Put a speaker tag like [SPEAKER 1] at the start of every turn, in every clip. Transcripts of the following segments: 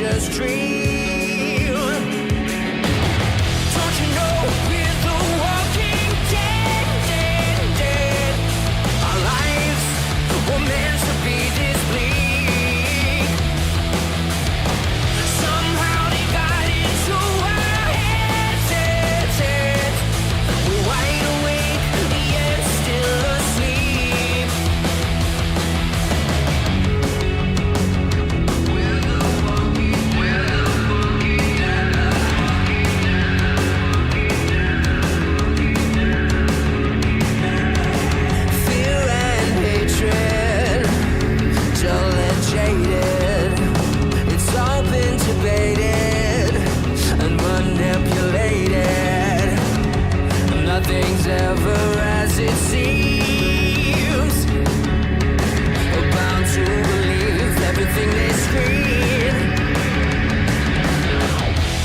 [SPEAKER 1] vicious dream. Don't you know we're the walking dead, dead, dead? Our lives were meant to be this bleak. Somehow they got into our heads, heads, heads. We're wide awake, yet still asleep. We're the walking dead. Fear and hatred, dull and jaded. It's all been debated and manipulated. Nothing's ever as it seems. We're bound to believe everything they scream.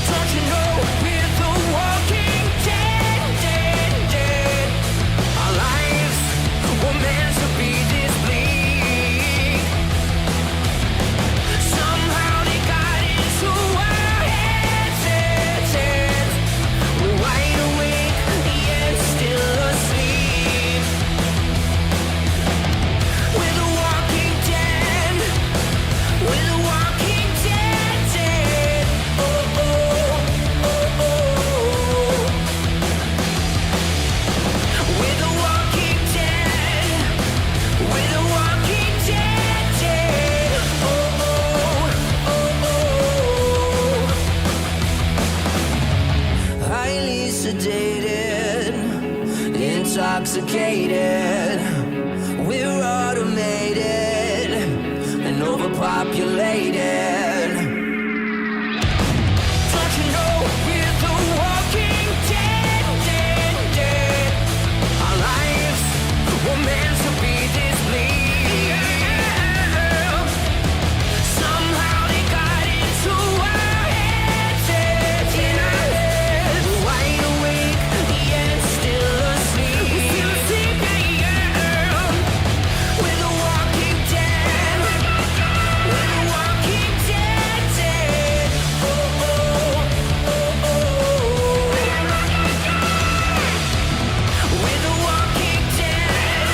[SPEAKER 1] Don't you know we're the walking dead, dead, dead? Our lives were meant to be this bleak. Somehow they got into our heads, heads, heads. We're wide awake, yet still asleep. We're the walking dead. We're the walking dead, dead. Oh, oh, oh, oh. We're the walking dead. We're the walking dead, dead. Oh, oh, oh, oh. Highly sedated, intoxicated. We're automated and overpopulated. Don't you know we're the walking dead, dead, dead? Our lives were meant to be this bleak. Somehow they got into our heads, heads, in our heads. We're wide awake, yet still asleep. We're the walking dead. We're the walking dead, dead. Oh, oh, oh, oh. We're the walking dead.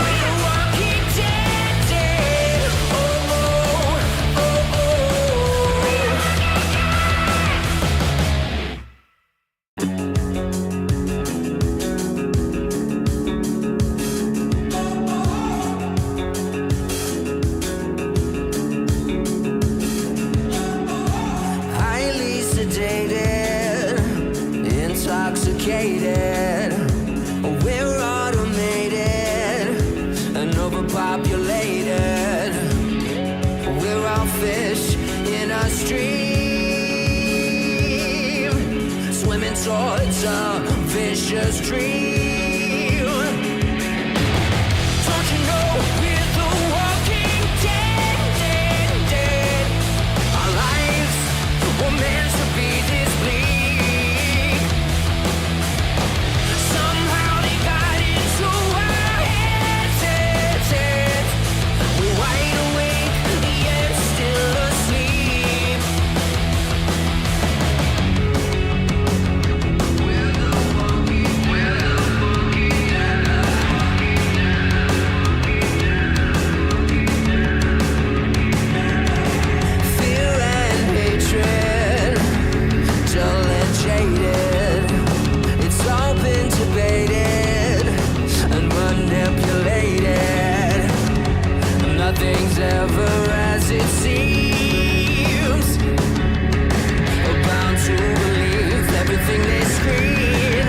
[SPEAKER 1] We're the walking dead, dead. Oh, oh, oh, oh. Highly sedated, intoxicated. We're automated and overpopulated. We're all fish in a stream, swimming towards a vicious dream. Don't you know we're the walking dead, dead, dead? Our lives were meant to be this bleak. Somehow they got into our heads, heads, heads. We're wide awake, yet still asleep. We're the walking fear and hatred, dull and jaded. It's all been debated and manipulated. Nothing's ever as it seems. We're bound to believe everything they scream.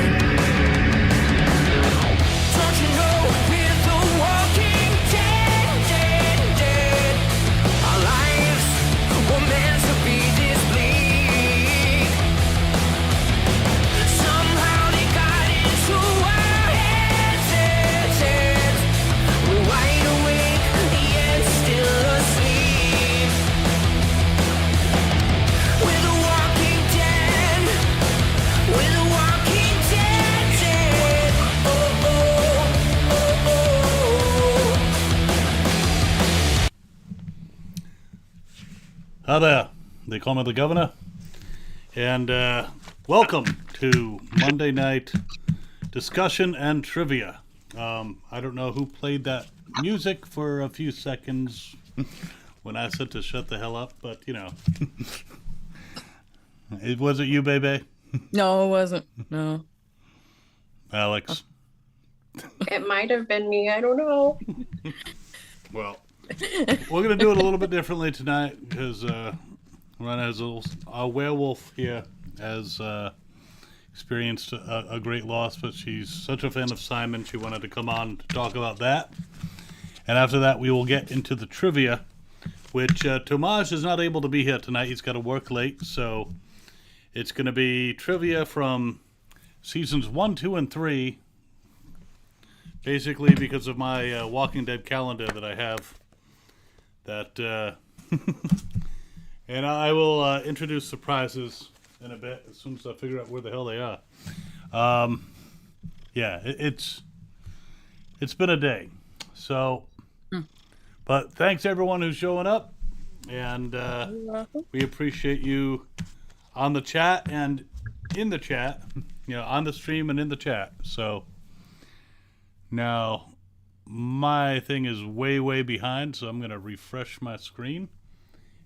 [SPEAKER 1] Don't you know we're the walking dead, dead, dead? Our lives were meant to be this bleak. Somehow they got into our heads, heads, heads. We're wide awake, yet still asleep. We're the walking dead. We're the walking dead, dead. Oh, oh, oh, oh.
[SPEAKER 2] Hi there. They call me the governor. And welcome to Monday Night Discussion and Trivia. I don't know who played that music for a few seconds when I said to shut the hell up, but you know. Was it you, baby?
[SPEAKER 3] No, it wasn't. No.
[SPEAKER 2] Alex?
[SPEAKER 4] It might have been me. I don't know.
[SPEAKER 2] Well, we're going to do it a little bit differently tonight because Ron has a werewolf here has experienced a great loss, but she's such a fan of Simon, she wanted to come on to talk about that. And after that, we will get into the trivia, which Tomas is not able to be here tonight. He's got to work late, so it's going to be trivia from seasons 1, 2, and 3, basically because of my Walking Dead calendar that I have. That and I will introduce the prizes in a bit as soon as I figure out where the hell they are. Yeah, it's been a day. So, but thanks everyone who's showing up, and we appreciate you on the chat and in the chat, you know, on the stream and in the chat. So now my thing is way behind, so I'm going to refresh my screen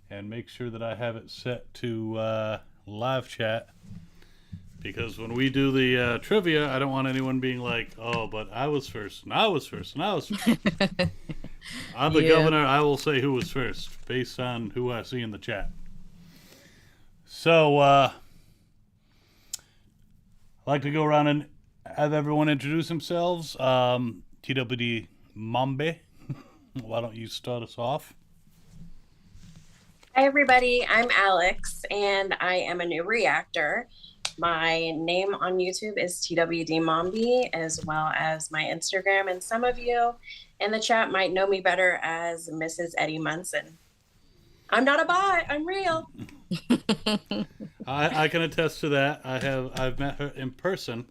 [SPEAKER 2] and make sure that I have it set to live chat, because when we do the trivia, I don't want anyone being like, oh, but I was first, and I was first, and I was first. I'm the governor. I will say who was first based on who I see in the chat. So I'd like to go around and have everyone introduce themselves. TWD Mambe, why don't you start us off?
[SPEAKER 4] Hi, everybody. I'm Alex, and I am a new reactor. My name on YouTube is TWD Mombi, as well as my Instagram. And some of you in the chat might know me better as Mrs. Eddie Munson. I'm not a bot. I'm real.
[SPEAKER 2] I can attest to that. I've met her in person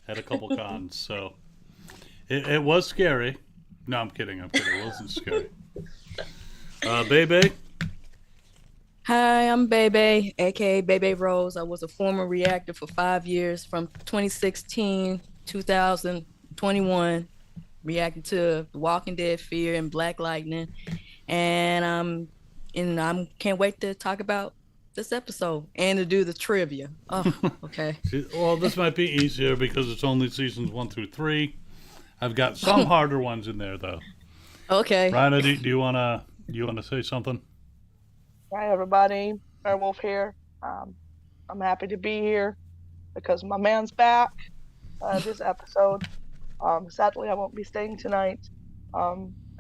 [SPEAKER 2] at a couple cons, so it was scary. No, I'm kidding. It wasn't scary. Bebe.
[SPEAKER 3] Hi, I'm Bebe, aka Bebe Rose. I was a former reactor for 5 years, from 2016, 2021, reacted to The Walking Dead, Fear, and Black Lightning, and I'm can't wait to talk about this episode and to do the trivia. Oh, okay.
[SPEAKER 2] Well, this might be easier because it's only seasons 1 through 3. I've got some harder ones in there though.
[SPEAKER 3] Okay.
[SPEAKER 2] Rhino, do you wanna say something?
[SPEAKER 5] Hi everybody, Werewolf here. I'm happy to be here because my man's back this episode. Sadly, I won't be staying tonight.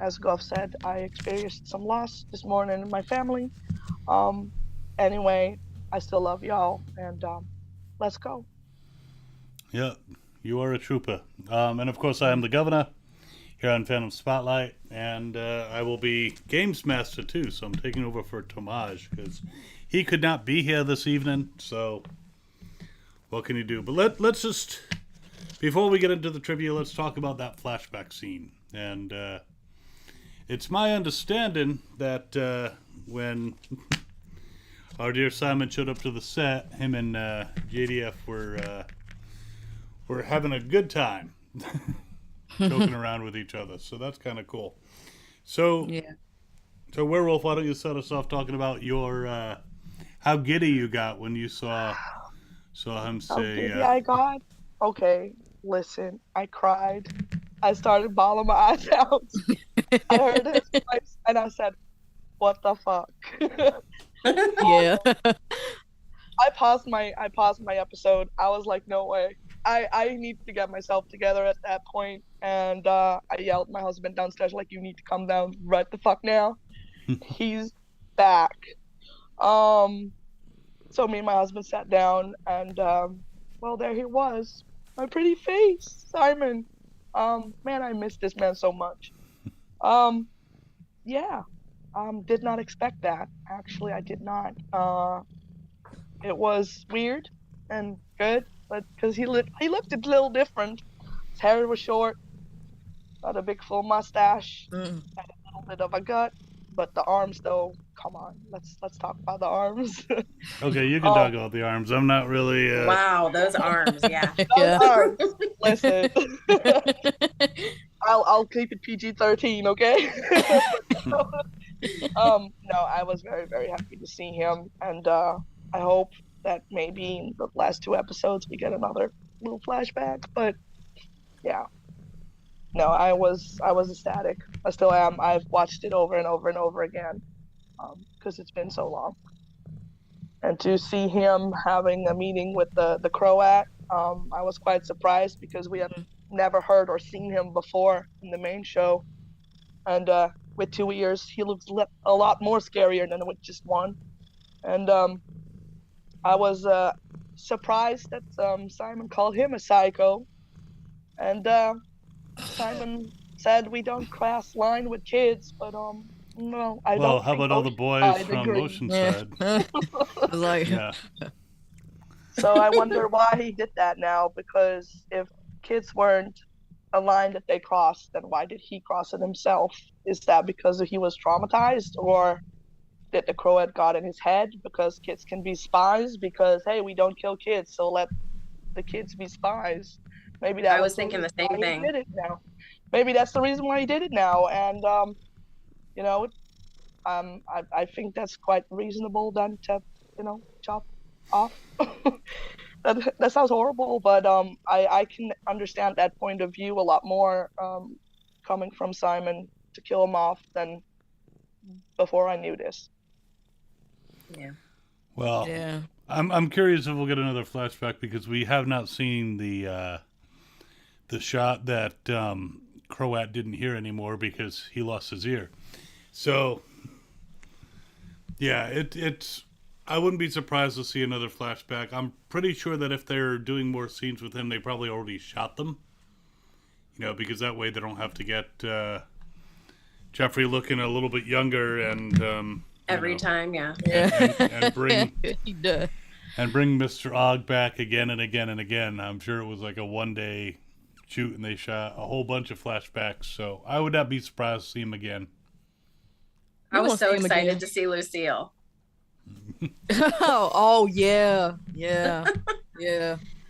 [SPEAKER 5] As Goff said, I experienced some loss this morning in my family. Anyway, I still love y'all, and let's go.
[SPEAKER 2] Yeah, you are a trooper. And of course, I am the governor here on Fandom Spotlight, and I will be Games Master too, so I'm taking over for Tomaj because he could not be here this evening, so what can you do? But let's just, before we get into the trivia, let's talk about that flashback scene. And it's my understanding that when our dear Simon showed up to the set, him and JDF were having a good time. Joking around with each other, so that's kind of cool. So,
[SPEAKER 3] Yeah.
[SPEAKER 2] So Werewolf, why don't you start us off talking about your how giddy you got when you saw him say?
[SPEAKER 5] Yeah, I got. Okay, listen, I cried. I started bawling my eyes out. I heard his voice, and I said, "What the fuck?"
[SPEAKER 3] Yeah.
[SPEAKER 5] I paused my episode. I was like, "No way." I need to get myself together at that point, and I yelled at my husband downstairs, like, you need to come down right the fuck now. He's back. So me and my husband sat down, and well, there he was, my pretty face, Simon. Man, I miss this man so much. Yeah, did not expect that. Actually, I did not. It was weird and good. But because he looked a little different. His hair was short, got a big full mustache, had a little bit of a gut, But the arms, though, come on, let's talk about the arms.
[SPEAKER 2] Okay, you can talk about the arms. I'm not really.
[SPEAKER 4] Wow, those arms, yeah.
[SPEAKER 3] Yeah.
[SPEAKER 5] Arms. Listen, I'll keep it PG-13, okay? No, I was very, very happy to see him, and I hope that maybe in the last 2 episodes we get another little flashback. But yeah, no, I was ecstatic. I still am. I've watched it over and over and over again because it's been so long. And to see him having a meeting with the Croat, I was quite surprised because we had never heard or seen him before in the main show. And with 2 ears, he looks a lot more scarier than with just one. And I was surprised that Simon called him a psycho. And Simon said we don't cross line with kids, but no, I don't.
[SPEAKER 2] Well, how
[SPEAKER 5] think
[SPEAKER 2] about all the boys
[SPEAKER 5] I'd
[SPEAKER 2] from
[SPEAKER 5] agree.
[SPEAKER 2] Oceanside?
[SPEAKER 3] Like,
[SPEAKER 2] Yeah.
[SPEAKER 5] So I wonder why he did that now, because if kids weren't a line that they crossed, then why did he cross it himself? Is that because he was traumatized, or did the Croat got in his head because kids can be spies? Because, hey, we don't kill kids, so let the kids be spies. Maybe that
[SPEAKER 4] I was
[SPEAKER 5] the
[SPEAKER 4] thinking the
[SPEAKER 5] reason
[SPEAKER 4] same
[SPEAKER 5] why
[SPEAKER 4] thing.
[SPEAKER 5] He did it now. Maybe that's the reason why he did it now. And, you know, I think that's quite reasonable then to, chop off. That sounds horrible, but I can understand that point of view a lot more coming from Simon to kill him off than before I knew this.
[SPEAKER 4] Yeah.
[SPEAKER 2] Well,
[SPEAKER 3] yeah.
[SPEAKER 2] I'm curious if we'll get another flashback because we have not seen the shot that Croat didn't hear anymore because he lost his ear. So, yeah, it's. I wouldn't be surprised to see another flashback. I'm pretty sure that if they're doing more scenes with him, they probably already shot them. Because that way they don't have to get Jeffrey looking a little bit younger and
[SPEAKER 4] Every time, yeah.
[SPEAKER 3] Yeah.
[SPEAKER 2] and bring
[SPEAKER 3] He does.
[SPEAKER 2] and bring Mr. Og back again and again and again. I'm sure it was like a one-day shoot and they shot a whole bunch of flashbacks. So I would not be surprised to see him again.
[SPEAKER 4] I was
[SPEAKER 3] won't
[SPEAKER 4] so
[SPEAKER 3] see him again.
[SPEAKER 4] excited to see Lucille.
[SPEAKER 3] Oh yeah.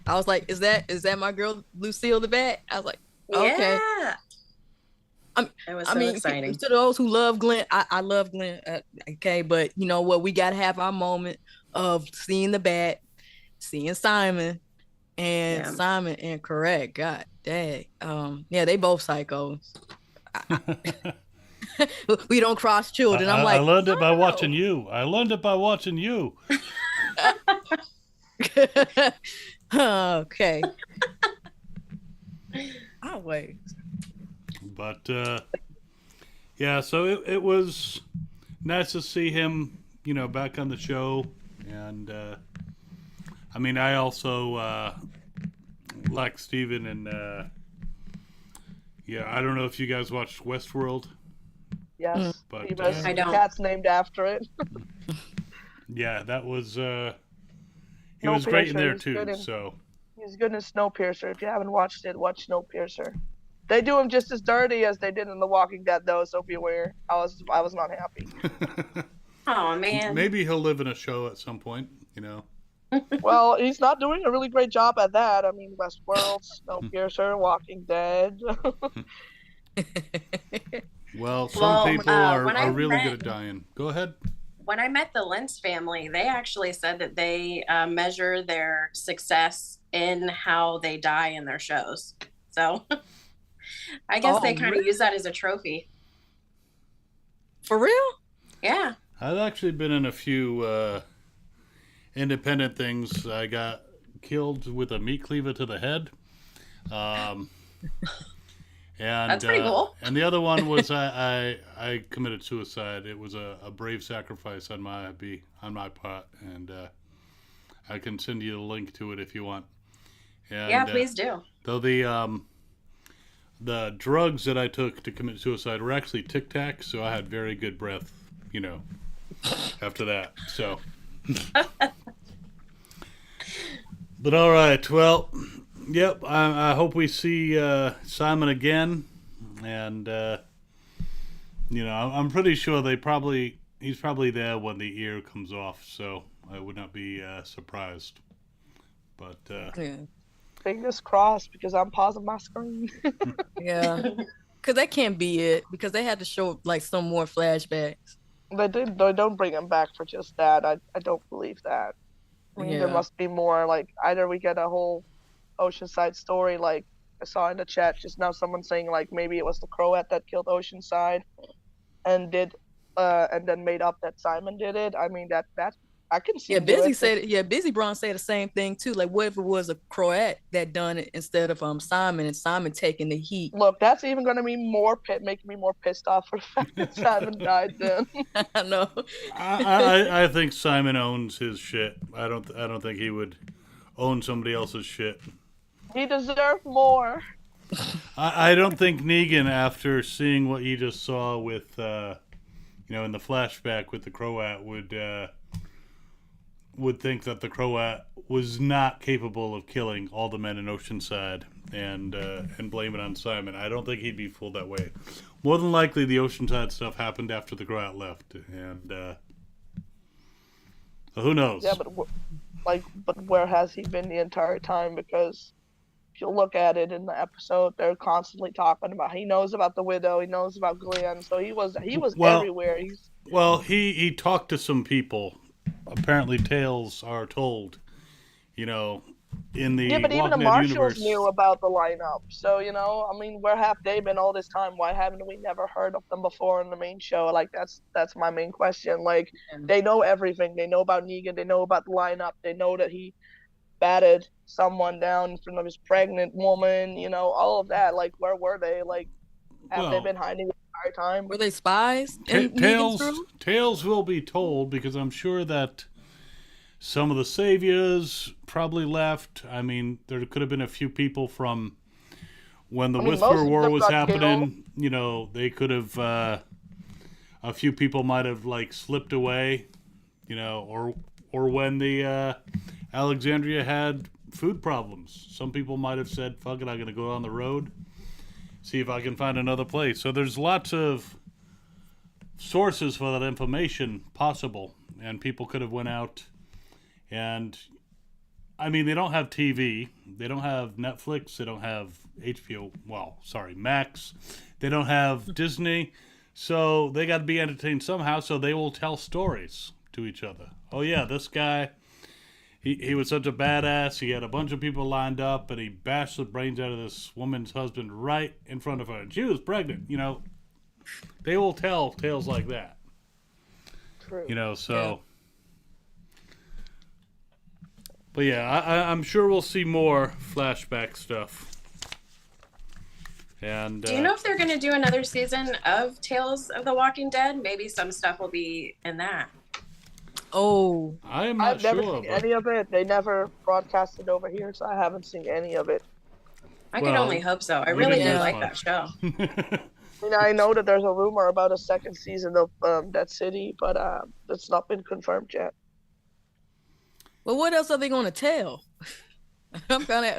[SPEAKER 3] I was like, is that my girl Lucille the Bat? I was like, okay.
[SPEAKER 4] Yeah. It was so
[SPEAKER 3] I mean,
[SPEAKER 4] exciting.
[SPEAKER 3] to those who love Glenn, I love Glenn. Okay, but you know what? We gotta have our moment of seeing the Bat, seeing Simon, and
[SPEAKER 4] Yeah.
[SPEAKER 3] Simon and correct. God dang. Yeah, they both psychos. We don't cross children. I'm like,
[SPEAKER 2] I learned it by watching you.
[SPEAKER 3] okay. I'll wait.
[SPEAKER 2] But yeah, so it was nice to see him, back on the show. And I mean, I also like Steven and yeah, I don't know if you guys watched Westworld.
[SPEAKER 5] Yes,
[SPEAKER 2] But,
[SPEAKER 5] he was,
[SPEAKER 4] I
[SPEAKER 5] the
[SPEAKER 4] don't.
[SPEAKER 5] cat's named after it.
[SPEAKER 2] Yeah, that was he was great in
[SPEAKER 5] Snowpiercer
[SPEAKER 2] there
[SPEAKER 5] was
[SPEAKER 2] too.
[SPEAKER 5] good in-
[SPEAKER 2] So
[SPEAKER 5] He's good in Snowpiercer. If you haven't watched it, watch Snowpiercer. They do him just as dirty as they did in The Walking Dead, though. So be aware. I was not happy.
[SPEAKER 4] Oh man.
[SPEAKER 2] maybe he'll live in a show at some point.
[SPEAKER 5] Well, he's not doing a really great job at that. I mean, Westworld, Snowpiercer, Walking Dead.
[SPEAKER 2] Well, some
[SPEAKER 4] Well,
[SPEAKER 2] people
[SPEAKER 4] when I
[SPEAKER 2] are really
[SPEAKER 4] met-
[SPEAKER 2] good at dying. Go ahead.
[SPEAKER 4] When I met the Lentz family, they actually said that they measure their success in how they die in their shows. So I guess
[SPEAKER 3] Oh,
[SPEAKER 4] they kind of
[SPEAKER 3] really?
[SPEAKER 4] use that as a trophy.
[SPEAKER 3] For real?
[SPEAKER 4] Yeah.
[SPEAKER 2] I've actually been in a few independent things. I got killed with a meat cleaver to the head. And
[SPEAKER 4] That's pretty cool.
[SPEAKER 2] And the other one was I committed suicide. It was a brave sacrifice on my part, and I can send you the link to it if you want. And,
[SPEAKER 4] Yeah, please do.
[SPEAKER 2] Though the drugs that I took to commit suicide were actually Tic Tacs, so I had very good breath, after that. So, but all right, well. Yep, I hope we see Simon again, and You know, I'm pretty sure he's probably there when the ear comes off, so I would not be surprised. But
[SPEAKER 3] Yeah.
[SPEAKER 5] Fingers crossed, because I'm pausing my screen.
[SPEAKER 3] Yeah. Because that can't be it, because they had to show like some more flashbacks.
[SPEAKER 5] They don't bring him back for just that. I don't believe that. I mean, there
[SPEAKER 3] Yeah.
[SPEAKER 5] must be more. Like, either we get a whole Oceanside story, like I saw in the chat just now, someone saying like maybe it was the Croat that killed Oceanside, and then made up that Simon did it. I mean, that I can see.
[SPEAKER 3] Yeah,
[SPEAKER 5] him do
[SPEAKER 3] Busy
[SPEAKER 5] it.
[SPEAKER 3] said Busy Braun said the same thing too. Like, what if it was a Croat that done it instead of Simon, and Simon taking the heat?
[SPEAKER 5] Look, that's even going to be making me more pissed off for the fact that Simon died then.
[SPEAKER 3] I know.
[SPEAKER 2] I think Simon owns his shit. I don't think he would own somebody else's shit.
[SPEAKER 5] He deserved more.
[SPEAKER 2] I don't think Negan, after seeing what he just saw with in the flashback with the Croat, would think that the Croat was not capable of killing all the men in Oceanside and blame it on Simon. I don't think he'd be fooled that way. More than likely, the Oceanside stuff happened after the Croat left, and so who knows?
[SPEAKER 5] Yeah, but where has he been the entire time? Because if you look at it in the episode, they're constantly talking about, he knows about the widow, he knows about Glenn, so he was everywhere.
[SPEAKER 2] He talked to some people. Apparently, tales are told, in the
[SPEAKER 5] Yeah, but even the
[SPEAKER 2] Walking Dead
[SPEAKER 5] Marshals
[SPEAKER 2] universe.
[SPEAKER 5] knew about the lineup. So, I mean, where have they been all this time? Why haven't we never heard of them before in the main show? Like, that's my main question. Like, they know everything. They know about Negan. They know about the lineup. They know that he batted someone down in front of his pregnant woman, all of that. Like, where were they? Like, have they been hiding the entire time?
[SPEAKER 3] Were they spies? in Negan's crew?
[SPEAKER 2] Tales will be told, because I'm sure that some of the saviors probably left. I mean, there could have been a few people from when the Whisper War was happening. They could have, a few people might have like slipped away, or when the Alexandria had food problems. Some people might have said, fuck it, I'm going to go on the road, see if I can find another place. So there's lots of sources for that information possible, and people could have went out. And I mean, they don't have TV, they don't have Netflix, they don't have Max, they don't have Disney, so they got to be entertained somehow. So they will tell stories to each other. Oh yeah, this guy, he was such a badass. He had a bunch of people lined up, and he bashed the brains out of this woman's husband right in front of her, and she was pregnant. They will tell tales like that.
[SPEAKER 5] True.
[SPEAKER 2] So.
[SPEAKER 3] Yeah.
[SPEAKER 2] But yeah, I'm sure we'll see more flashback stuff. And
[SPEAKER 4] do you know if they're going to do another season of Tales of the Walking Dead? Maybe some stuff will be in that.
[SPEAKER 3] Oh,
[SPEAKER 2] I am not
[SPEAKER 5] I've never
[SPEAKER 2] sure.
[SPEAKER 5] seen any of it. They never broadcasted over here, so I haven't seen any of it.
[SPEAKER 4] I could only hope so. I really do like that show.
[SPEAKER 5] I know that there's a rumor about a second season of Dead City, but it's not been confirmed yet.
[SPEAKER 3] well, what else are they going to tell? I'm kind of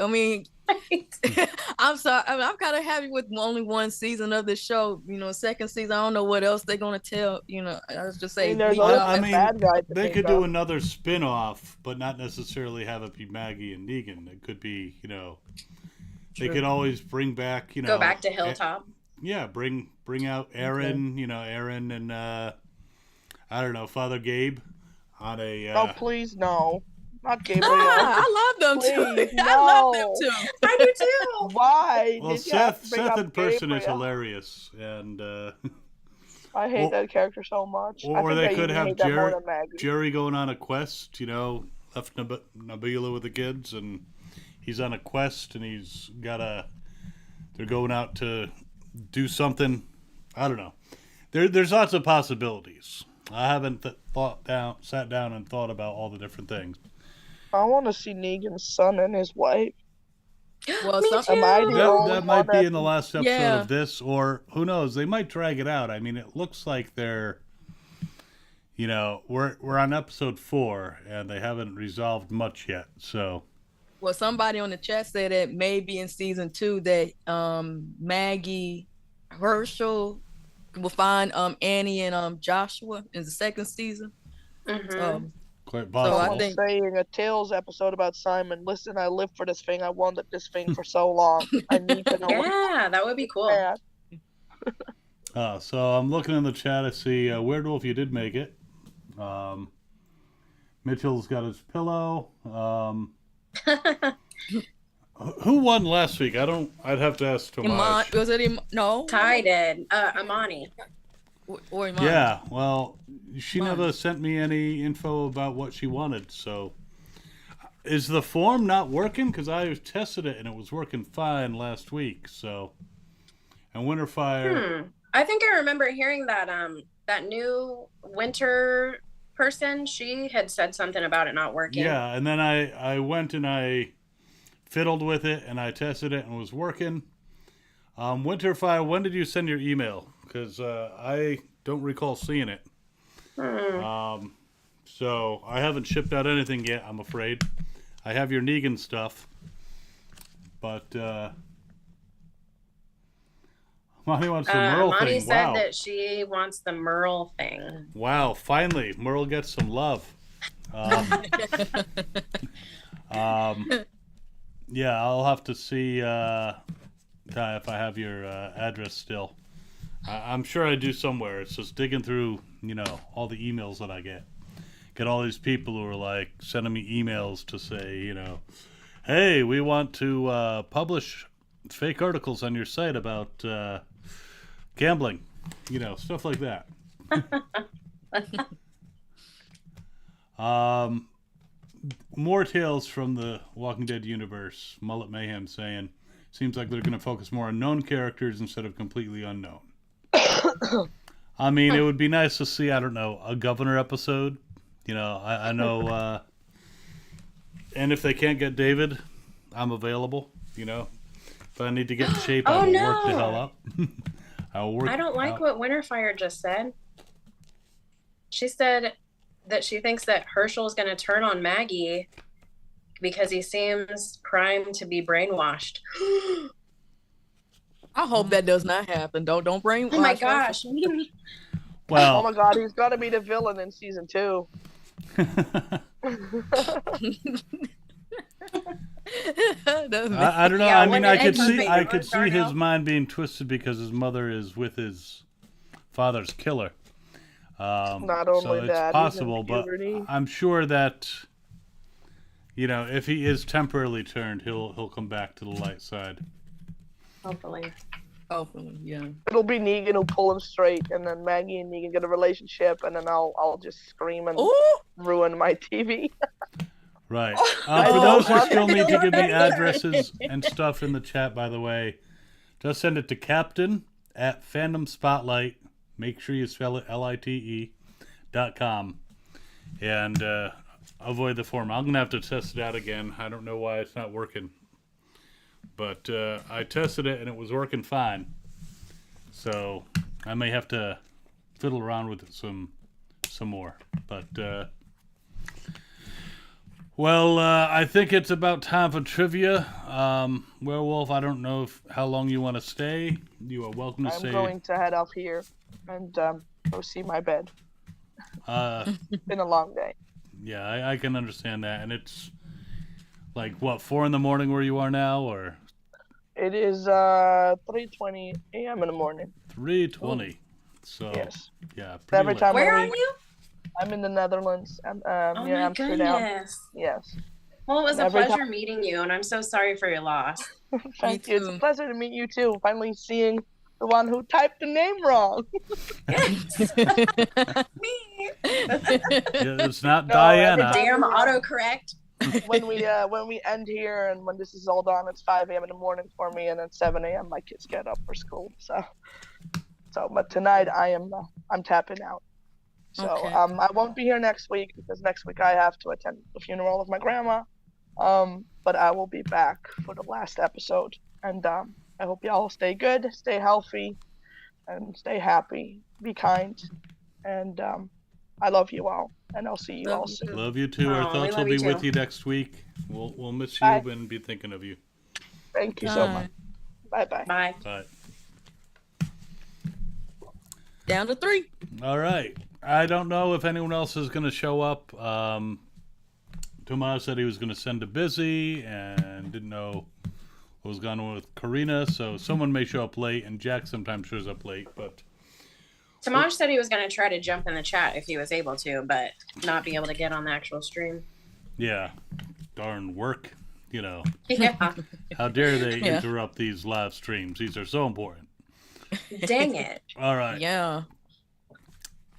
[SPEAKER 3] happy with only one season of the show. Second season, I don't know what else they're going to tell. I was just saying.
[SPEAKER 5] there's bad guys to
[SPEAKER 2] they
[SPEAKER 5] think
[SPEAKER 2] could do
[SPEAKER 5] of.
[SPEAKER 2] another spin-off, but not necessarily have it be Maggie and Negan. It could be, they could always bring back,
[SPEAKER 4] Go back to Hilltop.
[SPEAKER 2] Yeah, bring out Aaron, Aaron and I don't know, Father Gabe on a.
[SPEAKER 5] Oh please no, not Gabriel.
[SPEAKER 3] I love them too.
[SPEAKER 5] Please,
[SPEAKER 3] I love them too.
[SPEAKER 4] I do too.
[SPEAKER 5] Why?
[SPEAKER 2] Well,
[SPEAKER 5] did you have
[SPEAKER 2] Seth
[SPEAKER 5] to bring up
[SPEAKER 2] in person is
[SPEAKER 5] Gabriel?
[SPEAKER 2] hilarious, and
[SPEAKER 5] I hate that character so much. I
[SPEAKER 2] or
[SPEAKER 5] think
[SPEAKER 2] they
[SPEAKER 5] I
[SPEAKER 2] could
[SPEAKER 5] even
[SPEAKER 2] have
[SPEAKER 5] hate that more than Maggie.
[SPEAKER 2] Jerry going on a quest. Left Nabila with the kids, and he's on a quest, and they're going out to do something. I don't know. There's lots of possibilities. I haven't sat down and thought about all the different things.
[SPEAKER 5] I want to see Negan's son and his wife.
[SPEAKER 3] Well,
[SPEAKER 4] Me
[SPEAKER 3] some,
[SPEAKER 4] too.
[SPEAKER 5] Am I the only
[SPEAKER 2] That might
[SPEAKER 5] one
[SPEAKER 2] be
[SPEAKER 5] that-
[SPEAKER 2] in the last episode
[SPEAKER 3] Yeah.
[SPEAKER 2] of this, or who knows? They might drag it out. I mean, it looks like they're, we're on episode 4, and they haven't resolved much yet. So,
[SPEAKER 3] well, somebody on the chat said that maybe in season 2 that Maggie, Herschel, we'll find Annie and Joshua in the second season.
[SPEAKER 4] Mhm.
[SPEAKER 2] Quite
[SPEAKER 3] I
[SPEAKER 2] possible.
[SPEAKER 5] Someone
[SPEAKER 3] think-
[SPEAKER 5] saying a Tales episode about Simon. Listen, I live for this thing. I wanted this thing for so long. I need to know what
[SPEAKER 4] Yeah, that would be cool.
[SPEAKER 5] bad.
[SPEAKER 2] So I'm looking in the chat. I see Werewolf, you did make it. Mitchell's got his pillow. Who won last week? I'd have to ask Tomas.
[SPEAKER 3] Was it no?
[SPEAKER 4] Ty did. Amani.
[SPEAKER 3] Or Iman?
[SPEAKER 2] Yeah, well, she
[SPEAKER 3] Mine.
[SPEAKER 2] never sent me any info about what she wanted, so. Is the form not working? Because I tested it and it was working fine last week, so. And Winterfire.
[SPEAKER 4] I think I remember hearing that that new winter person, she had said something about it not working.
[SPEAKER 2] Yeah, and then I went and I fiddled with it and I tested it and it was working. Winterfire, when did you send your email? Because I don't recall seeing it. So I haven't shipped out anything yet, I'm afraid. I have your Negan stuff. But Monty wants the Merle
[SPEAKER 4] Monty
[SPEAKER 2] thing.
[SPEAKER 4] said
[SPEAKER 2] Wow.
[SPEAKER 4] that she wants the Merle thing.
[SPEAKER 2] Wow, finally, Merle gets some love. Yeah, I'll have to see Ty, if I have your address still. I'm sure I do somewhere. It's just digging through, all the emails that I get. Get all these people who are like sending me emails to say, hey, we want to publish fake articles on your site about gambling, stuff like that. More tales from the Walking Dead universe. Mullet Mayhem saying, seems like they're going to focus more on known characters instead of completely unknown. I mean, it would be nice to see, I don't know, a Governor episode. I know, and if they can't get David, I'm available, If I need to get in shape, I will work the hell up. I will work.
[SPEAKER 4] I don't like what Winterfire just said. She said that she thinks that Herschel's going to turn on Maggie because he seems primed to be brainwashed.
[SPEAKER 3] I hope that does not happen. Don't brainwash.
[SPEAKER 4] Oh my gosh.
[SPEAKER 2] Well,
[SPEAKER 5] Oh my god, he's got to be the villain in season 2.
[SPEAKER 2] I don't know.
[SPEAKER 4] Yeah,
[SPEAKER 2] I mean,
[SPEAKER 4] when
[SPEAKER 2] I
[SPEAKER 4] did
[SPEAKER 2] could
[SPEAKER 4] Eggman
[SPEAKER 2] see,
[SPEAKER 4] make
[SPEAKER 2] I
[SPEAKER 4] it?
[SPEAKER 2] could see
[SPEAKER 4] Darnell?
[SPEAKER 2] his mind being twisted because his mother is with his father's killer.
[SPEAKER 5] Not
[SPEAKER 2] so
[SPEAKER 5] only
[SPEAKER 2] it's
[SPEAKER 5] that, he's in
[SPEAKER 2] possible, but
[SPEAKER 5] puberty.
[SPEAKER 2] I'm sure that if he is temporarily turned, he'll come back to the light side.
[SPEAKER 4] Hopefully.
[SPEAKER 3] Hopefully, yeah.
[SPEAKER 5] It'll be Negan who'll pull him straight, and then Maggie and Negan get a relationship, and then I'll just scream and
[SPEAKER 3] Ooh!
[SPEAKER 5] ruin my TV.
[SPEAKER 2] Right. For those who still need to give me addresses and stuff in the chat, by the way, just send it to captain@Fandom Spotlite. Make sure you spell it LITE.com. And avoid the form. I'm going to have to test it out again. I don't know why it's not working. But I tested it and it was working fine. So I may have to fiddle around with it some more. But I think it's about time for trivia. Werewolf, I don't know how long you want to stay. You are welcome to
[SPEAKER 5] I'm
[SPEAKER 2] stay.
[SPEAKER 5] going to head up here and go see my bed. It's been a long day.
[SPEAKER 2] Yeah, I can understand that. And it's like, what, 4 in the morning where you are now? Or
[SPEAKER 5] It is 3:20 a.m. in the morning.
[SPEAKER 2] 3:20. So,
[SPEAKER 5] Yes.
[SPEAKER 2] yeah. pretty
[SPEAKER 5] Every
[SPEAKER 2] late.
[SPEAKER 5] time
[SPEAKER 4] Where
[SPEAKER 5] I
[SPEAKER 4] are
[SPEAKER 5] leave,
[SPEAKER 4] you?
[SPEAKER 5] I'm in the Netherlands.
[SPEAKER 4] Oh
[SPEAKER 5] Near
[SPEAKER 4] my
[SPEAKER 5] Amsterdam.
[SPEAKER 4] goodness.
[SPEAKER 5] Yes.
[SPEAKER 4] Well, it was a
[SPEAKER 5] Every
[SPEAKER 4] pleasure meeting you, and I'm so sorry for your loss.
[SPEAKER 5] Thank you. It's a
[SPEAKER 3] too.
[SPEAKER 5] pleasure to meet you too. Finally seeing the one who typed the name wrong.
[SPEAKER 4] Me.
[SPEAKER 2] Yeah, it's not
[SPEAKER 5] No,
[SPEAKER 2] Diana.
[SPEAKER 4] Damn autocorrect.
[SPEAKER 5] when we end here and when this is all done, it's 5 a.m. in the morning for me, and at 7 a.m. my kids get up for school. But tonight I'm tapping out. So
[SPEAKER 3] Okay.
[SPEAKER 5] I won't be here next week because next week I have to attend the funeral of my grandma. But I will be back for the last episode, and I hope y'all stay good, stay healthy, and stay happy. Be kind, and I love you all, and I'll see you all soon.
[SPEAKER 2] Love you too. Our
[SPEAKER 4] Aw, we
[SPEAKER 2] thoughts will
[SPEAKER 4] love
[SPEAKER 2] be
[SPEAKER 4] you
[SPEAKER 2] with
[SPEAKER 4] too.
[SPEAKER 2] you next week. We'll miss you
[SPEAKER 5] Bye.
[SPEAKER 2] and be thinking of you.
[SPEAKER 5] Thank you so
[SPEAKER 3] Bye.
[SPEAKER 5] much. Bye bye.
[SPEAKER 4] Bye.
[SPEAKER 2] Bye.
[SPEAKER 3] Down to 3.
[SPEAKER 2] All right. I don't know if anyone else is going to show up. Tomas said he was going to send to busy and didn't know what was going on with Karina, so someone may show up late, and Jack sometimes shows up late, but...
[SPEAKER 4] Tamaj said he was going to try to jump in the chat if he was able to, but not be able to get on the actual stream.
[SPEAKER 2] Yeah. Darn work,
[SPEAKER 4] Yeah.
[SPEAKER 2] How dare they interrupt these live streams? These are so important.
[SPEAKER 4] Dang it.
[SPEAKER 2] All right.
[SPEAKER 3] Yeah.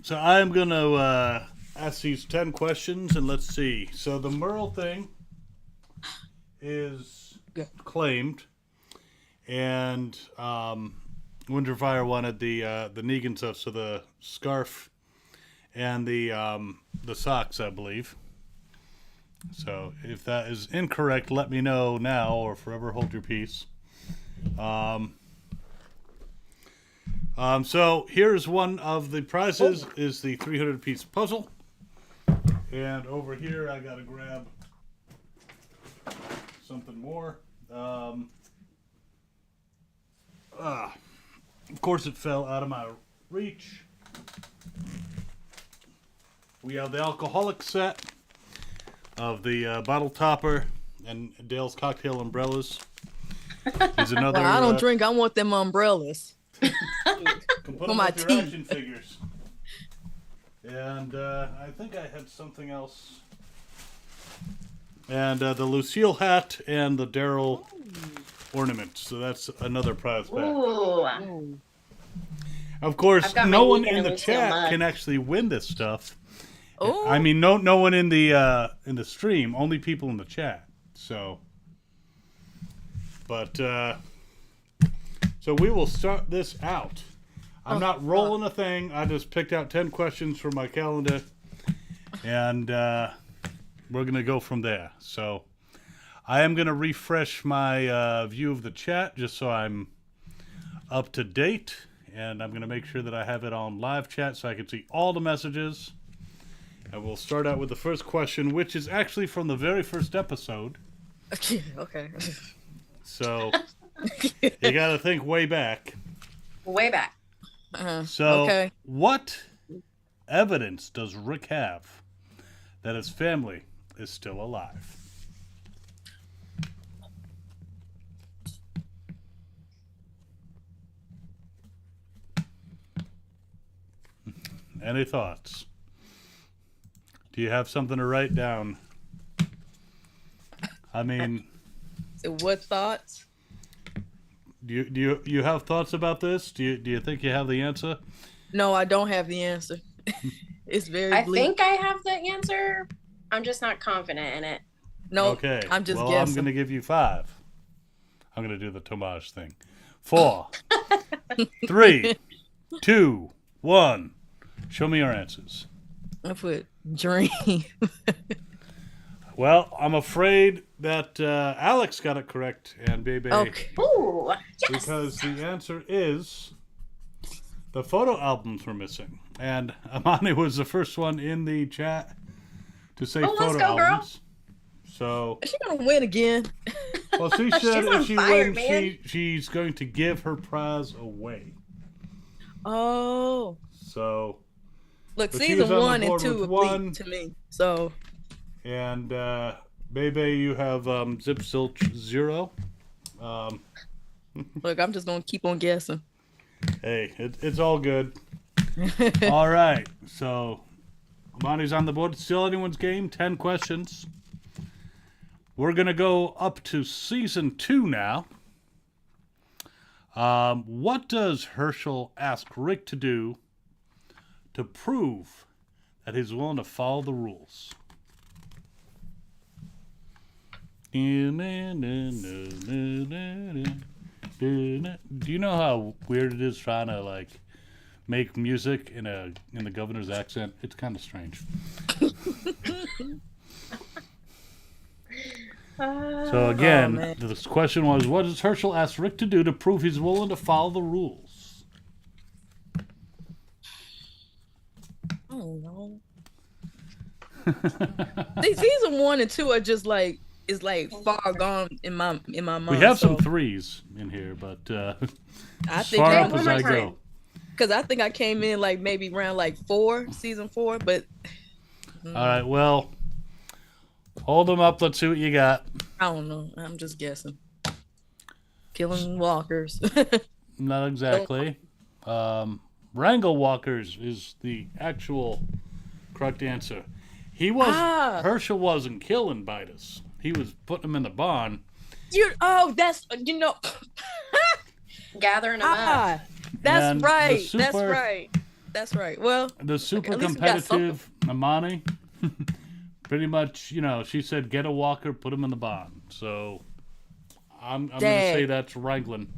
[SPEAKER 2] So I'm going to ask these 10 questions, and let's see. So the Merle thing is claimed, and Winterfire wanted the Negan stuff, so the scarf and the socks, I believe. So if that is incorrect, let me know now or forever hold your peace. So here's one of the prizes is the 300-piece puzzle. And over here I got to grab something more. Of course it fell out of my reach. We have the alcoholic set of the bottle topper and Dale's cocktail umbrellas. Is another.
[SPEAKER 3] Well, I don't drink. I want them umbrellas.
[SPEAKER 2] Can put
[SPEAKER 3] For
[SPEAKER 2] them
[SPEAKER 3] my
[SPEAKER 2] with your
[SPEAKER 3] tea.
[SPEAKER 2] action figures. And I think I had something else. And the Lucille hat and the Daryl ornament. So that's another prize pack.
[SPEAKER 4] Ooh.
[SPEAKER 2] Of course,
[SPEAKER 4] I've got
[SPEAKER 2] no
[SPEAKER 4] my
[SPEAKER 2] one
[SPEAKER 4] Negan
[SPEAKER 2] in
[SPEAKER 4] and
[SPEAKER 2] the
[SPEAKER 4] Lucille
[SPEAKER 2] chat
[SPEAKER 4] mug.
[SPEAKER 2] can actually win this stuff.
[SPEAKER 3] Oh.
[SPEAKER 2] I mean, no one in the stream. Only people in the chat. So, but so we will start this out. I'm not rolling a thing. I just picked out 10 questions from my calendar, and we're gonna go from there. So, I am gonna refresh my view of the chat just so I'm up to date, and I'm gonna make sure that I have it on live chat so I can see all the messages. And we'll start out with the first question, which is actually from the very first episode.
[SPEAKER 3] Okay.
[SPEAKER 2] So you got to think way back.
[SPEAKER 4] Way back.
[SPEAKER 2] So
[SPEAKER 3] Okay.
[SPEAKER 2] what evidence does Rick have that his family is still alive? Any thoughts? Do you have something to write down? I mean,
[SPEAKER 3] So what thoughts?
[SPEAKER 2] do you have thoughts about this? Do you think you have the answer?
[SPEAKER 3] No, I don't have the answer. It's very
[SPEAKER 4] I
[SPEAKER 3] bleak.
[SPEAKER 4] think I have the answer. I'm just not confident in it.
[SPEAKER 3] No,
[SPEAKER 2] Okay.
[SPEAKER 3] I'm just
[SPEAKER 2] well,
[SPEAKER 3] guessing.
[SPEAKER 2] I'm going to give you 5. I'm going to do the Tomas thing. 4, 3, 2, 1. Show me your answers.
[SPEAKER 3] I put dream.
[SPEAKER 2] Well, I'm afraid that Alex got it correct, and Bebe,
[SPEAKER 3] Okay.
[SPEAKER 4] Ooh, yes.
[SPEAKER 2] because the answer is the photo albums were missing. And Amani was the first one in the chat to say
[SPEAKER 4] Oh, let's
[SPEAKER 2] photo
[SPEAKER 4] go, girl.
[SPEAKER 2] albums. So,
[SPEAKER 3] Is she gonna win again?
[SPEAKER 2] well, she said
[SPEAKER 4] on
[SPEAKER 2] if she
[SPEAKER 4] fire,
[SPEAKER 2] wins,
[SPEAKER 4] man.
[SPEAKER 2] she's going to give her prize away.
[SPEAKER 3] Oh,
[SPEAKER 2] So,
[SPEAKER 3] look,
[SPEAKER 2] But she was
[SPEAKER 3] season
[SPEAKER 2] on the
[SPEAKER 3] 1 and
[SPEAKER 2] board
[SPEAKER 3] 2
[SPEAKER 2] with
[SPEAKER 3] are bleak
[SPEAKER 2] one.
[SPEAKER 3] to me. So
[SPEAKER 2] and Bebe, you have Zip Zilch 0.
[SPEAKER 3] look, I'm just gonna keep on guessing.
[SPEAKER 2] Hey, it's all good. All right, so Monty's on the board. It's still anyone's game. 10 questions. We're gonna go up to season 2 now. What does Herschel ask Rick to do to prove that he's willing to follow the rules? Do you know how weird it is trying to make music in the governor's accent? It's kind of strange. So again,
[SPEAKER 3] man.
[SPEAKER 2] the question was, what does Herschel ask Rick to do to prove he's willing to follow the rules?
[SPEAKER 3] I don't know. Season 1 and 2 are just it's far gone in my mind.
[SPEAKER 2] We have some
[SPEAKER 3] so
[SPEAKER 2] 3s in here, but
[SPEAKER 3] I
[SPEAKER 2] as
[SPEAKER 3] think
[SPEAKER 2] far
[SPEAKER 3] they
[SPEAKER 2] up
[SPEAKER 4] one
[SPEAKER 2] as
[SPEAKER 4] more
[SPEAKER 2] I
[SPEAKER 4] time.
[SPEAKER 2] go.
[SPEAKER 3] because I think I came in like maybe around like season 4, but
[SPEAKER 2] All right, well, hold them up. Let's see what you got.
[SPEAKER 3] I don't know. I'm just guessing. Killing walkers.
[SPEAKER 2] Not exactly. Wrangle walkers is the actual correct answer. He was Herschel wasn't killing Vitus. He was putting him in the barn.
[SPEAKER 3] That's
[SPEAKER 4] Gathering them up.
[SPEAKER 3] That's
[SPEAKER 2] And
[SPEAKER 3] right.
[SPEAKER 2] the super-
[SPEAKER 3] That's right. Well,
[SPEAKER 2] The super
[SPEAKER 3] at least we got
[SPEAKER 2] competitive Amani, pretty much, she said get a walker, put him in the barn. So I'm going to say that's wrangling.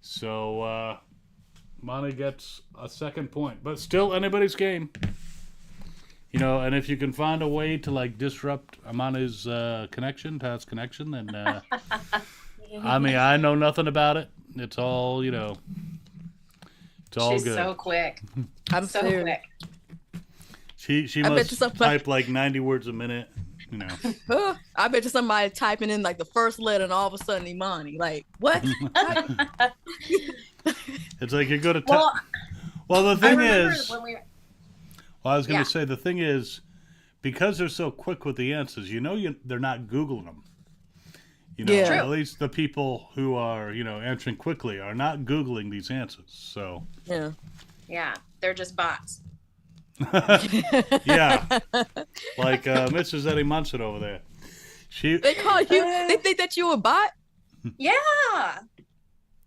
[SPEAKER 2] So Amani gets a second point, but still anybody's game. And if you can find a way to like disrupt Amani's connection, Tad's connection, then I mean, I know nothing about it. It's all, it's all
[SPEAKER 4] She's
[SPEAKER 2] good.
[SPEAKER 4] so quick.
[SPEAKER 3] I'm
[SPEAKER 4] So
[SPEAKER 3] serious.
[SPEAKER 4] quick.
[SPEAKER 2] She
[SPEAKER 3] I bet
[SPEAKER 2] must
[SPEAKER 3] you something-
[SPEAKER 2] type like 90 words a minute,
[SPEAKER 3] I bet you somebody typing in like the first letter and all of a sudden Imani. Like, what?
[SPEAKER 2] It's like you're good at
[SPEAKER 4] Well,
[SPEAKER 2] the
[SPEAKER 4] I
[SPEAKER 2] thing
[SPEAKER 4] remember
[SPEAKER 2] is,
[SPEAKER 4] when we
[SPEAKER 2] I was going
[SPEAKER 4] Yeah.
[SPEAKER 2] to say, the thing is, because they're so quick with the answers, they're not Googling them.
[SPEAKER 3] Yeah. True.
[SPEAKER 2] At least the people who are, answering quickly are not Googling these answers. So,
[SPEAKER 3] Yeah.
[SPEAKER 4] they're just bots.
[SPEAKER 2] yeah. Like Mrs. Eddie Munson over there.
[SPEAKER 3] They call you, they think that you a bot?
[SPEAKER 4] Yeah.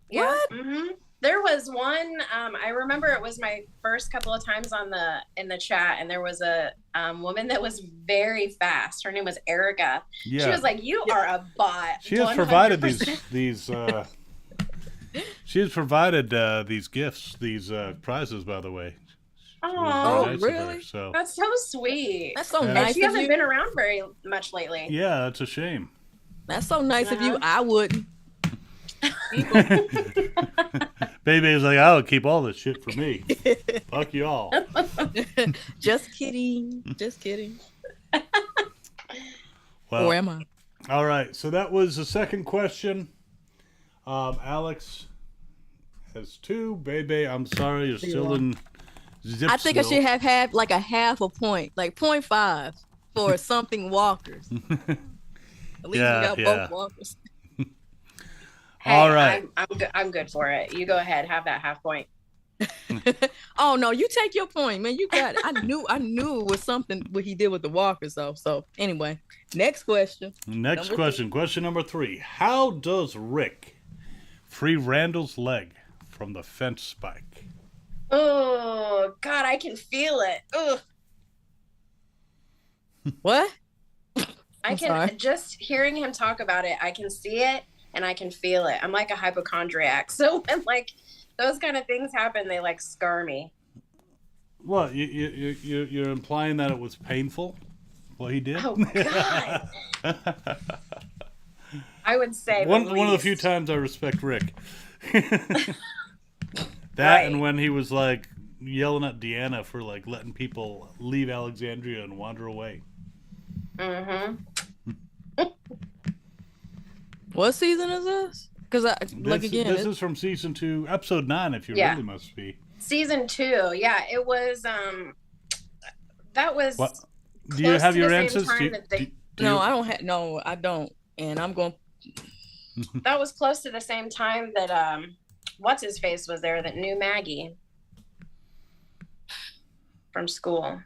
[SPEAKER 3] What?
[SPEAKER 4] Mm-hmm. There was one. I remember it was my first couple of times in the chat, and there was a woman that was very fast. Her name was Erica.
[SPEAKER 2] Yeah.
[SPEAKER 4] She was like, "You are a bot."
[SPEAKER 2] She has provided
[SPEAKER 4] 100%.
[SPEAKER 2] these she has provided these gifts, these prizes, by the way.
[SPEAKER 4] Oh,
[SPEAKER 2] Very nice of her,
[SPEAKER 3] really?
[SPEAKER 2] so.
[SPEAKER 4] that's so sweet.
[SPEAKER 3] That's so
[SPEAKER 2] Yeah.
[SPEAKER 3] nice
[SPEAKER 4] She
[SPEAKER 3] of
[SPEAKER 4] hasn't
[SPEAKER 3] you.
[SPEAKER 4] been around very much lately.
[SPEAKER 2] Yeah, that's a shame.
[SPEAKER 3] That's so nice of you.
[SPEAKER 4] Uh-huh.
[SPEAKER 3] I wouldn't.
[SPEAKER 2] Baby's like, I would keep all this shit for me. Fuck y'all.
[SPEAKER 3] Just kidding. Just kidding.
[SPEAKER 2] Well,
[SPEAKER 3] Or am I?
[SPEAKER 2] all right, so that was the second question. Alex has 2. Bebe, I'm sorry, you're still in zip.
[SPEAKER 3] I think I should have had like a half a point, like 0.5 for something walkers. At least
[SPEAKER 2] Yeah,
[SPEAKER 3] we got
[SPEAKER 2] yeah.
[SPEAKER 3] both walkers.
[SPEAKER 4] Hey,
[SPEAKER 2] All right.
[SPEAKER 4] I'm good for it. You go ahead, have that half point.
[SPEAKER 3] Oh no, you take your point, man. You got it. I knew it was something what he did with the walkers though. So anyway, next question.
[SPEAKER 2] Next
[SPEAKER 3] Number
[SPEAKER 2] question. Question number 3. How does Rick free Randall's leg from the fence spike?
[SPEAKER 4] Oh God, I can feel it. Ugh.
[SPEAKER 3] What?
[SPEAKER 4] I can
[SPEAKER 3] sorry.
[SPEAKER 4] just hearing him talk about it. I can see it and I can feel it. I'm like a hypochondriac, so when like those kind of things happen, they like scar me.
[SPEAKER 2] What, you're implying that it was painful, what he did?
[SPEAKER 4] Oh God. I would say
[SPEAKER 2] one of the few times I respect Rick. That
[SPEAKER 4] Right.
[SPEAKER 2] and when he was like yelling at Deanna for like letting people leave Alexandria and wander away.
[SPEAKER 4] Mm-hmm.
[SPEAKER 3] What season is this? Because
[SPEAKER 2] This is from season 2, episode 9. If you
[SPEAKER 4] Yeah.
[SPEAKER 2] really must be.
[SPEAKER 4] Season 2, yeah, it was. That was.
[SPEAKER 2] What? Do
[SPEAKER 4] close
[SPEAKER 2] you have
[SPEAKER 4] to
[SPEAKER 2] your
[SPEAKER 4] the same
[SPEAKER 2] answers?
[SPEAKER 4] time
[SPEAKER 2] Do,
[SPEAKER 4] that they-
[SPEAKER 2] do- do
[SPEAKER 3] no,
[SPEAKER 2] you-
[SPEAKER 3] I don't have. No, I don't. And I'm going.
[SPEAKER 4] That was close to the same time that what's his face was there that knew Maggie from school.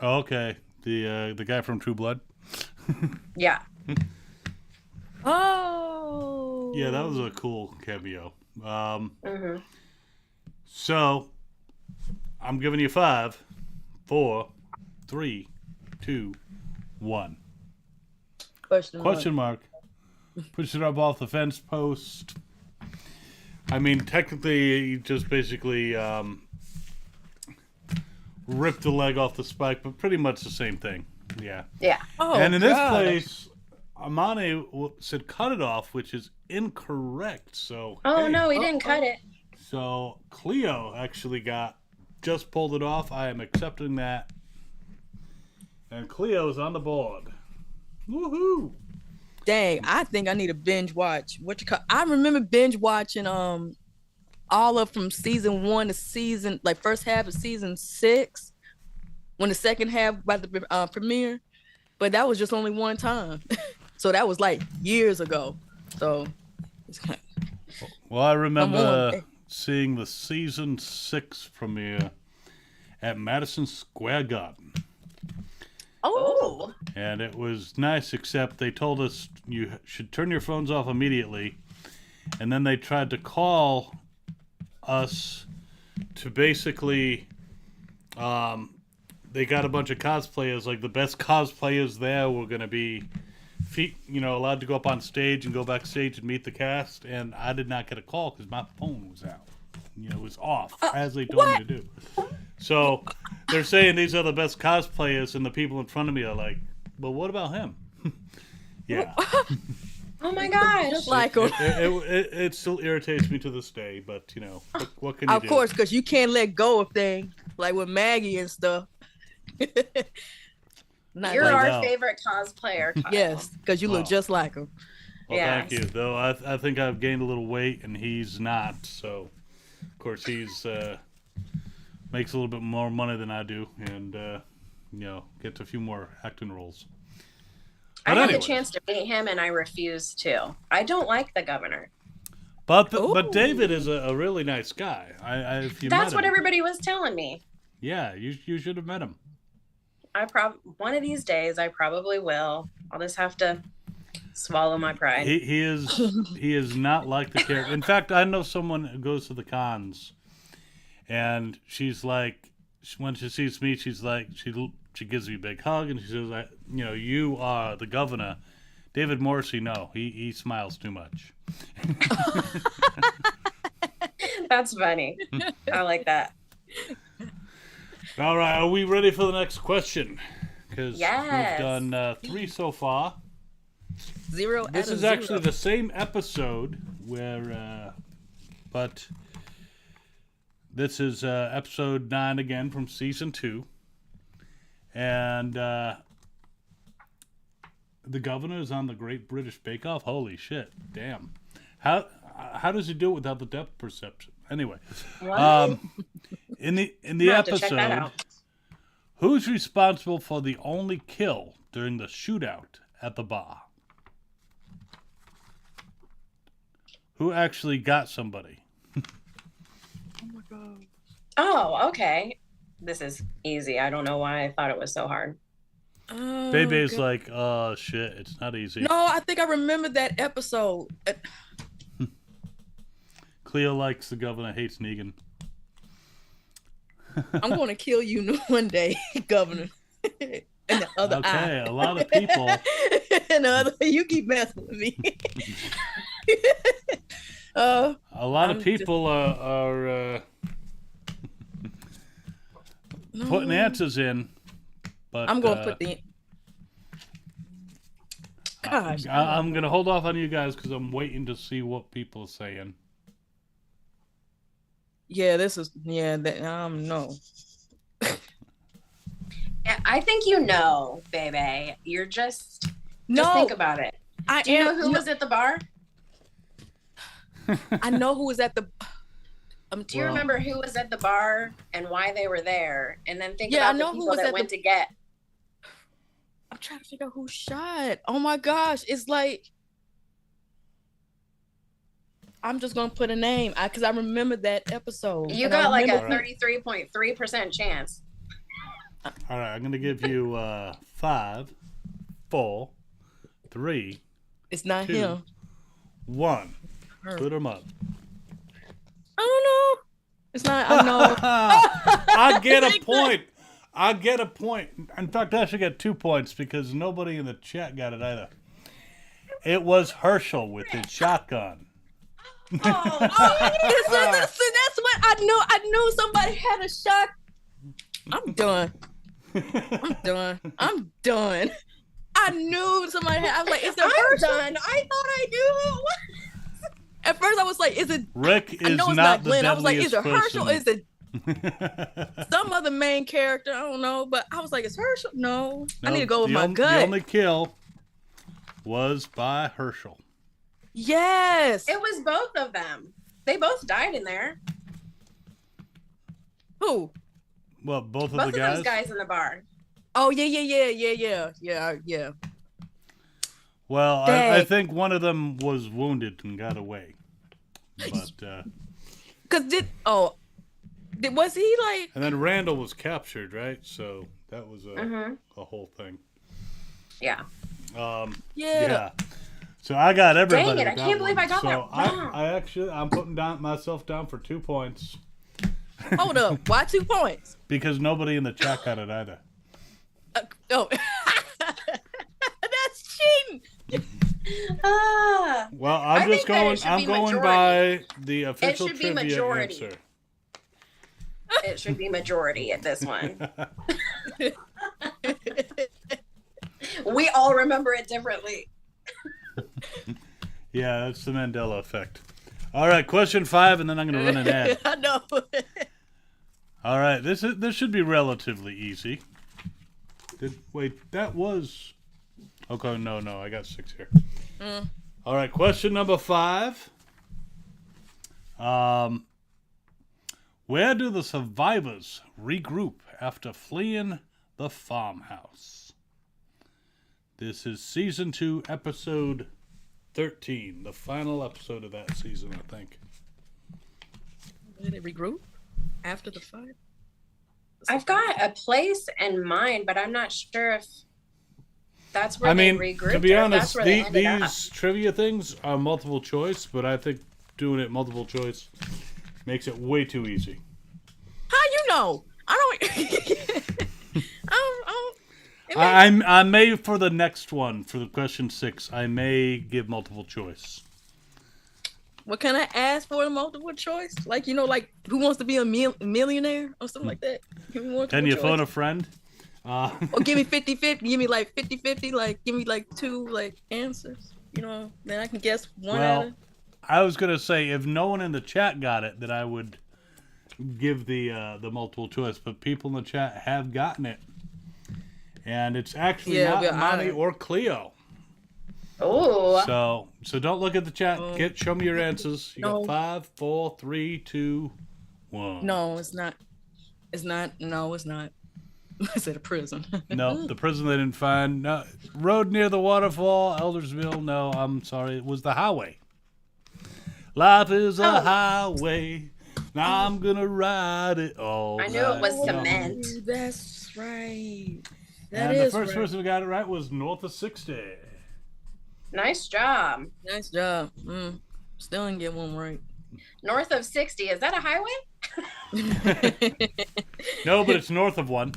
[SPEAKER 2] Oh, okay, the guy from True Blood.
[SPEAKER 4] Yeah.
[SPEAKER 3] Oh.
[SPEAKER 2] Yeah, that was a cool cameo.
[SPEAKER 4] Mm-hmm.
[SPEAKER 2] So, I'm giving you 5, 4, 3, 2, 1. Question mark. Push it up off the fence post. I mean, technically, you just basically ripped the leg off the spike, but pretty much the same thing. Yeah.
[SPEAKER 4] Yeah.
[SPEAKER 3] Oh,
[SPEAKER 2] And in this
[SPEAKER 3] God.
[SPEAKER 2] place, Amani said cut it off, which is incorrect. So.
[SPEAKER 4] Oh
[SPEAKER 2] hey.
[SPEAKER 4] no, he didn't cut it.
[SPEAKER 2] So Cleo actually just pulled it off. I am accepting that. And Cleo's on the board. Woohoo!
[SPEAKER 3] Dang, I think I need to binge watch. I remember binge watching all of from season 1 to season, like first half of season 6, when the second half by the premiere. But that was just only one time. So that was like years ago. So
[SPEAKER 2] Well, I remember seeing the season 6 premiere at Madison Square Garden.
[SPEAKER 4] Oh.
[SPEAKER 2] And it was nice, except they told us you should turn your phones off immediately. And then they tried to call us to basically, they got a bunch of cosplayers, like the best cosplayers there were going to be, allowed to go up on stage and go backstage and meet the cast. And I did not get a call because my phone was out. It was off, as they told me to do. So they're saying these are the best cosplayers, and the people in front of me are like, well, what about him? Yeah.
[SPEAKER 4] Oh my gosh.
[SPEAKER 3] just like him.
[SPEAKER 2] It still irritates me to this day, but, what can you do?
[SPEAKER 3] Of course, because you can't let go of things, like with Maggie and stuff.
[SPEAKER 4] You're our favorite cosplayer, Kyle.
[SPEAKER 3] Yes, because you look just like him.
[SPEAKER 2] Well, thank you. Though I think I've gained a little weight, and he's not, so... Of course, he's makes a little bit more money than I do, and gets a few more acting roles. But
[SPEAKER 4] I had the chance to meet him, and I refused to. I don't like the governor.
[SPEAKER 2] But David is a really nice guy.
[SPEAKER 4] That's what everybody was telling me.
[SPEAKER 2] Yeah, you should have met him.
[SPEAKER 4] One of these days I probably will. I'll just have to swallow my pride.
[SPEAKER 2] He is not like the character. In fact, I know someone who goes to the cons, and she's like, when she sees me, she's like, she gives me a big hug, and she says, you are the governor. David Morrissey, no, he smiles too much.
[SPEAKER 4] That's funny. I like that.
[SPEAKER 2] All right, are we ready for the next question? Because
[SPEAKER 4] yes.
[SPEAKER 2] we've done 3 so far.
[SPEAKER 3] 0
[SPEAKER 2] This is actually the same episode but this is episode 9 again from season 2, and the governor is on the Great British Bake Off. Holy shit! Damn, how does he do it without the depth perception? Anyway, in the episode, who's responsible for the only kill during the shootout at the bar? Who actually got somebody?
[SPEAKER 3] Oh my god.
[SPEAKER 4] Oh, okay. This is easy. I don't know why I thought it was so hard.
[SPEAKER 2] Bebe's like, oh shit, it's not easy.
[SPEAKER 3] No, I think I remember that episode.
[SPEAKER 2] Cleo likes the governor, hates Negan.
[SPEAKER 3] I'm going to kill you one day, governor. And the other eye.
[SPEAKER 2] Okay, a lot of people.
[SPEAKER 3] And the other, you keep messing with me.
[SPEAKER 2] A lot of people are putting answers in, but
[SPEAKER 3] I'm going to put the. Gosh,
[SPEAKER 2] I'm going to hold off on you guys because I'm waiting to see what people are saying.
[SPEAKER 3] Yeah, no.
[SPEAKER 4] I think baby. You're just think about it. Do you know who was at the bar?
[SPEAKER 3] I know who was at the.
[SPEAKER 4] Do you remember who was at the bar and why they were there? And then think
[SPEAKER 3] I
[SPEAKER 4] about
[SPEAKER 3] know
[SPEAKER 4] the
[SPEAKER 3] who
[SPEAKER 4] people
[SPEAKER 3] was
[SPEAKER 4] that
[SPEAKER 3] at
[SPEAKER 4] went to get.
[SPEAKER 3] I'm trying to figure out who shot. Oh my gosh, it's like. I'm just gonna put a name because I remember that episode.
[SPEAKER 4] You got like a 33.3% chance.
[SPEAKER 2] All right, I'm gonna give you 5, 4, 3.
[SPEAKER 3] It's not
[SPEAKER 2] 2,
[SPEAKER 3] him.
[SPEAKER 2] 1. Put them up.
[SPEAKER 3] I don't know. It's not. I know.
[SPEAKER 2] I get a point. I get a point. In fact, I should get 2 points because nobody in the chat got it either. It was Herschel with his shotgun.
[SPEAKER 3] Listen, that's what I knew. I knew somebody had a shot. I'm done. I'm done. I knew somebody had. I was like, is it Herschel?
[SPEAKER 4] Done. I thought I knew who it was.
[SPEAKER 3] At first, I was like, is it?
[SPEAKER 2] Rick is
[SPEAKER 3] I know it's
[SPEAKER 2] not the
[SPEAKER 3] Glenn. I was like, is it
[SPEAKER 2] deadliest
[SPEAKER 3] Herschel? Is it some other main character? I don't know. But I was like, is Herschel? No. I need to go with my gut.
[SPEAKER 2] The only kill was by Herschel.
[SPEAKER 3] Yes.
[SPEAKER 4] It was both of them. They both died in there.
[SPEAKER 3] Who?
[SPEAKER 2] Well, both of
[SPEAKER 4] Both
[SPEAKER 2] the
[SPEAKER 4] of
[SPEAKER 2] guys.
[SPEAKER 4] those guys in the bar.
[SPEAKER 3] Oh yeah.
[SPEAKER 2] Well, I
[SPEAKER 3] Dang.
[SPEAKER 2] think one of them was wounded and got away. But
[SPEAKER 3] was he like?
[SPEAKER 2] and then Randall was captured, right? So that was a whole thing.
[SPEAKER 4] Yeah.
[SPEAKER 3] Yeah.
[SPEAKER 2] So I got everybody.
[SPEAKER 4] Dang it,
[SPEAKER 2] with
[SPEAKER 4] I
[SPEAKER 2] that
[SPEAKER 4] can't believe
[SPEAKER 2] one.
[SPEAKER 4] I got
[SPEAKER 2] so
[SPEAKER 4] that wrong.
[SPEAKER 2] I'm putting myself down for 2 points
[SPEAKER 3] Hold up. Why 2 points?
[SPEAKER 2] because nobody in the chat got it either.
[SPEAKER 3] Oh, that's cheating.
[SPEAKER 4] Ah,
[SPEAKER 2] Well,
[SPEAKER 4] I
[SPEAKER 2] I'm just
[SPEAKER 4] think that it
[SPEAKER 2] going.
[SPEAKER 4] should
[SPEAKER 2] I'm
[SPEAKER 4] be
[SPEAKER 2] going
[SPEAKER 4] majority.
[SPEAKER 2] by the official
[SPEAKER 4] should be
[SPEAKER 2] trivia
[SPEAKER 4] majority.
[SPEAKER 2] answer.
[SPEAKER 4] it should be majority at this one. We all remember it differently.
[SPEAKER 2] Yeah, that's the Mandela effect. All right, question 5, and then I'm going to run an ad.
[SPEAKER 3] I know.
[SPEAKER 2] All right, this should be relatively easy. That was. Okay, no, I got 6 here. All right, question number 5. Where do the survivors regroup after fleeing the farmhouse? This is season 2, episode 13, the final episode of that season, I think.
[SPEAKER 3] Did they regroup after the fight?
[SPEAKER 4] I've got a place in mind, but I'm not sure if that's where
[SPEAKER 2] I mean,
[SPEAKER 4] they regrouped.
[SPEAKER 2] to be
[SPEAKER 4] or if
[SPEAKER 2] honest,
[SPEAKER 4] that's where they ended up.
[SPEAKER 2] these trivia things are multiple choice, but I think doing it multiple choice makes it way too easy.
[SPEAKER 3] How you know? I don't.
[SPEAKER 2] I may, for the next one, for the question 6, I may give multiple choice.
[SPEAKER 3] What can I ask for the multiple choice? Like, like Who Wants to Be a Millionaire or something like that? Give me multiple
[SPEAKER 2] Can you
[SPEAKER 3] choice.
[SPEAKER 2] phone a friend?
[SPEAKER 3] Or give me 50-50. Give me like 50-50. Like, give me like 2 answers. Then I can guess one out of.
[SPEAKER 2] I was gonna say if no one in the chat got it, then I would give the multiple choice. But people in the chat have gotten it, and it's actually not Monty or Cleo.
[SPEAKER 4] Oh.
[SPEAKER 2] So don't look at the chat. Show me your answers. You got 5, 4, 3, 2, 1.
[SPEAKER 3] No, it's not. It's not. No, it's not. It's at a prison.
[SPEAKER 2] No, the prison they didn't find. No, road near the waterfall, Eldersville. No, I'm sorry. It was the highway. Life is a highway. Now I'm gonna ride it all.
[SPEAKER 4] I knew it was cement.
[SPEAKER 3] Oh, that's right.
[SPEAKER 2] And the first person who got it right was north of 60.
[SPEAKER 4] Nice job.
[SPEAKER 3] Nice job. Still didn't get one right.
[SPEAKER 4] North of 60. Is that a highway?
[SPEAKER 2] No, but it's north of 1.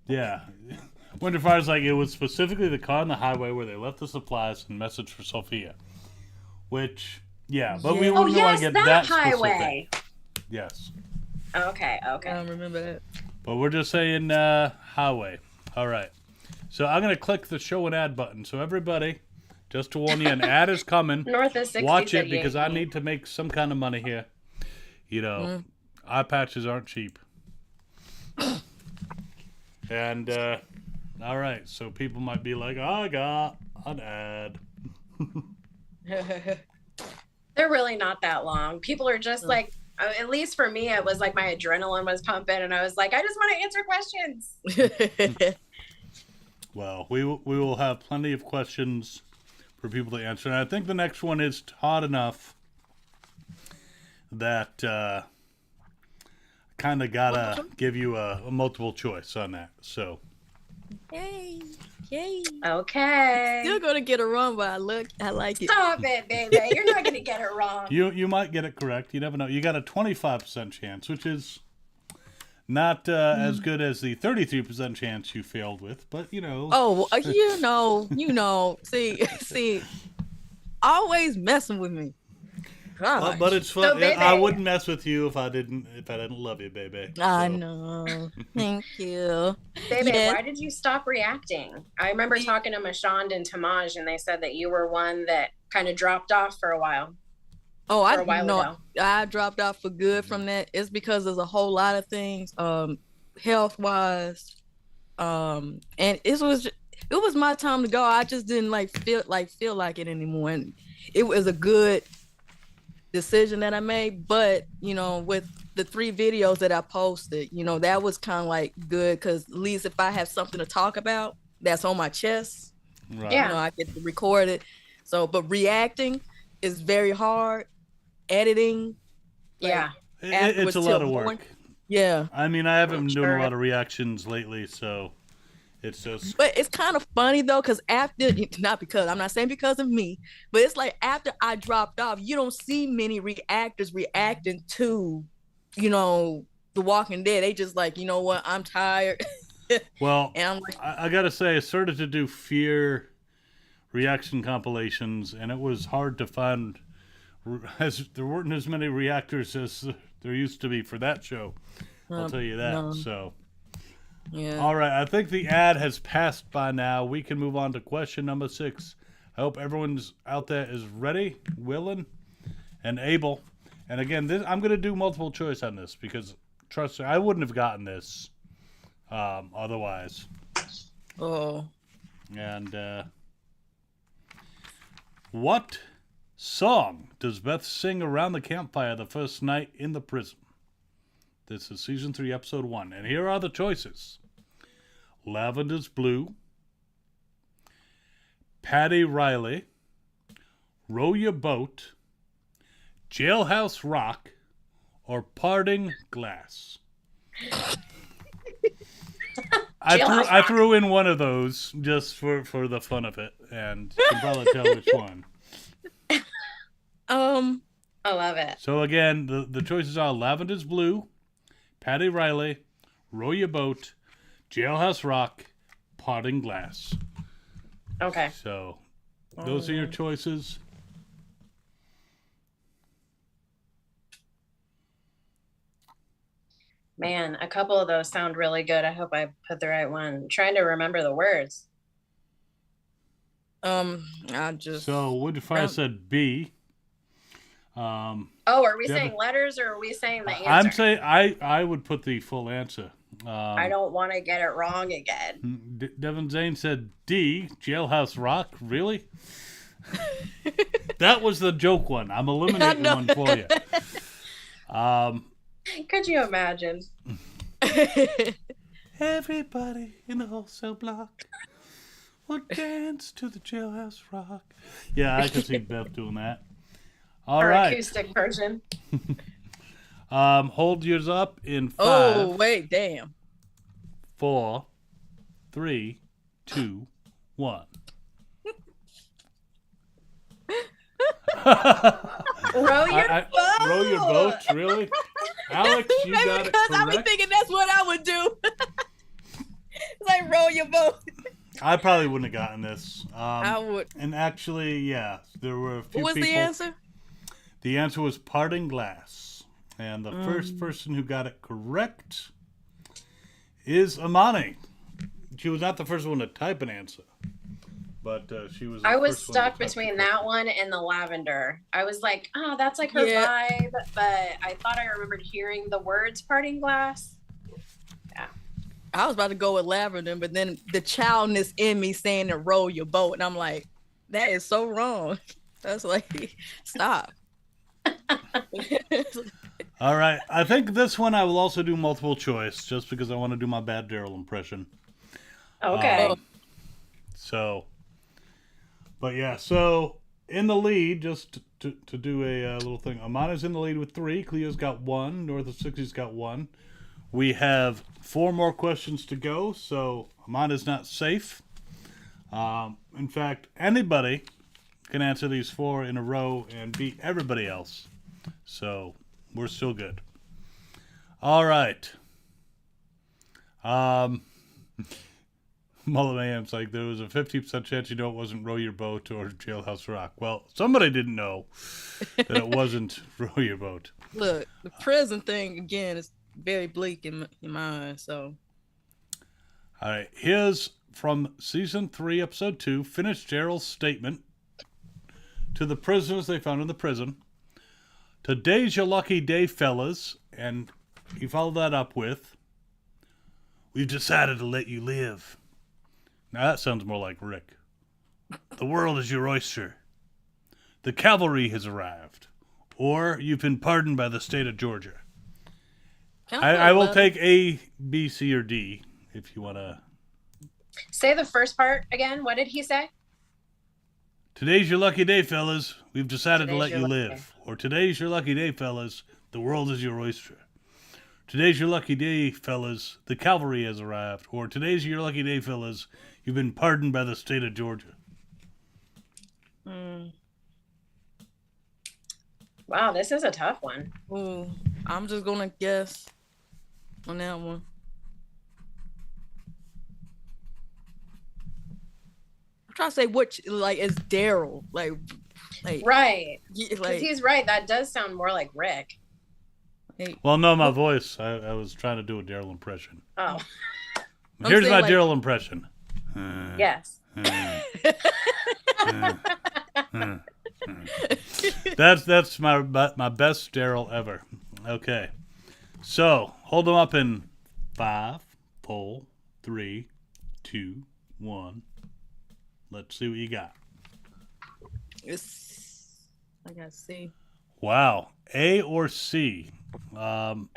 [SPEAKER 2] Yeah. Winterfire's like, it was specifically the car on the highway where they left the supplies and message for Sophia. Which, but we wouldn't want to get that
[SPEAKER 4] highway.
[SPEAKER 2] specific. Yes.
[SPEAKER 4] Okay.
[SPEAKER 3] I don't remember that.
[SPEAKER 2] But we're just saying highway. All right. So I'm going to click the show an ad button. So everybody, just to warn you, an ad is coming.
[SPEAKER 4] North of 60.
[SPEAKER 2] Watch it because I need to make some kind of money here. Eye patches aren't cheap. And, all right. So people might be like, I got an ad.
[SPEAKER 4] They're really not that long. People are just like, at least for me, it was like my adrenaline was pumping, and I was like, I just want to answer questions.
[SPEAKER 2] Well, we will have plenty of questions for people to answer. And I think the next one is hard enough that kind of got to give you a multiple choice on that. So.
[SPEAKER 3] Yay.
[SPEAKER 4] Okay.
[SPEAKER 3] Still gonna get a run, but I like it.
[SPEAKER 4] Stop it, baby. You're not going to get it wrong.
[SPEAKER 2] You might get it correct. You never know. You got a 25% chance, which is not as good as the 33% chance you failed with, but
[SPEAKER 3] Oh, See, always messing with me.
[SPEAKER 2] Well, but it's fun.
[SPEAKER 4] So, baby.
[SPEAKER 2] I wouldn't mess with you if I didn't love you, baby.
[SPEAKER 3] I
[SPEAKER 2] So.
[SPEAKER 3] know. Thank you.
[SPEAKER 4] Baby,
[SPEAKER 3] Yeah.
[SPEAKER 4] why did you stop reacting? I remember talking to Mashond and Tamaj, and they said that you were one that kind of dropped off for a while.
[SPEAKER 3] Oh,
[SPEAKER 4] a while ago.
[SPEAKER 3] I dropped out for good from that. It's because there's a whole lot of things, health wise, and it was it was my time to go. I just didn't feel like it anymore. And it was a good decision that I made. But with the 3 videos that I posted, that was kind of like good because at least if I have something to talk about that's on my chest,
[SPEAKER 2] Right.
[SPEAKER 4] Yeah.
[SPEAKER 3] I get to record it. So, but reacting is very hard. Editing,
[SPEAKER 4] Yeah.
[SPEAKER 2] It's a lot of work.
[SPEAKER 3] Yeah.
[SPEAKER 2] I mean, I haven't been doing
[SPEAKER 4] Sure.
[SPEAKER 2] a lot of reactions lately, so it's just.
[SPEAKER 3] But it's kind of funny though, because I'm not saying because of me, but it's like after I dropped off, you don't see many reactors reacting to, The Walking Dead. They just like, you know what, I'm tired.
[SPEAKER 2] Well,
[SPEAKER 3] And I'm like,
[SPEAKER 2] I gotta say, I started to do fear reaction compilations, and it was hard to find. As there weren't as many reactors as there used to be for that show. I'll tell you that.
[SPEAKER 3] no.
[SPEAKER 2] So,
[SPEAKER 3] yeah.
[SPEAKER 2] all right, I think the ad has passed by now. We can move on to question number 6. I hope everyone's out there is ready, willing, and able. And again, I'm going to do multiple choice on this because, trust me, I wouldn't have gotten this otherwise.
[SPEAKER 3] Oh.
[SPEAKER 2] And what song does Beth sing around the campfire the first night in the prison? This is season 3, episode 1. And here are the choices: Lavender's Blue, Patty Riley, Row Your Boat, Jailhouse Rock, or Parting Glass. I threw in one of those just for the fun of it, and you can probably tell which one.
[SPEAKER 4] I love it.
[SPEAKER 2] So again, the choices are Lavender's Blue, Patty Riley, Row Your Boat, Jailhouse Rock, Parting Glass.
[SPEAKER 4] Okay.
[SPEAKER 2] So those are your choices.
[SPEAKER 4] Man, a couple of those sound really good. I hope I put the right one. I'm trying to remember the words.
[SPEAKER 3] I just
[SPEAKER 2] So would if I said B?
[SPEAKER 4] Oh, are we
[SPEAKER 2] Devin-
[SPEAKER 4] saying letters or are we saying the answer?
[SPEAKER 2] I'm saying I would put the full answer.
[SPEAKER 4] I don't want to get it wrong again.
[SPEAKER 2] Devin Zane said D, Jailhouse Rock. Really? That was the joke one. I'm eliminating one for you.
[SPEAKER 4] Could you imagine?
[SPEAKER 2] Everybody in the wholesale block would dance to the Jailhouse Rock. Yeah, I could see Beth doing that. All
[SPEAKER 4] Or
[SPEAKER 2] right.
[SPEAKER 4] acoustic version.
[SPEAKER 2] Hold yours up in 5,
[SPEAKER 3] Oh, wait, damn.
[SPEAKER 2] 4, 3, 2, 1.
[SPEAKER 4] Row your boat.
[SPEAKER 2] Row your boat, really? Alex, you got it
[SPEAKER 3] Because I be
[SPEAKER 2] correct.
[SPEAKER 3] thinking that's what I would do. It's like roll your boat.
[SPEAKER 2] I probably wouldn't have gotten this.
[SPEAKER 3] I would.
[SPEAKER 2] And actually, yeah, there were a few
[SPEAKER 3] What was
[SPEAKER 2] people.
[SPEAKER 3] the answer?
[SPEAKER 2] The answer was Parting Glass. And the first person who got it correct is Amani. She was not the first one to type an answer, but she was.
[SPEAKER 4] I
[SPEAKER 2] the
[SPEAKER 4] was
[SPEAKER 2] first one to
[SPEAKER 4] stuck
[SPEAKER 2] type
[SPEAKER 4] between
[SPEAKER 2] the
[SPEAKER 4] that
[SPEAKER 2] correct
[SPEAKER 4] one and the lavender. I was like, oh, that's like her
[SPEAKER 3] Yeah.
[SPEAKER 4] vibe, but I thought I remembered hearing the words parting glass.
[SPEAKER 3] I was about to go with lavender, but then the childness in me saying to roll your boat, and I'm like, that is so wrong. That's like, stop.
[SPEAKER 2] All right. I think this one I will also do multiple choice just because I want to do my bad Daryl impression.
[SPEAKER 4] Okay.
[SPEAKER 2] So, but yeah, so in the lead, just to do a little thing, Amana's in the lead with 3. Cleo's got 1. North of 60's got 1. We have 4 more questions to go, so Amana's not safe. In fact, anybody can answer these 4 in a row and beat everybody else. So we're still good. All right. Mullen Mayhem's like, there was a 50% chance you know it wasn't Row Your Boat or Jailhouse Rock. Well, somebody didn't know that it wasn't Row Your Boat.
[SPEAKER 3] Look, the prison thing, again, is very bleak in my eyes, so.
[SPEAKER 2] All right. Here's from season 3, episode 2, Finish Gerald's statement to the prisoners they found in the prison. Today's your lucky day, fellas. And he followed that up with, we've decided to let you live. Now that sounds more like Rick. The world is your oyster. The cavalry has arrived. Or you've been pardoned by the state of Georgia. I will take A, B, C, or D if you want to.
[SPEAKER 4] Say the first part again. What did he say?
[SPEAKER 2] Today's your lucky day, fellas. We've decided to
[SPEAKER 4] Today's
[SPEAKER 2] let
[SPEAKER 4] your
[SPEAKER 2] you
[SPEAKER 4] lucky
[SPEAKER 2] live.
[SPEAKER 4] day.
[SPEAKER 2] Or today's your lucky day, fellas. The world is your oyster. Today's your lucky day, fellas. The cavalry has arrived. Or today's your lucky day, fellas. You've been pardoned by the state of Georgia.
[SPEAKER 4] Wow, this is a tough one.
[SPEAKER 3] Ooh, I'm just gonna guess on that one. I'm trying to say which, like, is Daryl, like,
[SPEAKER 4] Right.
[SPEAKER 3] yeah,
[SPEAKER 4] Because
[SPEAKER 3] like,
[SPEAKER 4] he's right. That does sound more like Rick.
[SPEAKER 2] Well, no, my voice. I was trying to do a Daryl impression.
[SPEAKER 4] Oh,
[SPEAKER 2] Here's
[SPEAKER 3] saying,
[SPEAKER 2] my
[SPEAKER 3] like-
[SPEAKER 2] Daryl impression.
[SPEAKER 4] yes.
[SPEAKER 2] That's my best Daryl ever. Okay, so hold them up in 5, 4, 3, 2, 1. Let's see what you got.
[SPEAKER 3] I gotta see.
[SPEAKER 2] Wow, A or C? I'm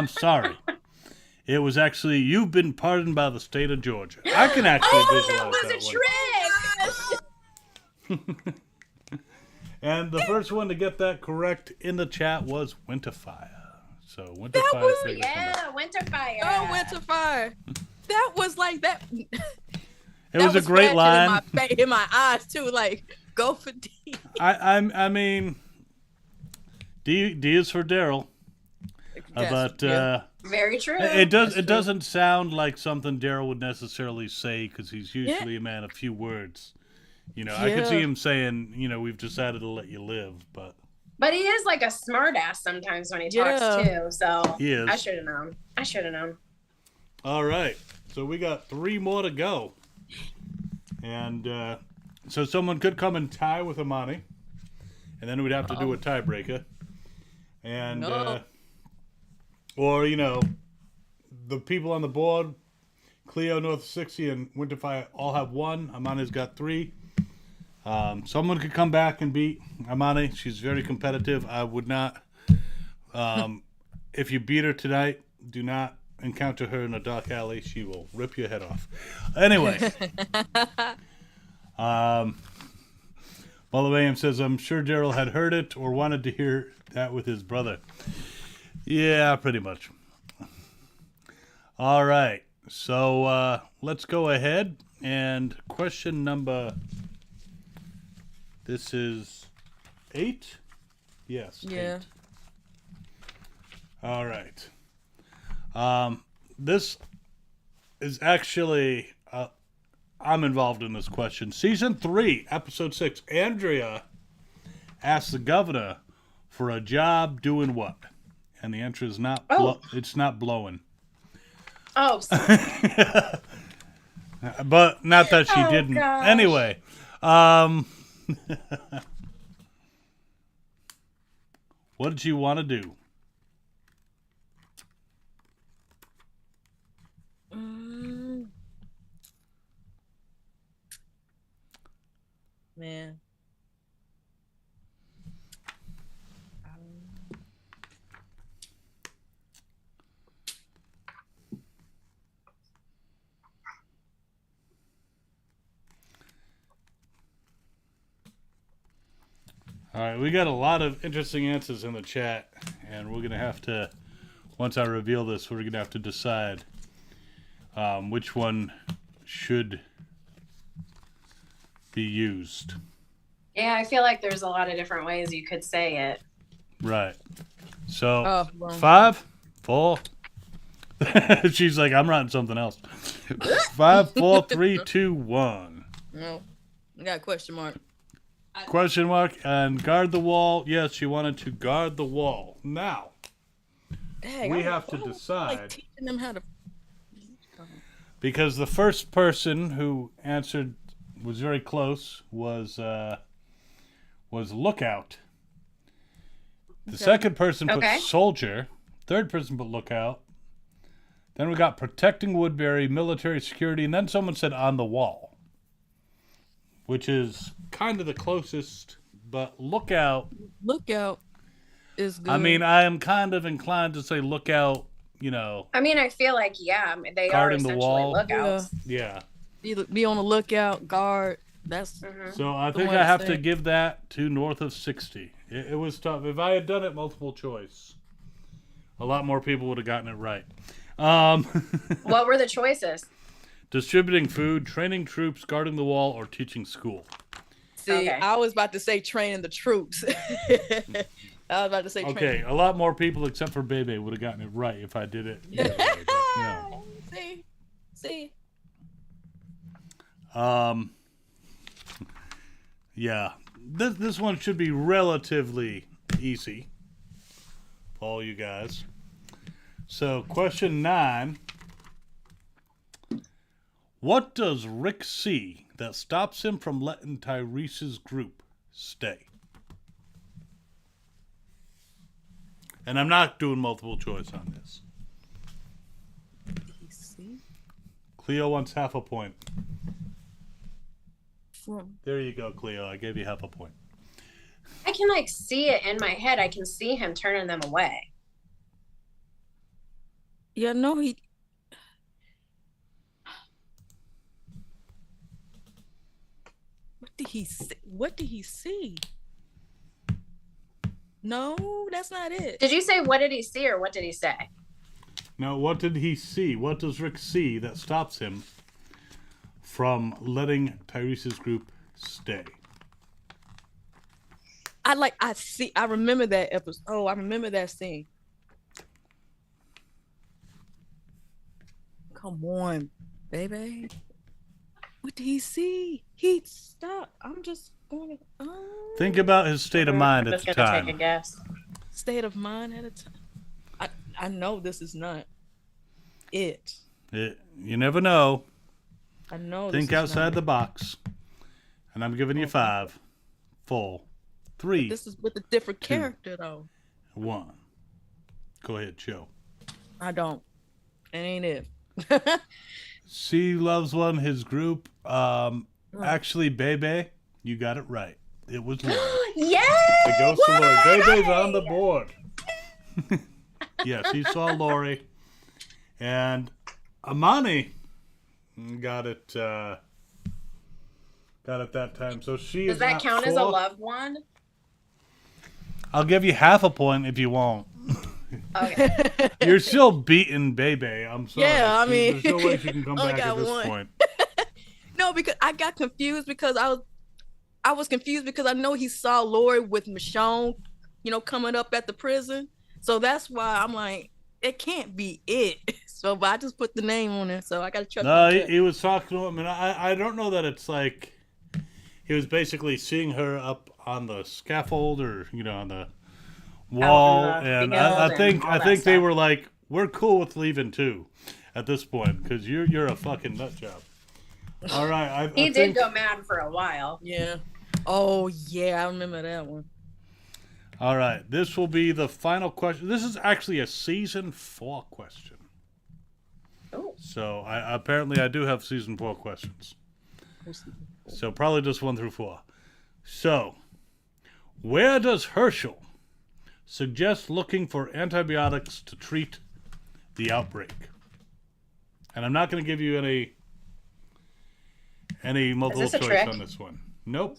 [SPEAKER 2] sorry. It was actually you've been pardoned by the state of Georgia. I can actually visualize
[SPEAKER 4] That was a
[SPEAKER 2] one.
[SPEAKER 4] trick.
[SPEAKER 2] And the first one to get that correct in the chat was Winterfire. So Winterfire.
[SPEAKER 3] That was-
[SPEAKER 4] Yeah, Winterfire.
[SPEAKER 3] Oh, Winterfire. That was like that.
[SPEAKER 2] It was a great line.
[SPEAKER 3] In my eyes too. Like, go for D.
[SPEAKER 2] I mean, D is for Daryl. But
[SPEAKER 4] Very true.
[SPEAKER 2] it doesn't sound like something Daryl would necessarily say because he's usually a man of few words. You know, I could see him saying, you know, we've decided to let you live, but
[SPEAKER 4] But he is like a smart ass sometimes when he talks too. So
[SPEAKER 2] He is.
[SPEAKER 4] I should have known.
[SPEAKER 2] all right. So we got 3 more to go, and so someone could come and tie with Amani, and then we'd have to do a tiebreaker, and or you know, the people on the board, Cleo, North 60, and Winterfire all have 1. Amani's got 3. Someone could come back and beat Amani. She's very competitive. I would not. If you beat her tonight, do not encounter her in a dark alley. She will rip your head off. Anyway. Mullivan says, I'm sure Daryl had heard it or wanted to hear that with his brother. Yeah, pretty much. All right. So let's go ahead and question number. This is 8? Yes.
[SPEAKER 3] Yeah.
[SPEAKER 2] 8. All right. This is actually, I'm involved in this question. Season 3, episode 6. Andrea asked the governor for a job doing what? And the answer is not. It's not blowing.
[SPEAKER 4] Oh,
[SPEAKER 2] But not that she didn't.
[SPEAKER 4] gosh.
[SPEAKER 2] Anyway, what did you want to do?
[SPEAKER 3] Man.
[SPEAKER 2] All right, we got a lot of interesting answers in the chat, and we're going to have to, once I reveal this, we're going to have to decide which one should be used.
[SPEAKER 4] yeah. I feel like there's a lot of different ways you could say it.
[SPEAKER 2] Right. So,
[SPEAKER 3] Oh, well.
[SPEAKER 2] 5, 4. She's like, I'm writing something else. 5, 4, 3, 2, 1.
[SPEAKER 3] No. I got a question mark.
[SPEAKER 2] Question mark and guard the wall. Yes, she wanted to guard the wall. Now,
[SPEAKER 3] Dang,
[SPEAKER 2] we
[SPEAKER 3] I
[SPEAKER 2] have to
[SPEAKER 3] was,
[SPEAKER 2] decide.
[SPEAKER 3] like teaching them how to.
[SPEAKER 2] Because the first person who answered was very close was Lookout. The second person put
[SPEAKER 4] Okay.
[SPEAKER 2] Soldier. Third person put Lookout. Then we got protecting Woodbury, military security, and then someone said on the wall, which is kind of the closest, but Lookout.
[SPEAKER 3] Lookout is good.
[SPEAKER 2] I mean, I am kind of inclined to say Lookout,
[SPEAKER 4] I mean, I feel like, yeah, they are
[SPEAKER 2] Guarding the
[SPEAKER 4] essentially
[SPEAKER 2] wall.
[SPEAKER 4] lookouts.
[SPEAKER 2] yeah.
[SPEAKER 3] Either be on the lookout, guard. That's
[SPEAKER 2] So I
[SPEAKER 3] The
[SPEAKER 2] think
[SPEAKER 3] one
[SPEAKER 2] I have to
[SPEAKER 3] saying-
[SPEAKER 2] give that to north of 60. It was tough. If I had done it multiple choice, a lot more people would have gotten it right.
[SPEAKER 4] What were the choices?
[SPEAKER 2] Distributing food, training troops, guarding the wall, or teaching school.
[SPEAKER 3] see.
[SPEAKER 4] Okay.
[SPEAKER 3] I was about to say training the troops. I was about to say
[SPEAKER 2] Okay,
[SPEAKER 3] training.
[SPEAKER 2] a lot more people except for Bebe would have gotten it right if I did it. the other way, but,
[SPEAKER 3] See.
[SPEAKER 2] yeah. This one should be relatively easy for all you guys. So, question 9. What does Rick see that stops him from letting Tyrese's group stay? And I'm not doing multiple choice on this.
[SPEAKER 3] See
[SPEAKER 2] Cleo wants half a point.
[SPEAKER 3] from
[SPEAKER 2] There you go, Cleo. I gave you half a point.
[SPEAKER 4] I can like see it in my head. I can see him turning them away.
[SPEAKER 3] yeah. No, he. What did he see? What did he see? No, that's not it.
[SPEAKER 4] Did you say what did he see or what did he say?
[SPEAKER 2] Now, what did he see? What does Rick see that stops him from letting Tyrese's group stay?
[SPEAKER 3] I remember that episode. Oh, I remember that scene. Come on, baby. What did he see? He stopped. I'm just going to
[SPEAKER 2] Think about his state of mind
[SPEAKER 4] I'm
[SPEAKER 2] at
[SPEAKER 4] just
[SPEAKER 2] the
[SPEAKER 4] gonna take a
[SPEAKER 2] time.
[SPEAKER 4] guess.
[SPEAKER 3] state of mind at a time. I know this is not it.
[SPEAKER 2] You never know.
[SPEAKER 3] I know.
[SPEAKER 2] Think
[SPEAKER 3] this is
[SPEAKER 2] outside
[SPEAKER 3] not
[SPEAKER 2] the box. And I'm giving you 5, 4, 3,
[SPEAKER 3] This is with a different character though.
[SPEAKER 2] 1. Go ahead, Joe.
[SPEAKER 3] I don't. It ain't it.
[SPEAKER 2] C loves one, his group. Actually, Bebe, you got it right. It was Lori.
[SPEAKER 4] Yes!
[SPEAKER 2] The ghost of Lori. Bebe's on the board. Yes, he saw Lori. And Amani got it that time. So she
[SPEAKER 4] Does
[SPEAKER 2] is
[SPEAKER 4] that
[SPEAKER 2] not
[SPEAKER 4] count as a
[SPEAKER 2] 4.
[SPEAKER 4] loved one?
[SPEAKER 2] I'll give you half a point if you won't.
[SPEAKER 4] Okay.
[SPEAKER 2] You're still beating Bebe. I'm sorry.
[SPEAKER 3] Yeah, I mean,
[SPEAKER 2] there's no way she can come
[SPEAKER 3] only
[SPEAKER 2] back at
[SPEAKER 3] got
[SPEAKER 2] this
[SPEAKER 3] one.
[SPEAKER 2] point.
[SPEAKER 3] No, because I got confused because I was confused because I know he saw Lori with Michonne, coming up at the prison. So that's why I'm like, it can't be it. So, but I just put the name on it. So I got to trust
[SPEAKER 2] No,
[SPEAKER 3] my
[SPEAKER 2] he,
[SPEAKER 3] gut.
[SPEAKER 2] he was talking to him, and I don't know that it's like he was basically seeing her up on the scaffold or on the wall,
[SPEAKER 4] Out in the
[SPEAKER 2] and
[SPEAKER 4] field
[SPEAKER 2] I
[SPEAKER 4] and
[SPEAKER 2] think
[SPEAKER 4] all
[SPEAKER 2] I
[SPEAKER 4] that
[SPEAKER 2] think they
[SPEAKER 4] stuff.
[SPEAKER 2] were like, we're cool with leaving too, at this point because you're a fucking nut job. All right,
[SPEAKER 4] He
[SPEAKER 2] I
[SPEAKER 4] did
[SPEAKER 2] think,
[SPEAKER 4] go mad for a while.
[SPEAKER 3] Yeah. Oh yeah, I remember that one.
[SPEAKER 2] All right, this will be the final question. This is actually a season 4 question.
[SPEAKER 4] Oh.
[SPEAKER 2] So apparently I do have season 4 questions. So probably just 1 through 4. So, where does Herschel suggest looking for antibiotics to treat the outbreak? And I'm not going to give you any multiple
[SPEAKER 4] this a
[SPEAKER 2] choice
[SPEAKER 4] trick?
[SPEAKER 2] on this one. Nope.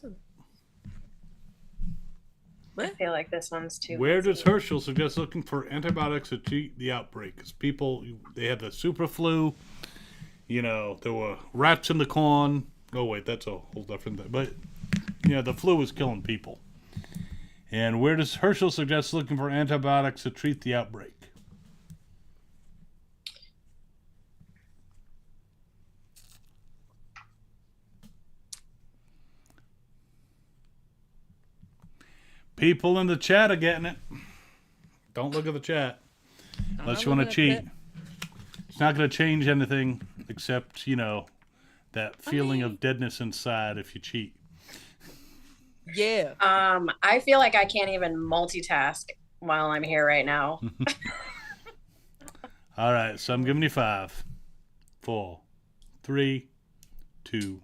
[SPEAKER 4] I feel like this one's too.
[SPEAKER 2] Where
[SPEAKER 4] easy.
[SPEAKER 2] does Herschel suggest looking for antibiotics to treat the outbreak? Because people, they had the super flu. There were rats in the corn. Oh wait, that's a whole different thing. But the flu was killing people. And where does Herschel suggest looking for antibiotics to treat the outbreak? People in the chat are getting it. Don't look at the chat unless you want to cheat. It's not going to change anything except, that feeling of deadness inside if you cheat.
[SPEAKER 3] Yeah.
[SPEAKER 4] I feel like I can't even multitask while I'm here right now.
[SPEAKER 2] All right, so I'm giving you 5, 4, 3, 2,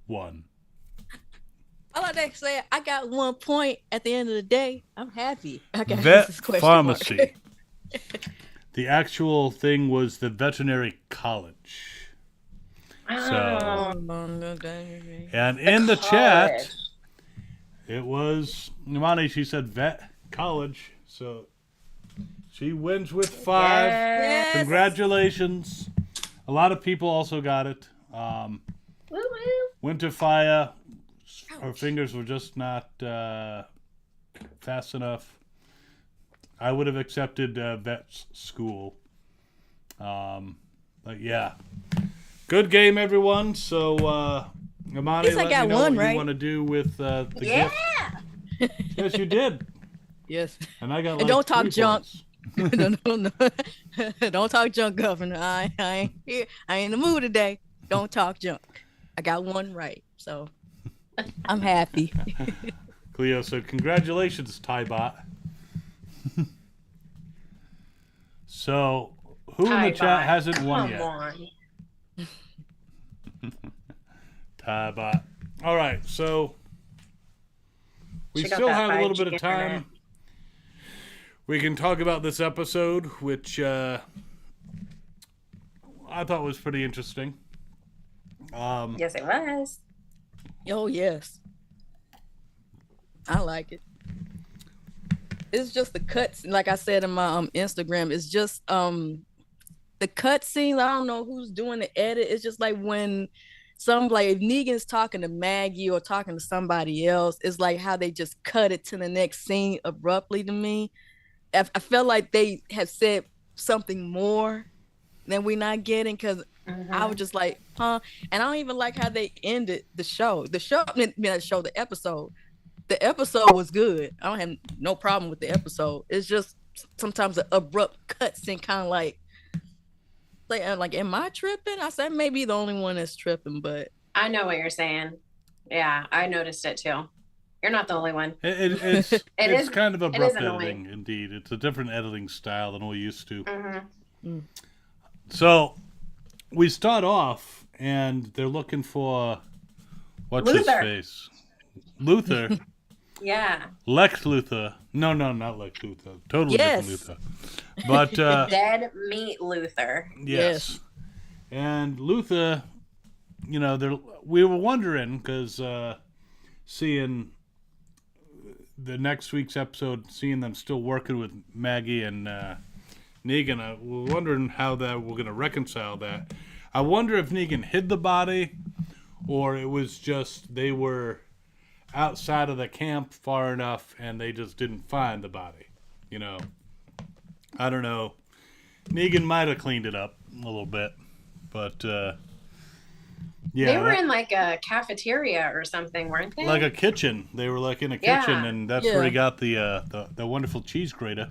[SPEAKER 2] 1.
[SPEAKER 3] All I say, I got 1 point at the end of the day. I'm happy. I got
[SPEAKER 2] Vet
[SPEAKER 3] this question
[SPEAKER 2] pharmacy.
[SPEAKER 3] mark.
[SPEAKER 2] The actual thing was the veterinary college. So, and in the chat, it was Imani. She said vet college. So she wins with 5.
[SPEAKER 3] Yes.
[SPEAKER 2] Congratulations. A lot of people also got it.
[SPEAKER 4] Woo-woo.
[SPEAKER 2] Winter Fire. Her fingers were just not fast enough. I would have accepted vet's school. But yeah. Good game, everyone. So, Imani,
[SPEAKER 3] At least I
[SPEAKER 2] let
[SPEAKER 3] got
[SPEAKER 2] me know
[SPEAKER 3] one
[SPEAKER 2] what you
[SPEAKER 3] right.
[SPEAKER 2] want to do with the
[SPEAKER 4] Yeah.
[SPEAKER 2] gift. Yes, you did.
[SPEAKER 3] Yes.
[SPEAKER 2] And I got
[SPEAKER 3] And
[SPEAKER 2] like
[SPEAKER 3] don't talk
[SPEAKER 2] 3
[SPEAKER 3] junk.
[SPEAKER 2] points.
[SPEAKER 3] No. Don't talk junk, Governor. I ain't here. I ain't in the mood today. Don't talk junk. I got 1 right, so I'm happy.
[SPEAKER 2] Cleo, so congratulations, Tybot. So, who in the chat hasn't won yet?
[SPEAKER 4] On.
[SPEAKER 2] Tybot. All right, so we
[SPEAKER 4] She got
[SPEAKER 2] still
[SPEAKER 4] that
[SPEAKER 2] have a little
[SPEAKER 4] 5G
[SPEAKER 2] bit of
[SPEAKER 4] internet.
[SPEAKER 2] time. We can talk about this episode, which I thought was pretty interesting.
[SPEAKER 4] Yes, it was.
[SPEAKER 3] Oh yes, I like it. It's just the cuts, like I said in my Instagram. It's just the cut scenes. I don't know who's doing the edit. It's just like when if Negan's talking to Maggie or talking to somebody else, it's like how they just cut it to the next scene abruptly. To me, I felt like they have said something more than we're not getting, because I was just like, huh? And I don't even like how they ended the show. The episode. The episode was good. I don't have no problem with the episode. It's just sometimes the abrupt cuts and kind of like, am I tripping? I said maybe the only one that's tripping, but
[SPEAKER 4] I know what you're saying. Yeah, I noticed it too. You're not the only one.
[SPEAKER 2] It's
[SPEAKER 4] It
[SPEAKER 2] it's
[SPEAKER 4] is-
[SPEAKER 2] kind of
[SPEAKER 4] it
[SPEAKER 2] abrupt
[SPEAKER 4] is annoying.
[SPEAKER 2] editing, indeed. It's a different editing style than we're used to.
[SPEAKER 4] Mm-hmm.
[SPEAKER 2] So we start off, and they're looking for what's his
[SPEAKER 4] Luther.
[SPEAKER 2] face? Luther.
[SPEAKER 4] Yeah.
[SPEAKER 2] Lex Luthor. No, not Lex Luthor. Totally
[SPEAKER 3] Yes.
[SPEAKER 2] different Luthor. But
[SPEAKER 4] Dead meat Luther.
[SPEAKER 2] yes. And Luther, we were wondering, because seeing the next week's episode, seeing them still working with Maggie and Negan, we're wondering how that we're going to reconcile that. I wonder if Negan hid the body, or it was just they were outside of the camp far enough and they just didn't find the body. I don't know. Negan might have cleaned it up a little bit, but yeah,
[SPEAKER 4] They were in like a cafeteria or something, weren't they?
[SPEAKER 2] like a kitchen. They were like in a
[SPEAKER 4] Yeah.
[SPEAKER 2] kitchen, and that's where he got the wonderful cheese grater.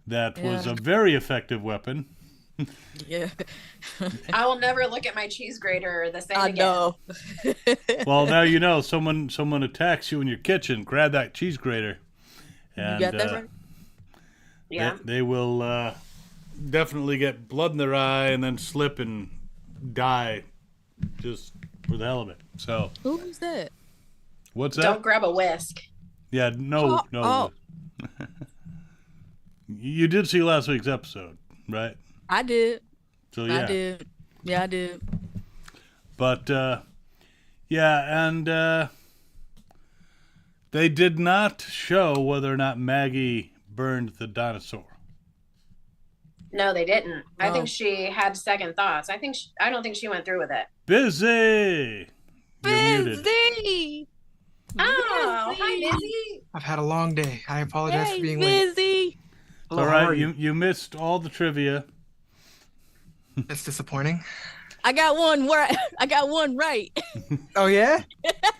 [SPEAKER 2] That was
[SPEAKER 3] Yeah.
[SPEAKER 2] a very effective weapon.
[SPEAKER 3] yeah,
[SPEAKER 4] I will never look at my cheese grater the same
[SPEAKER 3] I
[SPEAKER 4] again.
[SPEAKER 3] know.
[SPEAKER 2] Well, now you know someone attacks you in your kitchen. Grab that cheese grater, and
[SPEAKER 3] You got that right?
[SPEAKER 4] Yeah.
[SPEAKER 2] they will definitely get blood in their eye and then slip and die just for the hell of it. So
[SPEAKER 3] Who was that?
[SPEAKER 2] what's that?
[SPEAKER 4] Don't grab a whisk.
[SPEAKER 2] Yeah, no.
[SPEAKER 3] Oh.
[SPEAKER 2] You did see last week's episode, right?
[SPEAKER 3] I did.
[SPEAKER 2] So yeah.
[SPEAKER 3] I did. Yeah, I did.
[SPEAKER 2] But yeah, and they did not show whether or not Maggie burned the dinosaur.
[SPEAKER 4] No, they didn't. I
[SPEAKER 3] No.
[SPEAKER 4] think she had second thoughts. I don't think she went through with it.
[SPEAKER 2] Busy. You're muted.
[SPEAKER 3] Busy.
[SPEAKER 4] Oh, hi, Busy.
[SPEAKER 6] I've had a long day. I apologize
[SPEAKER 3] Hey,
[SPEAKER 6] for being late.
[SPEAKER 3] busy.
[SPEAKER 6] Hello,
[SPEAKER 2] All
[SPEAKER 6] how are
[SPEAKER 2] right,
[SPEAKER 6] you?
[SPEAKER 2] you missed all the trivia.
[SPEAKER 6] That's disappointing.
[SPEAKER 3] I got one right. I got one right.
[SPEAKER 6] Oh yeah?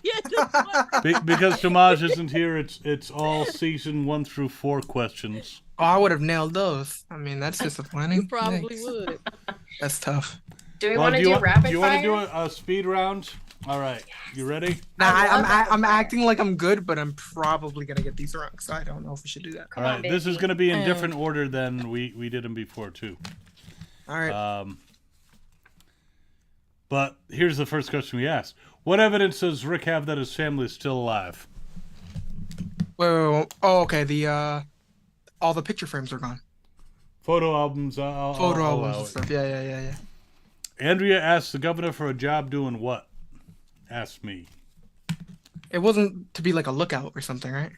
[SPEAKER 3] Yeah, just one.
[SPEAKER 2] Because Tomaj isn't here, it's all season 1 through 4 questions.
[SPEAKER 6] Oh, I would have nailed those. I mean, that's disappointing.
[SPEAKER 3] You probably
[SPEAKER 6] Yikes.
[SPEAKER 3] would.
[SPEAKER 6] That's tough.
[SPEAKER 4] Do we
[SPEAKER 2] Well,
[SPEAKER 4] want to
[SPEAKER 2] you
[SPEAKER 4] do
[SPEAKER 2] want-
[SPEAKER 4] rapid
[SPEAKER 2] do you
[SPEAKER 4] fire?
[SPEAKER 2] want to do a speed round? All right, you ready?
[SPEAKER 6] Nah,
[SPEAKER 4] I love that.
[SPEAKER 6] I'm acting like I'm good, but I'm probably gonna get these wrong, so I don't know if we should do that.
[SPEAKER 4] Come
[SPEAKER 2] All
[SPEAKER 4] on,
[SPEAKER 2] right, this is
[SPEAKER 4] Busy.
[SPEAKER 2] going to be in
[SPEAKER 3] Um,
[SPEAKER 2] different order than we did them before too.
[SPEAKER 6] All right.
[SPEAKER 2] But here's the first question we asked. What evidence does Rick have that his family is still alive?
[SPEAKER 6] Wait. Oh, okay. All the picture frames are gone.
[SPEAKER 2] Photo albums.
[SPEAKER 6] Photo
[SPEAKER 2] I'll
[SPEAKER 6] albums
[SPEAKER 2] allow
[SPEAKER 6] and
[SPEAKER 2] it.
[SPEAKER 6] stuff. Yeah.
[SPEAKER 2] Andrea asked the governor for a job doing what? Asked me.
[SPEAKER 6] It wasn't to be like a lookout or something, right?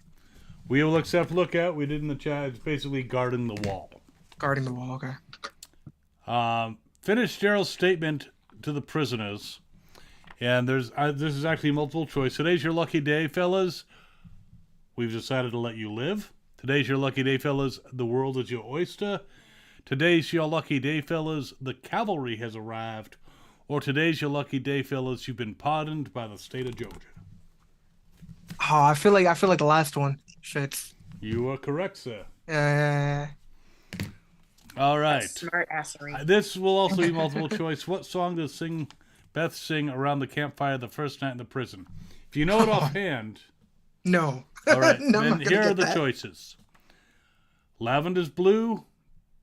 [SPEAKER 2] We will accept lookout. We did in the chat. It's basically guarding the wall.
[SPEAKER 6] Guarding the wall. Okay.
[SPEAKER 2] Finish Gerald's statement to the prisoners. And this is actually multiple choice. Today's your lucky day, fellas. We've decided to let you live. Today's your lucky day, fellas. The world is your oyster. Today's your lucky day, fellas. The cavalry has arrived. Or today's your lucky day, fellas. You've been pardoned by the state of Georgia.
[SPEAKER 6] Oh, I feel like the last one fits.
[SPEAKER 2] You are correct, sir.
[SPEAKER 6] Uh,
[SPEAKER 2] All right.
[SPEAKER 4] Smart assery.
[SPEAKER 2] This will also be multiple choice. What song does Beth sing around the campfire the first night in the prison? If you know it offhand,
[SPEAKER 6] no.
[SPEAKER 2] all right.
[SPEAKER 6] No, I'm
[SPEAKER 2] Then
[SPEAKER 6] not gonna
[SPEAKER 2] here are
[SPEAKER 6] get
[SPEAKER 2] the
[SPEAKER 6] that.
[SPEAKER 2] choices: Lavender's Blue,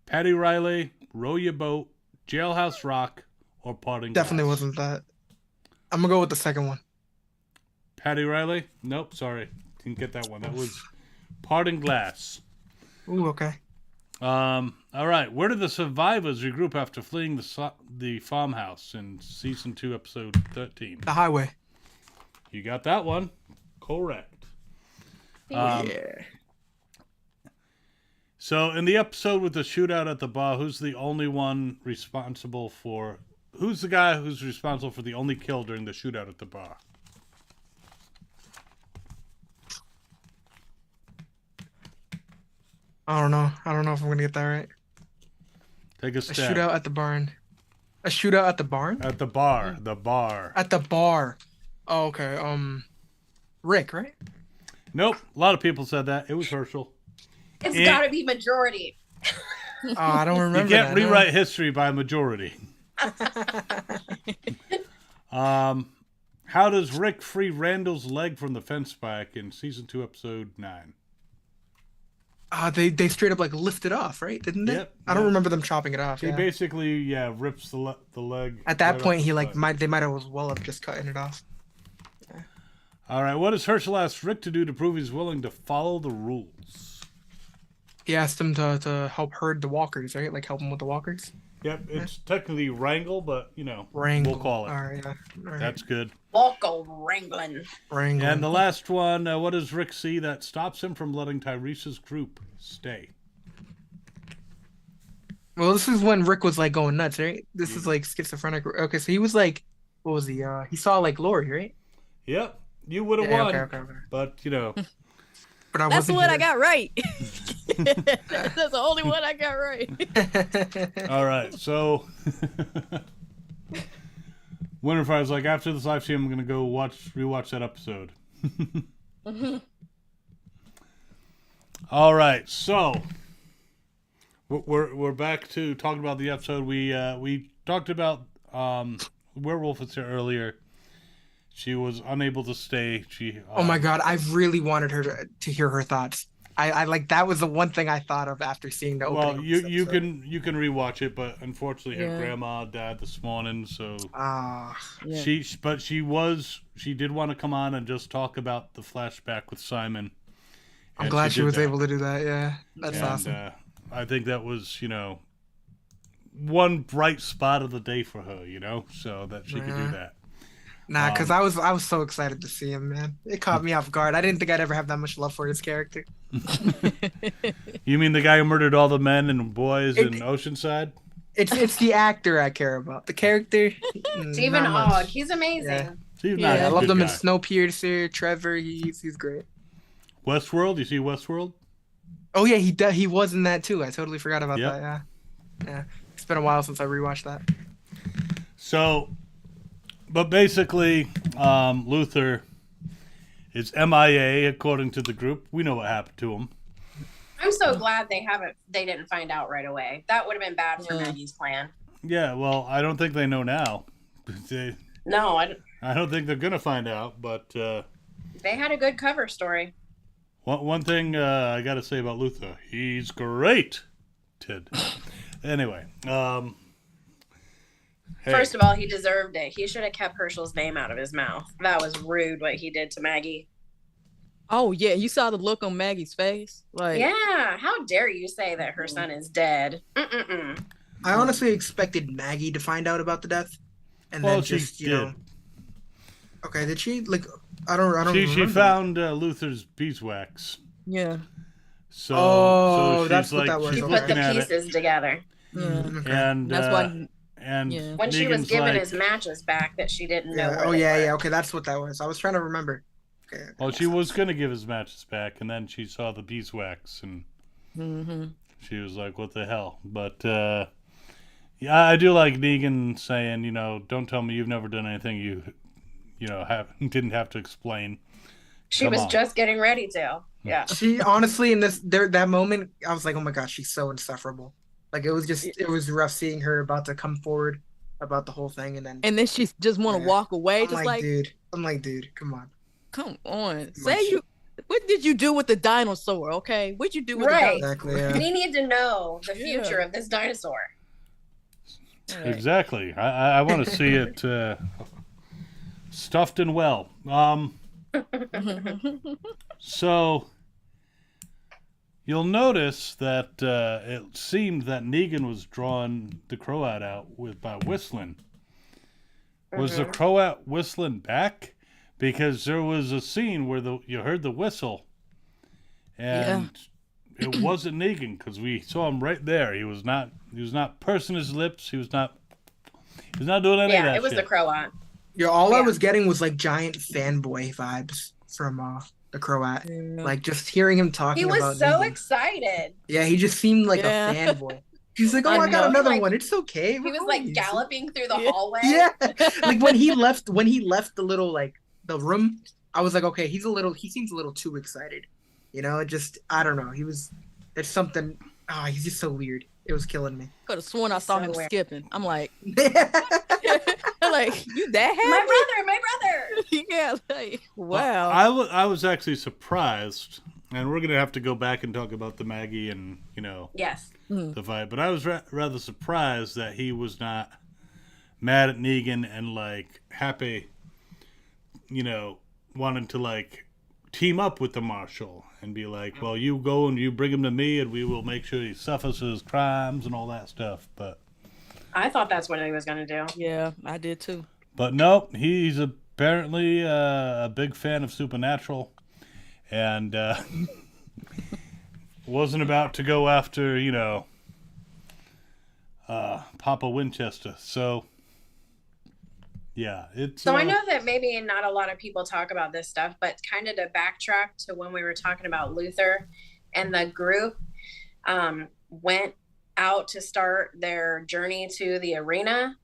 [SPEAKER 2] Patty Riley, Row Your Boat, Jailhouse Rock, or Parting
[SPEAKER 6] Definitely
[SPEAKER 2] Glass.
[SPEAKER 6] wasn't that. I'm gonna go with the second one.
[SPEAKER 2] Patty Riley? Nope, sorry, didn't get that one. That was Parting Glass.
[SPEAKER 6] Ooh, okay.
[SPEAKER 2] All right. Where did the survivors regroup after fleeing the farmhouse in season 2, episode 13?
[SPEAKER 6] The highway.
[SPEAKER 2] You got that one correct.
[SPEAKER 6] Yeah.
[SPEAKER 2] So in the episode with the shootout at the bar, who's the guy who's responsible for the only kill during the shootout at the bar?
[SPEAKER 6] I don't know. I don't know if I'm gonna get that right.
[SPEAKER 2] Take a
[SPEAKER 6] A
[SPEAKER 2] stab.
[SPEAKER 6] shootout at the barn. A shootout at the barn?
[SPEAKER 2] At the bar. The bar.
[SPEAKER 6] At the bar. Oh, okay. Rick, right?
[SPEAKER 2] Nope. A lot of people said that. It was Herschel.
[SPEAKER 4] It's
[SPEAKER 2] Eh.
[SPEAKER 4] got to be majority.
[SPEAKER 6] Oh, I don't remember.
[SPEAKER 2] You can't
[SPEAKER 6] that, no.
[SPEAKER 2] rewrite history by majority. How does Rick free Randall's leg from the fence spike in season 2, episode 9?
[SPEAKER 6] They straight up like lifted off, right? Didn't they?
[SPEAKER 2] Yep,
[SPEAKER 6] I don't
[SPEAKER 2] yep.
[SPEAKER 6] remember them chopping it off.
[SPEAKER 2] He
[SPEAKER 6] Yeah.
[SPEAKER 2] basically, риps the leg.
[SPEAKER 6] At that
[SPEAKER 2] right
[SPEAKER 6] point,
[SPEAKER 2] off
[SPEAKER 6] he
[SPEAKER 2] the
[SPEAKER 6] like
[SPEAKER 2] spike.
[SPEAKER 6] they might have as well have just cutting it off.
[SPEAKER 2] All right, what does Herschel ask Rick to do to prove he's willing to follow the rules?
[SPEAKER 6] He asked him to help herd the walkers, right? Like help him with the walkers.
[SPEAKER 2] Yep, it's technically wrangle, but
[SPEAKER 6] Wrangle.
[SPEAKER 2] we'll call it.
[SPEAKER 6] All right, yeah. All right.
[SPEAKER 2] That's good.
[SPEAKER 4] Walko wrangling.
[SPEAKER 6] Wrangle.
[SPEAKER 2] And the last one, what does Rick see that stops him from letting Tyrese's group stay?
[SPEAKER 6] Well, this is when Rick was like going nuts, right? This is like schizophrenic. Okay, so he was like, what was he? He saw like Lori, right?
[SPEAKER 2] Yep, you would have
[SPEAKER 6] Yeah,
[SPEAKER 2] won,
[SPEAKER 6] okay.
[SPEAKER 2] but
[SPEAKER 6] But I
[SPEAKER 3] That's the
[SPEAKER 6] wasn't
[SPEAKER 3] one I
[SPEAKER 6] here.
[SPEAKER 3] got right. That's the only one I got right.
[SPEAKER 2] all right. So Winterfire's like, after this live stream, I'm gonna go rewatch that episode. All right, so we're back to talking about the episode. We talked about Werewolf was here earlier. She was unable to stay.
[SPEAKER 6] Oh my god, I really wanted her to hear her thoughts. I like that was the one thing I thought of after seeing the opening.
[SPEAKER 2] Well,
[SPEAKER 6] of
[SPEAKER 2] you
[SPEAKER 6] this
[SPEAKER 2] you
[SPEAKER 6] episode.
[SPEAKER 2] can rewatch it, but unfortunately, her
[SPEAKER 3] Yeah.
[SPEAKER 2] grandma died this morning, so
[SPEAKER 6] Ah,
[SPEAKER 3] Yeah.
[SPEAKER 2] she did want to come on and just talk about the flashback with Simon.
[SPEAKER 6] I'm
[SPEAKER 2] and
[SPEAKER 6] glad she
[SPEAKER 2] did
[SPEAKER 6] was
[SPEAKER 2] that.
[SPEAKER 6] able to do that. Yeah, that's
[SPEAKER 2] And,
[SPEAKER 6] awesome.
[SPEAKER 2] I think that was one bright spot of the day for her, so that she could do
[SPEAKER 6] Yeah.
[SPEAKER 2] that.
[SPEAKER 6] Nah, because I was so excited to see him, man. It caught me off guard. I didn't think I'd ever have that much love for his character.
[SPEAKER 2] You mean the guy who murdered all the men and boys in Oceanside?
[SPEAKER 6] It's the actor I care about. The character,
[SPEAKER 4] Stephen
[SPEAKER 6] not much.
[SPEAKER 4] Ogg. He's amazing.
[SPEAKER 6] Yeah.
[SPEAKER 2] He's
[SPEAKER 3] Yeah,
[SPEAKER 2] not
[SPEAKER 6] I
[SPEAKER 2] a
[SPEAKER 6] loved
[SPEAKER 2] good
[SPEAKER 6] him in
[SPEAKER 2] guy.
[SPEAKER 6] Snowpiercer. Trevor, he's great.
[SPEAKER 2] Westworld. You see Westworld?
[SPEAKER 6] Oh yeah, he was in that too. I totally forgot about
[SPEAKER 2] Yep.
[SPEAKER 6] that. Yeah. It's been a while since I rewatched that.
[SPEAKER 2] So, but basically, Luther is MIA according to the group. We know what happened to him.
[SPEAKER 4] I'm so glad they didn't find out right away. That would have been bad for
[SPEAKER 3] Yeah.
[SPEAKER 4] Maggie's plan.
[SPEAKER 2] Yeah, well, I don't think they know now.
[SPEAKER 4] No,
[SPEAKER 2] I don't think they're gonna find out. But
[SPEAKER 4] they had a good cover story.
[SPEAKER 2] one thing I got to say about Luther, he's great. Ted. Anyway, Hey,
[SPEAKER 4] First of all, he deserved it. He should have kept Herschel's name out of his mouth. That was rude what he did to Maggie.
[SPEAKER 3] Oh yeah, you saw the look on Maggie's face. Like,
[SPEAKER 4] Yeah, how dare you say that her son is dead? Mm-mm-mm.
[SPEAKER 6] I honestly expected Maggie to find out about the death, and
[SPEAKER 2] well,
[SPEAKER 6] then
[SPEAKER 2] she
[SPEAKER 6] just
[SPEAKER 2] did.
[SPEAKER 6] Okay, did she like? I don't.
[SPEAKER 2] She
[SPEAKER 6] remember.
[SPEAKER 2] found Luther's beeswax.
[SPEAKER 3] yeah,
[SPEAKER 2] So,
[SPEAKER 6] Oh,
[SPEAKER 2] so she's
[SPEAKER 6] that's what
[SPEAKER 2] like
[SPEAKER 6] that was.
[SPEAKER 2] she's
[SPEAKER 4] She
[SPEAKER 6] Okay.
[SPEAKER 4] put
[SPEAKER 2] looking
[SPEAKER 4] the
[SPEAKER 2] at
[SPEAKER 4] pieces together.
[SPEAKER 3] yeah.
[SPEAKER 6] Okay.
[SPEAKER 2] and
[SPEAKER 3] That's why.
[SPEAKER 2] and
[SPEAKER 3] Yeah.
[SPEAKER 4] When she was
[SPEAKER 2] Negan's
[SPEAKER 4] given
[SPEAKER 2] like,
[SPEAKER 4] his matches back, that she didn't know
[SPEAKER 6] Yeah.
[SPEAKER 4] where
[SPEAKER 6] Oh
[SPEAKER 4] they
[SPEAKER 6] yeah,
[SPEAKER 4] were.
[SPEAKER 6] yeah. Okay, that's what that was. I was trying to remember. Okay.
[SPEAKER 2] well, she was gonna give his matches back, and then she saw the beeswax, and
[SPEAKER 3] Mm-hmm.
[SPEAKER 2] she was like, "What the hell?" But yeah, I do like Negan saying, you know, "Don't tell me you've never done anything you know didn't have to explain."
[SPEAKER 4] She
[SPEAKER 2] Come
[SPEAKER 4] was
[SPEAKER 2] on.
[SPEAKER 4] just getting ready to. Yeah.
[SPEAKER 6] She honestly in that moment, I was like, oh my god, she's so insufferable. Like it was rough seeing her about to come forward about the whole thing, and then
[SPEAKER 3] And then she just want to
[SPEAKER 6] Yeah.
[SPEAKER 3] walk away,
[SPEAKER 6] I'm
[SPEAKER 3] just
[SPEAKER 6] like,
[SPEAKER 3] like,
[SPEAKER 6] dude, come on.
[SPEAKER 3] come on,
[SPEAKER 6] Too
[SPEAKER 3] say
[SPEAKER 6] much.
[SPEAKER 3] you. What did you do with the dinosaur? Okay, what'd you do with
[SPEAKER 4] Right.
[SPEAKER 3] the
[SPEAKER 6] Exactly. Yeah.
[SPEAKER 4] We need to know the
[SPEAKER 3] Yeah.
[SPEAKER 4] future of this dinosaur.
[SPEAKER 3] dinosaur?
[SPEAKER 2] Exactly. I want to see it stuffed and well. So you'll notice that it seemed that Negan was drawing the Croat out by whistling. Was the Croat whistling back? Because there was a scene where you heard the whistle, and it wasn't Negan because we saw him right there. He was not pursing his lips. He was not doing any of
[SPEAKER 4] Yeah,
[SPEAKER 2] that
[SPEAKER 4] it was
[SPEAKER 2] shit.
[SPEAKER 4] the Croat.
[SPEAKER 6] Yeah, all I
[SPEAKER 4] Yeah.
[SPEAKER 6] was getting was like giant fanboy vibes from the Croat.
[SPEAKER 3] Yeah.
[SPEAKER 6] Like just hearing him talking
[SPEAKER 4] He
[SPEAKER 6] about
[SPEAKER 4] was so
[SPEAKER 6] Negan.
[SPEAKER 4] excited.
[SPEAKER 6] Yeah, he just seemed like
[SPEAKER 3] Yeah.
[SPEAKER 6] a fanboy. He's like, oh,
[SPEAKER 3] I
[SPEAKER 6] I got
[SPEAKER 3] know.
[SPEAKER 6] another
[SPEAKER 4] Like,
[SPEAKER 6] one. It's okay.
[SPEAKER 4] He was
[SPEAKER 6] We're
[SPEAKER 4] like
[SPEAKER 6] homies."
[SPEAKER 4] galloping through the
[SPEAKER 3] Yeah.
[SPEAKER 4] hallway.
[SPEAKER 6] Yeah, like when he left the little like the room, I was like, okay, he seems a little too excited. You know, it just I don't know. There's something. He's just so weird. It was killing me.
[SPEAKER 3] Could have sworn I saw
[SPEAKER 4] So
[SPEAKER 3] him
[SPEAKER 4] weird.
[SPEAKER 3] skipping. I'm like,
[SPEAKER 6] yeah,
[SPEAKER 3] I'm like, you that
[SPEAKER 4] My
[SPEAKER 3] happy?
[SPEAKER 4] brother.
[SPEAKER 3] Yeah, like, wow.
[SPEAKER 2] I was actually surprised, and we're gonna have to go back and talk about the Maggie and
[SPEAKER 4] Yes.
[SPEAKER 2] the fight. But I was rather surprised that he was not mad at Negan and like happy, wanting to like team up with the marshal and be like, well, you go and you bring him to me, and we will make sure he suffers his crimes and all that stuff. But
[SPEAKER 4] I thought that's what he was going to do.
[SPEAKER 3] Yeah, I did too.
[SPEAKER 2] no, he's apparently a big fan of Supernatural, and wasn't about to go after Papa Winchester. So yeah, it's
[SPEAKER 4] So I know that maybe not a lot of people talk about this stuff, but kind of to backtrack to when we were talking about Luther and the group went out to start their journey to the arena.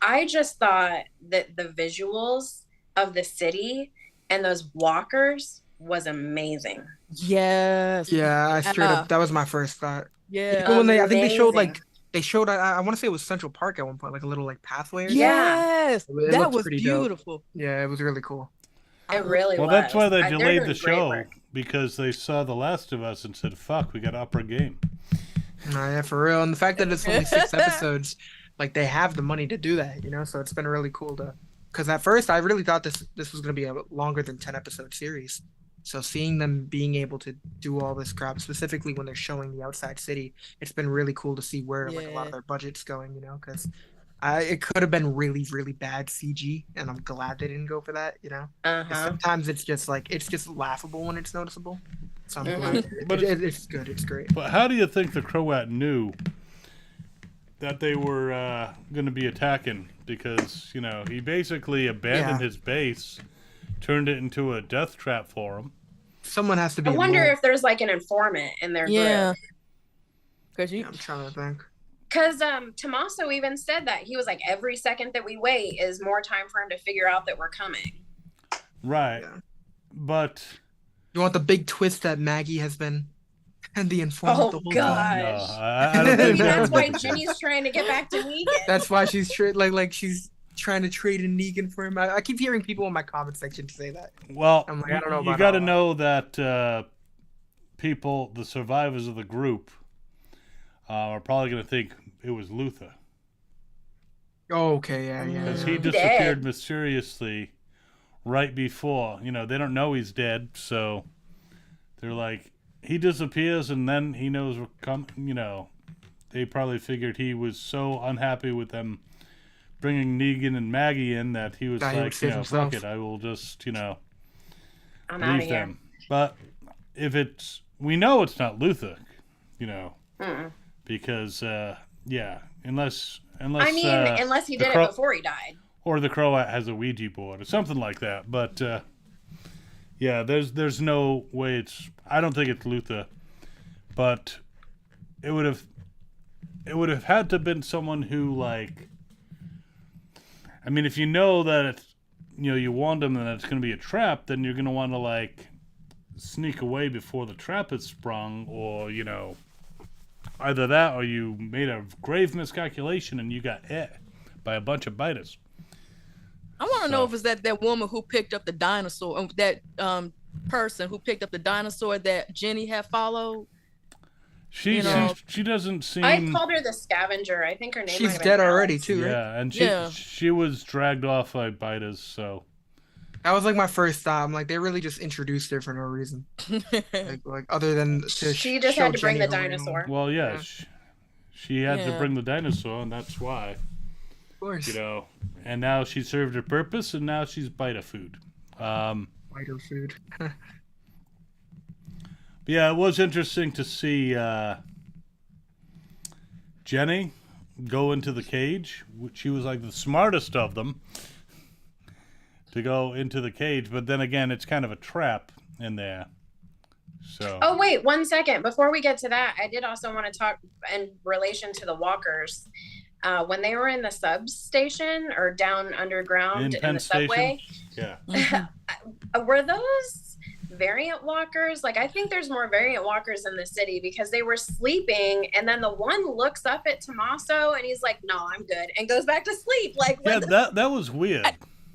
[SPEAKER 4] I just thought that the visuals of the city and those walkers was amazing.
[SPEAKER 3] Yes.
[SPEAKER 6] I straight up. That was my first thought.
[SPEAKER 3] Yeah.
[SPEAKER 6] Even when I think they showed
[SPEAKER 4] Amazing.
[SPEAKER 6] I want to say it was Central Park at one point, like a little like pathway. Or something.
[SPEAKER 3] Yes.
[SPEAKER 6] It
[SPEAKER 3] That
[SPEAKER 6] looked
[SPEAKER 3] was
[SPEAKER 6] pretty dope.
[SPEAKER 3] beautiful.
[SPEAKER 6] Yeah, it was really cool.
[SPEAKER 4] It really
[SPEAKER 2] well,
[SPEAKER 4] was.
[SPEAKER 2] that's why they
[SPEAKER 4] They're
[SPEAKER 2] delayed
[SPEAKER 4] doing
[SPEAKER 2] the
[SPEAKER 4] great
[SPEAKER 2] show
[SPEAKER 4] work.
[SPEAKER 2] because they saw The Last of Us and said, "Fuck, we got to up our game."
[SPEAKER 6] Yeah, for real. And the fact that it's only 6 episodes, like they have the money to do that, So it's been really cool to. Because at first I really thought this was gonna be a longer than 10 episode series. So seeing them being able to do all this crap, specifically when they're showing the outside city, it's been really cool to see where like a lot of their budget's going, because it could have been really, really bad CG, and I'm glad they didn't go for that, 'Cause
[SPEAKER 4] Uh-huh.
[SPEAKER 6] sometimes it's just laughable when it's noticeable. So I'm
[SPEAKER 4] Mhm.
[SPEAKER 6] glad.
[SPEAKER 2] But
[SPEAKER 6] It's good. It's great.
[SPEAKER 2] But how do you think the Croat knew that they were going to be attacking? Because he basically abandoned his base, turned it into a death trap for him.
[SPEAKER 6] Someone has to be.
[SPEAKER 4] I wonder
[SPEAKER 6] involved.
[SPEAKER 4] if there's like an informant in their
[SPEAKER 3] Yeah.
[SPEAKER 4] group.
[SPEAKER 3] Because
[SPEAKER 6] Yeah, I'm trying to think.
[SPEAKER 4] Because Tommaso even said that. He was like, every second that we wait is more time for him to figure out that we're coming.
[SPEAKER 2] Right.
[SPEAKER 6] Yeah.
[SPEAKER 2] But
[SPEAKER 6] You want the big twist that Maggie has been and the informant the
[SPEAKER 4] Oh,
[SPEAKER 6] whole
[SPEAKER 2] no,
[SPEAKER 6] time.
[SPEAKER 4] Gosh.
[SPEAKER 2] I don't think
[SPEAKER 4] Maybe
[SPEAKER 6] No.
[SPEAKER 4] that's why
[SPEAKER 2] that-
[SPEAKER 4] Ginny's trying to get back to Negan.
[SPEAKER 6] That's why she's like she's trying to trade in Negan for him. I keep hearing people in my comment section say that.
[SPEAKER 2] Well,
[SPEAKER 6] I'm like, I don't know
[SPEAKER 2] you
[SPEAKER 6] about
[SPEAKER 2] got to
[SPEAKER 6] all that.
[SPEAKER 2] know that people, the survivors of the group, are probably going to think it was Luther.
[SPEAKER 6] Oh, okay, yeah.
[SPEAKER 2] Because he
[SPEAKER 4] Dead.
[SPEAKER 2] disappeared mysteriously right before. They don't know he's dead, so they're like, he disappears and then he knows we're coming. They probably figured he was so unhappy with them bringing Negan and Maggie in that he was
[SPEAKER 6] That he would
[SPEAKER 2] like,
[SPEAKER 6] save
[SPEAKER 2] fuck
[SPEAKER 6] himself.
[SPEAKER 2] it, I will just,
[SPEAKER 4] I'm out of
[SPEAKER 2] leave
[SPEAKER 4] here.
[SPEAKER 2] them. But if we know it's not Luther, because, unless
[SPEAKER 4] I mean, unless he
[SPEAKER 2] the
[SPEAKER 4] did
[SPEAKER 2] Crow-
[SPEAKER 4] it before he died.
[SPEAKER 2] or the Croat has a Ouija board or something like that. But there's no way I don't think it's Luther, but it would have had to have been someone who, like, I mean, if you know that it's, you warned them that it's going to be a trap, then you're going to want to, like, sneak away before the trap is sprung, or either that or you made a grave miscalculation and you got hit by a bunch of biters.
[SPEAKER 3] I want to know if it's that woman who picked up the dinosaur, that person who picked up the dinosaur that Jenny had followed.
[SPEAKER 2] She doesn't seem.
[SPEAKER 4] I called her the scavenger. I think her name.
[SPEAKER 6] She's
[SPEAKER 4] might have
[SPEAKER 6] dead
[SPEAKER 4] been
[SPEAKER 6] already
[SPEAKER 4] Alex.
[SPEAKER 6] too, right?
[SPEAKER 2] Yeah, and
[SPEAKER 3] Yeah.
[SPEAKER 2] she was dragged off by biters, so.
[SPEAKER 6] That was like my first thought. I'm like, they really just introduced her for no reason. like other than to
[SPEAKER 4] She just
[SPEAKER 6] show
[SPEAKER 4] had to bring
[SPEAKER 6] Jenny
[SPEAKER 4] the
[SPEAKER 6] her way home.
[SPEAKER 4] dinosaur.
[SPEAKER 2] Well, yeah,
[SPEAKER 6] Yeah.
[SPEAKER 2] she had to
[SPEAKER 3] Yeah.
[SPEAKER 2] bring the dinosaur, and that's why,
[SPEAKER 6] Of course.
[SPEAKER 2] And now she served her purpose, and now she's biter food.
[SPEAKER 6] Lighter food.
[SPEAKER 2] But yeah, it was interesting to see Jenny go into the cage. She was like the smartest of them to go into the cage, but then again, it's kind of a trap in there. So.
[SPEAKER 4] Oh wait, 1 second. Before we get to that, I did also want to talk in relation to the walkers. When they were in the substation or down underground in
[SPEAKER 2] Penn
[SPEAKER 4] the
[SPEAKER 2] Station?
[SPEAKER 4] subway,
[SPEAKER 2] Yeah.
[SPEAKER 4] were those variant walkers? Like, I think there's more variant walkers in the city because they were sleeping, and then the one looks up at Tommaso and he's like, "No, I'm good," and goes back to sleep. Like,
[SPEAKER 2] Yeah,
[SPEAKER 4] what
[SPEAKER 2] that was weird.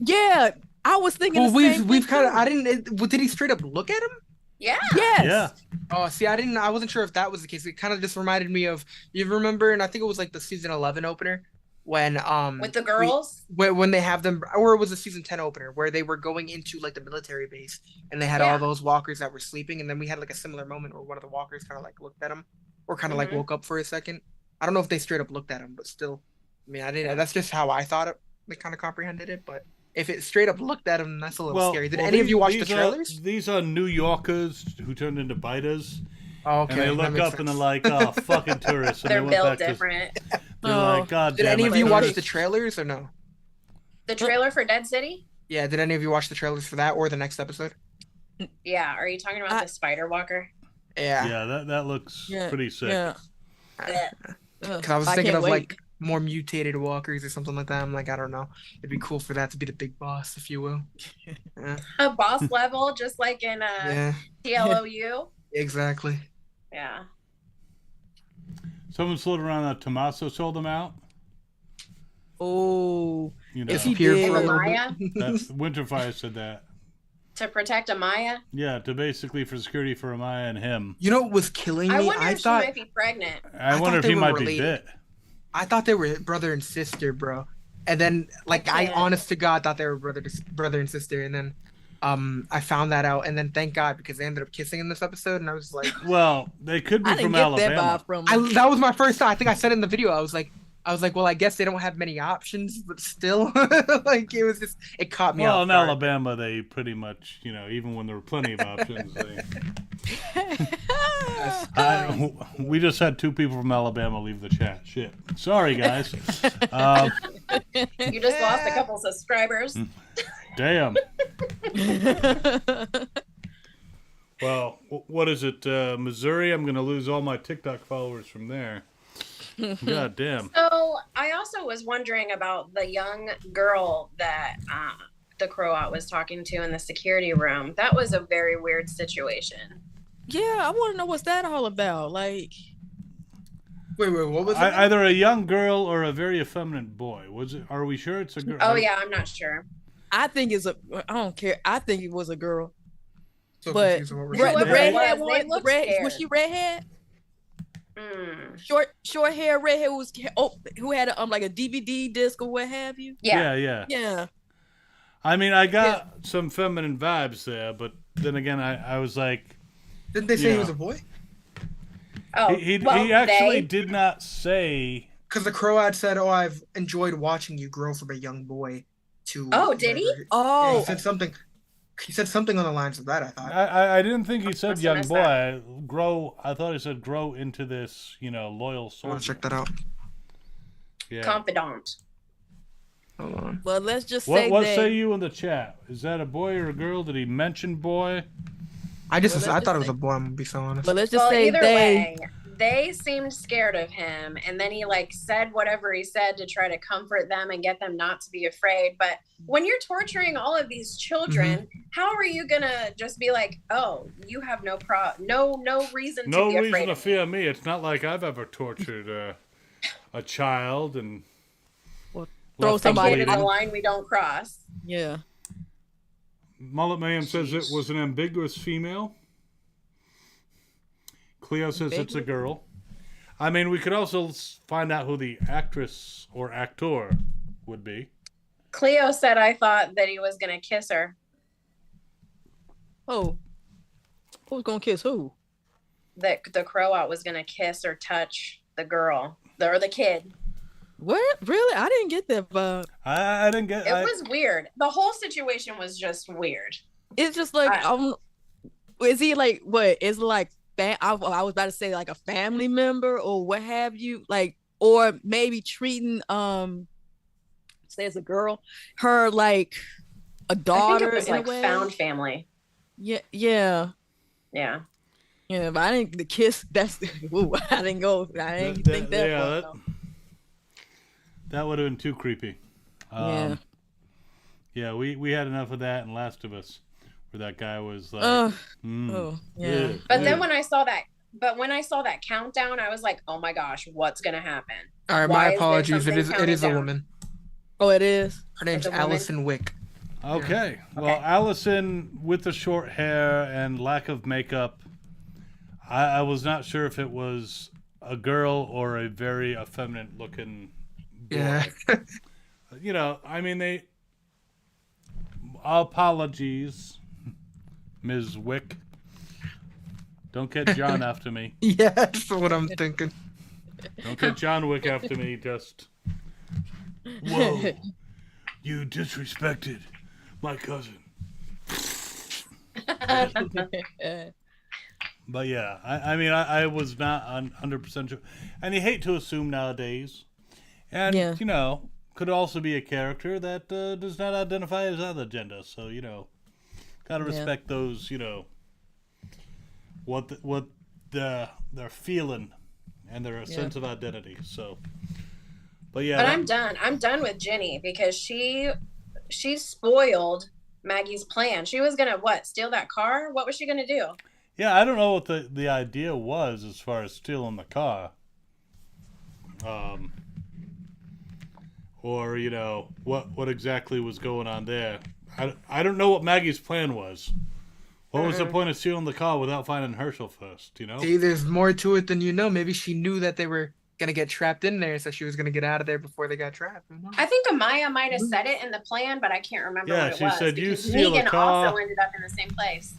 [SPEAKER 3] Yeah, I was thinking.
[SPEAKER 6] Well,
[SPEAKER 3] the same
[SPEAKER 6] we've
[SPEAKER 3] thing,
[SPEAKER 6] kind of.
[SPEAKER 3] too.
[SPEAKER 6] I didn't. Did he straight up look at him?
[SPEAKER 4] yeah.
[SPEAKER 3] Yes.
[SPEAKER 2] Yeah.
[SPEAKER 6] Oh, see, I didn't. I wasn't sure if that was the case. It kind of just reminded me of. You remember? And I think it was like the season 11 opener when
[SPEAKER 4] With the girls.
[SPEAKER 6] when they have them, or it was the season 10 opener where they were going into like the military base and they had
[SPEAKER 4] Yeah.
[SPEAKER 6] all those walkers that were sleeping, and then we had like a similar moment where one of the walkers kind of like looked at him or kind of like
[SPEAKER 4] Mhm.
[SPEAKER 6] woke up for a second. I don't know if they straight up looked at him, but still, I mean, I didn't. That's just how I thought it. They kind of comprehended it, but if it straight up looked at him, that's a little scary. Did any of you watch the trailers?
[SPEAKER 2] These are New Yorkers who turned into biters,
[SPEAKER 6] Oh, okay.
[SPEAKER 2] and they
[SPEAKER 6] that
[SPEAKER 2] look
[SPEAKER 6] makes
[SPEAKER 2] up and they're
[SPEAKER 6] sense.
[SPEAKER 2] like, "Oh, fucking tourists!" And
[SPEAKER 4] They're
[SPEAKER 2] they went
[SPEAKER 4] built
[SPEAKER 2] back to-
[SPEAKER 4] different.
[SPEAKER 2] They're
[SPEAKER 3] Oh.
[SPEAKER 2] like, "God
[SPEAKER 6] Did
[SPEAKER 2] damn
[SPEAKER 6] any
[SPEAKER 2] it,
[SPEAKER 6] of you watch
[SPEAKER 2] tourists."
[SPEAKER 6] the trailers or no?
[SPEAKER 4] The trailer for Dead City.
[SPEAKER 6] Yeah, did any of you watch the trailers for that or the next episode?
[SPEAKER 4] Yeah. Are you talking about
[SPEAKER 3] I-
[SPEAKER 4] the spider walker?
[SPEAKER 6] Yeah.
[SPEAKER 2] Yeah, that looks
[SPEAKER 3] Yeah.
[SPEAKER 2] pretty sick.
[SPEAKER 3] Yeah.
[SPEAKER 6] Because I was
[SPEAKER 3] I
[SPEAKER 6] thinking
[SPEAKER 3] can't
[SPEAKER 6] of
[SPEAKER 3] wait.
[SPEAKER 6] like more mutated walkers or something like that. I'm like, I don't know. It'd be cool for that to be the big boss, if you will. Yeah.
[SPEAKER 4] A boss level, just like in
[SPEAKER 6] Yeah,
[SPEAKER 4] TLOU.
[SPEAKER 6] exactly.
[SPEAKER 4] Yeah.
[SPEAKER 2] Someone floated around that Tommaso sold them out.
[SPEAKER 3] Oh,
[SPEAKER 2] You know,
[SPEAKER 6] If
[SPEAKER 3] he
[SPEAKER 6] appeared
[SPEAKER 3] did.
[SPEAKER 6] for a little
[SPEAKER 4] Amaya
[SPEAKER 6] bit.
[SPEAKER 2] that Winterfire said that.
[SPEAKER 4] to protect Amaya.
[SPEAKER 2] Yeah, to basically for security for Amaya and him.
[SPEAKER 6] You know what was killing me?
[SPEAKER 4] I wonder
[SPEAKER 6] I
[SPEAKER 4] if
[SPEAKER 6] thought
[SPEAKER 4] she might be pregnant.
[SPEAKER 2] I
[SPEAKER 6] thought
[SPEAKER 2] wonder if
[SPEAKER 6] they
[SPEAKER 2] he
[SPEAKER 6] were
[SPEAKER 2] might be
[SPEAKER 6] related.
[SPEAKER 2] bit.
[SPEAKER 6] I thought they were brother and sister, bro. And then like I
[SPEAKER 4] can't.
[SPEAKER 6] honest to God thought they were brother and sister, and then I found that out, and then thank God because they ended up kissing in this episode, and I was like,
[SPEAKER 2] Well, they could be
[SPEAKER 3] I didn't
[SPEAKER 2] from
[SPEAKER 3] get
[SPEAKER 2] Alabama.
[SPEAKER 3] that vibe from.
[SPEAKER 6] that was my first thought. I think I said it in the video. I was like, well, I guess they don't have many options, but still, like it was just it caught me
[SPEAKER 2] Well,
[SPEAKER 6] off
[SPEAKER 2] in
[SPEAKER 6] guard.
[SPEAKER 2] Alabama, they pretty much, even when there were plenty of options, we just had 2 people from Alabama leave the chat. Shit. Sorry, guys.
[SPEAKER 4] You just lost a couple subscribers.
[SPEAKER 2] Damn. Well, what is it? Missouri? I'm going to lose all my TikTok followers from there. God damn.
[SPEAKER 4] So I also was wondering about the young girl that the Croat was talking to in the security room. That was a very weird situation.
[SPEAKER 3] Yeah, I want to know what's that all about. Like,
[SPEAKER 6] Wait, what was it?
[SPEAKER 2] Either a young girl or a very effeminate boy. Was it? Are we sure it's a girl?
[SPEAKER 4] Oh yeah, I'm not sure.
[SPEAKER 3] I think it's a. I don't care. I think it was a girl.
[SPEAKER 6] So
[SPEAKER 3] but
[SPEAKER 6] confused on what we're
[SPEAKER 3] Red, the
[SPEAKER 6] saying.
[SPEAKER 4] Whoever it
[SPEAKER 3] redhead
[SPEAKER 4] was,
[SPEAKER 3] one.
[SPEAKER 4] they
[SPEAKER 3] The
[SPEAKER 4] looked
[SPEAKER 3] red.
[SPEAKER 4] scared.
[SPEAKER 3] Was she redhead? Short hair, red hair, who had like a DVD disc or what have you.
[SPEAKER 2] Yeah.
[SPEAKER 3] Yeah.
[SPEAKER 2] I mean, I got some feminine vibes there, but then again, I was like,
[SPEAKER 6] Didn't they say he was a boy?
[SPEAKER 4] Oh,
[SPEAKER 2] he
[SPEAKER 4] well,
[SPEAKER 2] actually did not say.
[SPEAKER 6] Because the Croat said, "Oh, I've enjoyed watching you grow from a young boy to."
[SPEAKER 4] Oh, did he?
[SPEAKER 6] whatever."
[SPEAKER 3] Oh,
[SPEAKER 6] Yeah, he said something. He said something on the lines of that. I thought.
[SPEAKER 2] I didn't think he said
[SPEAKER 4] must have
[SPEAKER 2] young
[SPEAKER 4] missed
[SPEAKER 2] boy.
[SPEAKER 4] that.
[SPEAKER 2] I thought he said grow into this, loyal
[SPEAKER 6] I want
[SPEAKER 2] soldier.
[SPEAKER 6] to check that out.
[SPEAKER 2] Yeah.
[SPEAKER 4] Confidant.
[SPEAKER 6] Hold on.
[SPEAKER 3] well, let's just say
[SPEAKER 2] What
[SPEAKER 3] that.
[SPEAKER 2] say you in the chat? Is that a boy or a girl? Did he mention boy?
[SPEAKER 6] I just,
[SPEAKER 3] Well,
[SPEAKER 6] I
[SPEAKER 3] let's
[SPEAKER 6] thought it
[SPEAKER 3] just
[SPEAKER 6] was a boy. I'm gonna be so honest.
[SPEAKER 3] But let's just
[SPEAKER 4] Well,
[SPEAKER 3] say
[SPEAKER 4] either
[SPEAKER 3] they.
[SPEAKER 4] way, they seemed scared of him, and then he said whatever he said to try to comfort them and get them not to be afraid. But when you're torturing all of these children, how are you gonna just be like, "Oh, you have no reason to
[SPEAKER 2] No
[SPEAKER 4] be
[SPEAKER 2] reason
[SPEAKER 4] afraid
[SPEAKER 2] to
[SPEAKER 4] of me"?
[SPEAKER 2] fear me. It's not like I've ever tortured a child and
[SPEAKER 3] Well, throw
[SPEAKER 2] left them
[SPEAKER 3] somebody
[SPEAKER 4] Kid in
[SPEAKER 3] in
[SPEAKER 4] the
[SPEAKER 2] bleeding.
[SPEAKER 4] line we don't cross.
[SPEAKER 3] Yeah.
[SPEAKER 2] Mullet Mayhem says it was an ambiguous female. Cleo says it's a girl. I mean, we could also find out who the actress or actor would be.
[SPEAKER 4] Cleo said, "I thought that he was gonna kiss her."
[SPEAKER 3] Oh. Who's gonna kiss who?
[SPEAKER 4] That the Croat was gonna kiss or touch the girl or the kid.
[SPEAKER 3] What? Really? I didn't get that, but
[SPEAKER 2] I didn't get
[SPEAKER 4] It was weird. The whole situation was just weird.
[SPEAKER 3] it's just like is he like what? Is it like I was about to say like a family member or what have you, like, or maybe treating say as a girl, her like a
[SPEAKER 4] I think
[SPEAKER 3] daughter
[SPEAKER 4] it was
[SPEAKER 3] in
[SPEAKER 4] like
[SPEAKER 3] a way.
[SPEAKER 4] found family.
[SPEAKER 3] Yeah.
[SPEAKER 4] Yeah.
[SPEAKER 3] Yeah, but I didn't the kiss. That's ooh, I didn't go. I didn't think that.
[SPEAKER 2] Yeah,
[SPEAKER 3] far,
[SPEAKER 2] that would have been too creepy.
[SPEAKER 3] Yeah.
[SPEAKER 2] Yeah, we had enough of that in Last of Us, where that guy was like,
[SPEAKER 3] Oh, yeah.
[SPEAKER 2] ugh,
[SPEAKER 4] But then
[SPEAKER 2] ugh.
[SPEAKER 4] when I saw that countdown, I was like, "Oh my gosh, what's gonna happen?"
[SPEAKER 6] All right,
[SPEAKER 4] Why
[SPEAKER 6] my
[SPEAKER 4] is there
[SPEAKER 6] apologies. It
[SPEAKER 4] something
[SPEAKER 6] is a
[SPEAKER 4] counting
[SPEAKER 6] woman.
[SPEAKER 3] Oh, it is.
[SPEAKER 6] Her name's
[SPEAKER 4] It's a woman?
[SPEAKER 6] Allison Wick.
[SPEAKER 2] Okay. Well, Allison with the short hair and lack of makeup, I was not sure if it was a girl or a very effeminate looking boy.
[SPEAKER 6] Yeah.
[SPEAKER 2] I mean, apologies, Ms. Wick. Don't get John after me.
[SPEAKER 6] Yeah, that's what I'm thinking.
[SPEAKER 2] Don't get John Wick after me. Just, whoa, you disrespected my cousin. But yeah, I mean, I was not 100% sure. And you hate to assume nowadays. And,
[SPEAKER 3] Yeah.
[SPEAKER 2] Could also be a character that does not identify as other gender. So, gotta respect those, what they're feeling and their sense of identity. So, but yeah.
[SPEAKER 4] But I'm done. I'm done with Ginny because she spoiled Maggie's plan. She was gonna steal that car? What was she gonna do?
[SPEAKER 2] Yeah, I don't know what the idea was as far as stealing the car. Or, what exactly was going on there. I don't know what Maggie's plan was. What was the point of stealing the car without finding Herschel first,
[SPEAKER 6] See, there's more to it than you know. Maybe she knew that they were going to get trapped in there, so she was going to get out of there before they got trapped.
[SPEAKER 4] I think Amaya might have said it in the plan, but I can't remember
[SPEAKER 2] Yeah,
[SPEAKER 4] what it
[SPEAKER 2] she
[SPEAKER 4] was.
[SPEAKER 2] said, "You
[SPEAKER 4] because
[SPEAKER 2] steal a
[SPEAKER 4] Negan
[SPEAKER 2] car."
[SPEAKER 4] also ended up in the same place.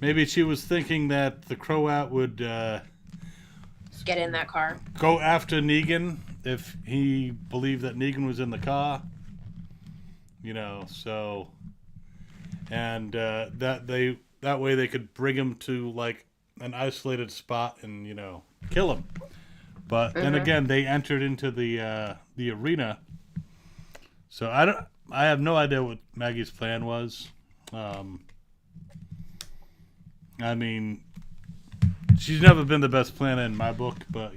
[SPEAKER 2] Maybe she was thinking that the Croat would
[SPEAKER 4] Get in that car.
[SPEAKER 2] go after Negan if he believed that Negan was in the car. So... And that way they could bring him to like an isolated spot and kill him. But then again, they entered into the arena. So I have no idea what Maggie's plan was. I mean, she's never been the best planner in my book, but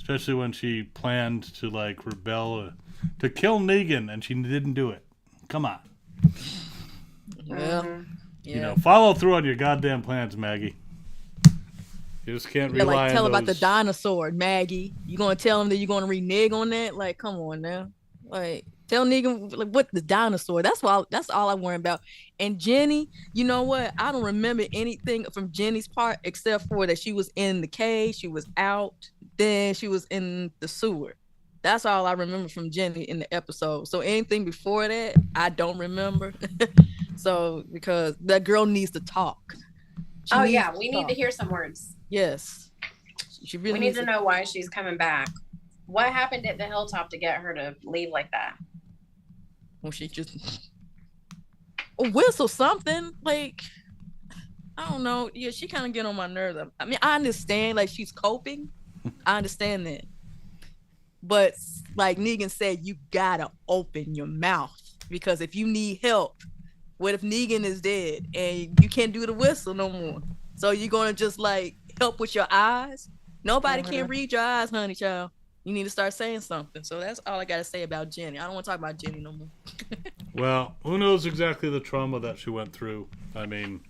[SPEAKER 2] especially when she planned to like rebel to kill Negan and she didn't do it. Come on.
[SPEAKER 3] Yeah.
[SPEAKER 2] Follow through on your goddamn plans, Maggie. You just can't rely
[SPEAKER 3] like tell
[SPEAKER 2] on
[SPEAKER 3] about the
[SPEAKER 2] those...
[SPEAKER 3] dinosaur, Maggie. You gonna tell him that you're gonna renege on that? Like, come on now. Like, Tell Negan like what the dinosaur. That's all I worry about. And Jenny, you know what? I don't remember anything from Jenny's part except for that she was in the cave, she was out, then she was in the sewer. That's all I remember from Jenny in the episode. So anything before that, I don't remember. So because that girl needs to talk.
[SPEAKER 4] We need to hear some words.
[SPEAKER 3] Yes. She really
[SPEAKER 4] we need to know why she's coming back. What happened at the hilltop to get her to leave like that?
[SPEAKER 3] Well, she just whistle something like, I don't know. Yeah, she kind of get on my nerves. I mean, I understand like she's coping. I understand that. But like Negan said, you gotta open your mouth, because if you need help, what if Negan is dead and you can't do the whistle no more? So you're gonna just like help with your eyes? Nobody can read your eyes, honey child. You need to start saying something. So that's all I got to say about Jenny. I don't want to talk about Jenny no more.
[SPEAKER 2] Well, who knows exactly the trauma that she went through? I mean,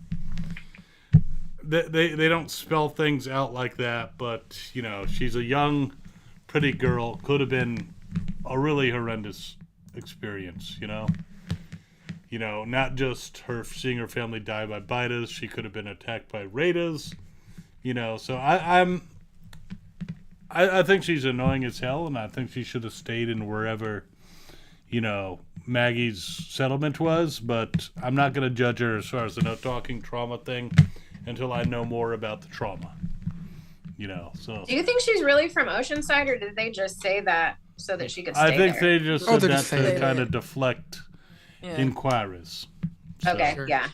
[SPEAKER 2] they don't spell things out like that, but, you know, she's a young, pretty girl. Could have been a really horrendous experience, you know? You know, not just her seeing her family die by Bitas. She could have been attacked by Raiders, you know? So I think she's annoying as hell, and I think she should have stayed in wherever, you know, Maggie's settlement was, but I'm not going to judge her as far as the no-talking trauma thing until I know more about the trauma, you know, so.
[SPEAKER 4] Do you think she's really from Oceanside, or did they just say that so that she could stay
[SPEAKER 2] I think
[SPEAKER 4] there?
[SPEAKER 2] they just said that to kind of deflect inquiries. So,
[SPEAKER 4] okay, yeah.